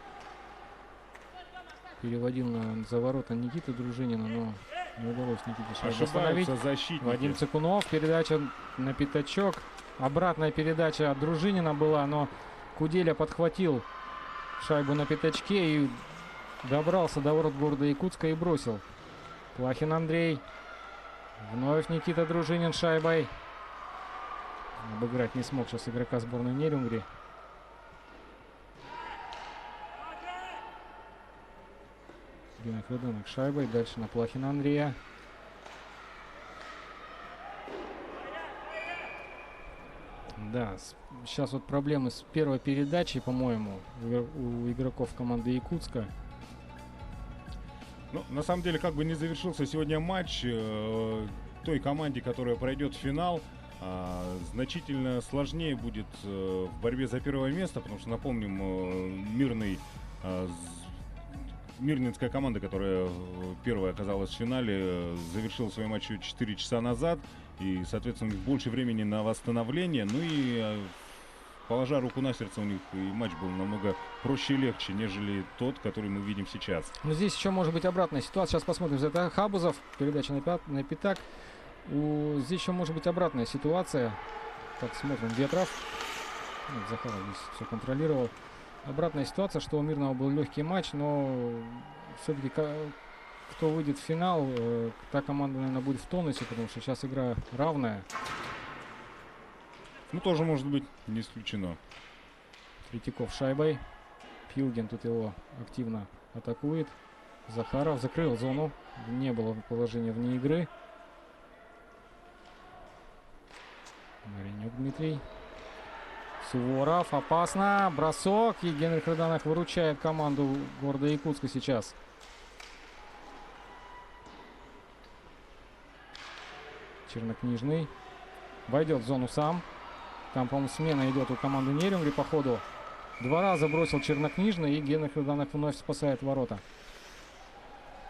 Переводил за ворота Никиты Дружинина, но не удалось Никите шайбу остановить. Защитники. Вадим Цикунов. Передача на пятачок. Обратная передача от Дружинина была, но Куделя подхватил шайбу на пятачке и добрался до ворот города Якутска и бросил. Плахин Андрей. Вновь Никита Дружинин шайбой. Обыграть не смог сейчас игрока сборной Нерюнгри. Геннадий Руденок шайбой. Дальше на Плахина Андрея. Да, сейчас вот проблемы с первой передачей, по-моему, у игроков команды Якутска. Ну, на самом деле, как бы не завершился сегодня матч, той команде, которая пройдет в финал, значительно сложнее будет в борьбе за первое место, потому что, напомним, Мирнинская команда, которая первая оказалась в финале, завершила свой матч 4 часа назад, и, соответственно, у них больше времени на восстановление. Ну и, положа руку на сердце, у них и матч был намного проще и легче, нежели тот, который мы видим сейчас. Но здесь еще может быть обратная ситуация. Сейчас посмотрим. Это Хабузов, передача на пятак. Здесь еще может быть обратная ситуация. Так, смотрим. Ветров. Захаров здесь все контролировал. Обратная ситуация, что у Мирного был легкий матч, но все-таки кто выйдет в финал, та команда, наверное, будет в тонусе, потому что сейчас игра равная. Ну, тоже может быть, не исключено. Третьяков шайбой. Пилгин тут его активно атакует. Захаров закрыл зону. Не было положения вне игры. Маринюк Дмитрий. Суворов. Опасно. Бросок. И Генрих Рыданов выручает команду города Якутска сейчас. Чернокнижный. Войдет в зону сам. Там, по-моему, смена идет у команды Нерюнгри по ходу. 2 раза бросил Чернокнижный, и Генрих Рыданов вновь спасает ворота.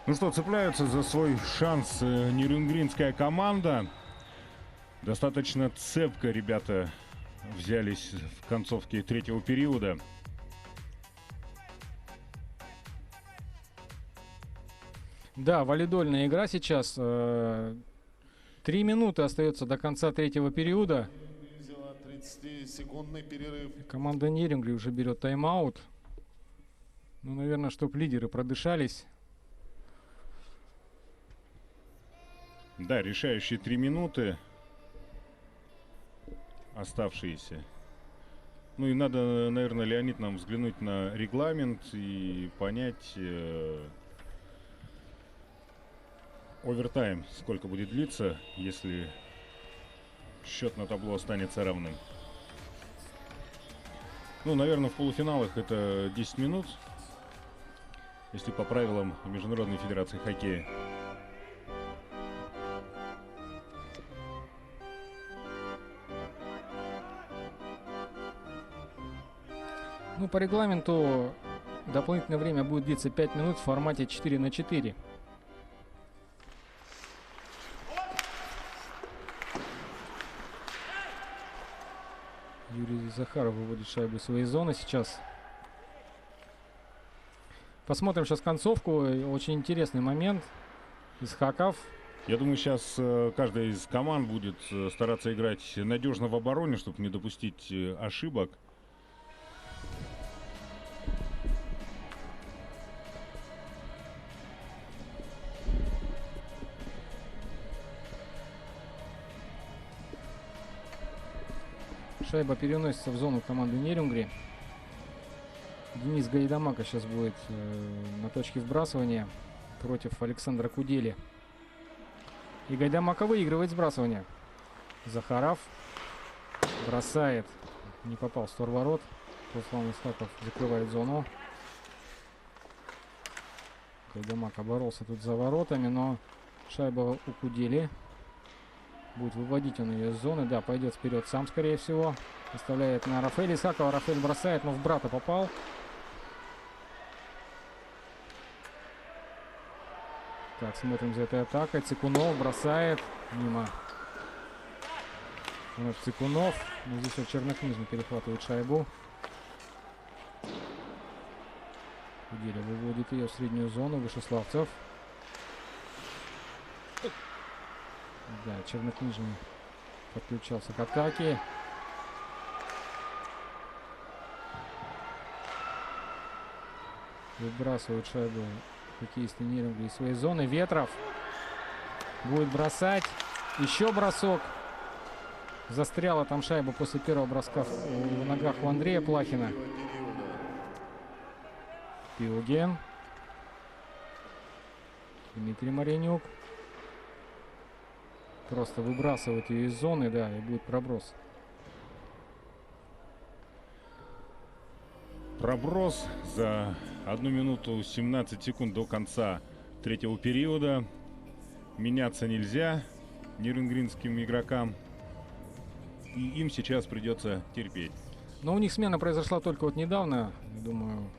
Ну что, цепляются за свой шанс нерюнгринская команда. Достаточно цепко ребята взялись в концовке третьего периода. Да, валидольная игра сейчас. 3 минуты остается до конца третьего периода. 30-секундный перерыв. Команда Нерюнгри уже берет тайм-аут. Ну, наверное, чтобы лидеры продышались. Да, решающие 3 минуты оставшиеся. Ну и надо, наверное, Леонид, нам взглянуть на регламент и понять овертайм, сколько будет длиться, если счет на табло останется равным. Ну, наверное, в полуфиналах это 10 минут, если по правилам Международной Федерации Хоккея. Ну, по регламенту дополнительное время будет длиться 5 минут в формате 4-4. Юрий Захаров выводит шайбу в своей зоны сейчас. Посмотрим сейчас концовку. Очень интересный момент. Исхаков. Я думаю, сейчас каждая из команд будет стараться играть надежно в обороне, чтобы не допустить ошибок. Шайба переносится в зону команды Нерюнгри. Денис Гайдамака сейчас будет на точке вбрасывания против Александра Кудели. И Гайдамака выигрывает сбрасывание. Захаров бросает. Не попал в створ ворот. Руслан Исхаков закрывает зону. Гайдамака боролся тут за воротами, но шайба у Кудели. Будет выводить он ее из зоны. Да, пойдет вперед сам, скорее всего. Оставляет на Рафаэля Исхакова. Рафаэль бросает, но в брата попал. Так, смотрим за этой атакой. Цикунов бросает. Мимо. Вновь Цикунов. Но здесь вот Чернокнижный перехватывает шайбу. Кудели выводит ее в среднюю зону. Вышеславцев. Да, Чернокнижный подключался к атаке. Выбрасывают шайбу хоккеисты Нерюнгри из своей зоны. Ветров будет бросать. Еще бросок. Застряла там шайба после первого броска в ногах у Андрея Плахина. Пиуген. Дмитрий Маренюк. Просто выбрасывает ее из зоны, да, и будет проброс. Проброс за 1 минуту 17 секунд до конца третьего периода. Меняться нельзя нерюнгринским игрокам. И им сейчас придется терпеть. Но у них смена произошла только вот недавно. Я думаю,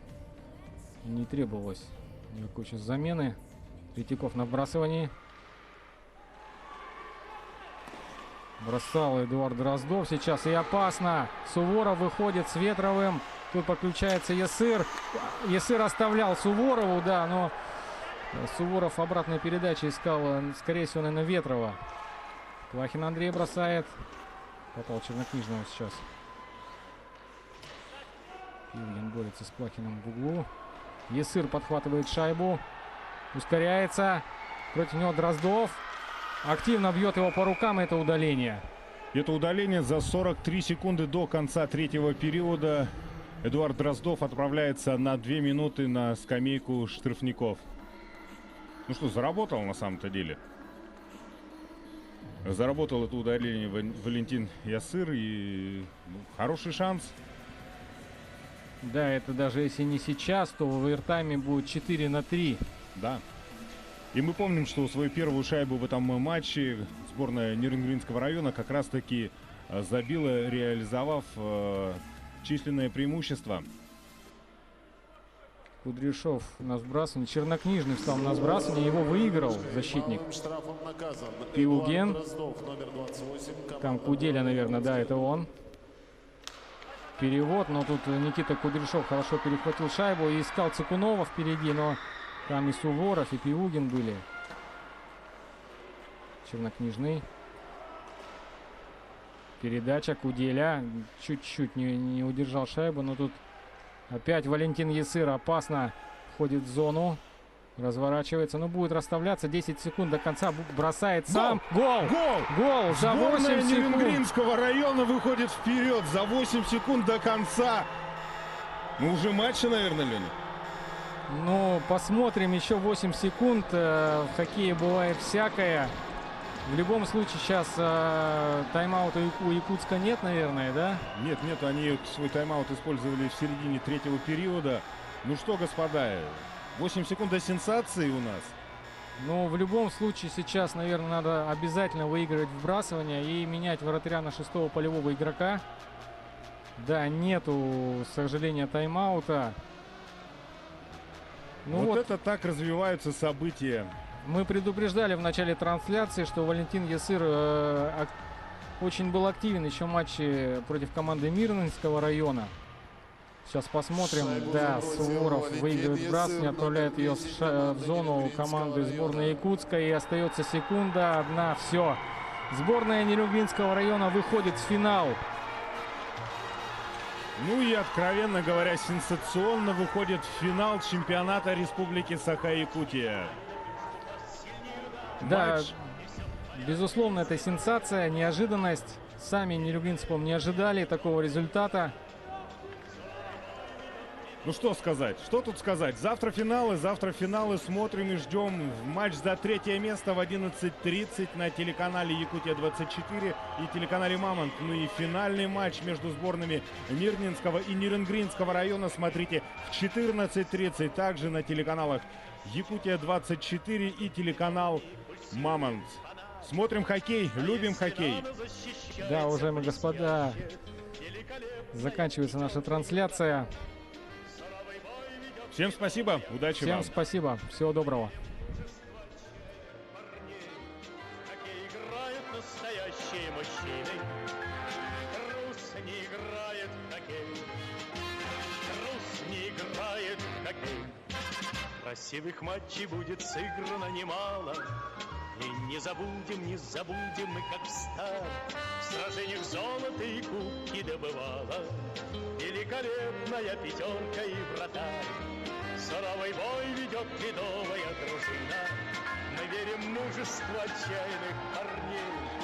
не требовалось никакой сейчас замены. Третьяков на вбрасывании. Бросал Эдуард Дроздов сейчас, и опасно. Суворов выходит с Ветровым. Тут подключается Ясыр. Ясыр оставлял Суворову, да, но Суворов обратной передачи искал, скорее всего, наверное, Ветрова. Плахин Андрей бросает. Попал Чернокнижного сейчас. Пиуген борется с Плахиным в углу. Ясыр подхватывает шайбу. Ускоряется. Против него Дроздов. Активно бьет его по рукам, это удаление. Это удаление за 43 секунды до конца третьего периода. Эдуард Дроздов отправляется на 2 минуты на скамейку штрафников. Ну что, заработал на самом-то деле. Заработал это удаление Валентин Ясыр. И хороший шанс. Да, это даже если не сейчас, то в овертайме будет 4-3. Да. И мы помним, что свою первую шайбу в этом матче сборная Нерюнгринского района как раз-таки забила, реализовав численное преимущество. Кудряшов на сбрасывание. Чернокнижный встал на сбрасывание. Его выиграл защитник. Пиуген. Там Куделя, наверное, да, это он. Перевод, но тут Никита Кудряшов хорошо перехватил шайбу и искал Цикунова впереди, но там и Суворов, и Пиугин были. Чернокнижный. Передача Куделя. Чуть-чуть не удержал шайбу, но тут опять Валентин Ясыр опасно входит в зону. Разворачивается, но будет расставляться. 10 секунд до конца. Бросает сам. Гол! Гол! Гол! За 8 Сборная секунд. Нерюнгринского района выходит вперед за 8 секунд до конца. Ну, уже матча, наверное, Леня? Ну, посмотрим. Еще 8 секунд. В хоккее бывает всякое. В любом случае сейчас тайм-аута у Якутска нет, наверное, да? Нет, они свой тайм-аут использовали в середине третьего периода. Ну что, господа, 8 секунд до сенсации у нас. Ну, в любом случае сейчас, наверное, надо обязательно выигрывать вбрасывание и менять вратаря на 6-го полевого игрока. Да, нету, к сожалению, тайм-аута. Ну вот это так развиваются события. Мы предупреждали в начале трансляции, что Валентин Ясыр очень был активен еще в матче против команды Мирнинского района. Сейчас посмотрим. Да, Суворов выигрывает вбрасывание, отправляет ее в зону команды сборной Якутска. И остается секунда, одна, все. Сборная Нерюнгринского района выходит в финал. Ну и, откровенно говоря, сенсационно выходит в финал чемпионата Республики Саха-Якутия. Да, безусловно, это сенсация, неожиданность. Сами нерюнгринцы, по-моему, не ожидали такого результата. Ну что сказать, что тут сказать. Завтра финалы, смотрим и ждем матч за третье место в 11:30 на телеканале Якутия-24 и телеканале Мамонт. Ну и финальный матч между сборными Нирнинского и Ниренгринского района смотрите в 14:30 также на телеканалах Якутия-24 и телеканал Мамонт. Смотрим хоккей, любим хоккей. Да, уважаемые господа, заканчивается наша трансляция. Всем спасибо, удачи Всем вам. спасибо, всего доброго. Хоккей играют настоящие мужчины. Трус не играет в хоккей. Трус не играет в хоккей. Красивых матчей будет сыграно немало. И не забудем мы, как встали в сражениях золото и кубки добывала. Великолепная пятерка и вратарь. Суровый бой ведет ледовая дружина. Мы верим в мужество отчаянных парней.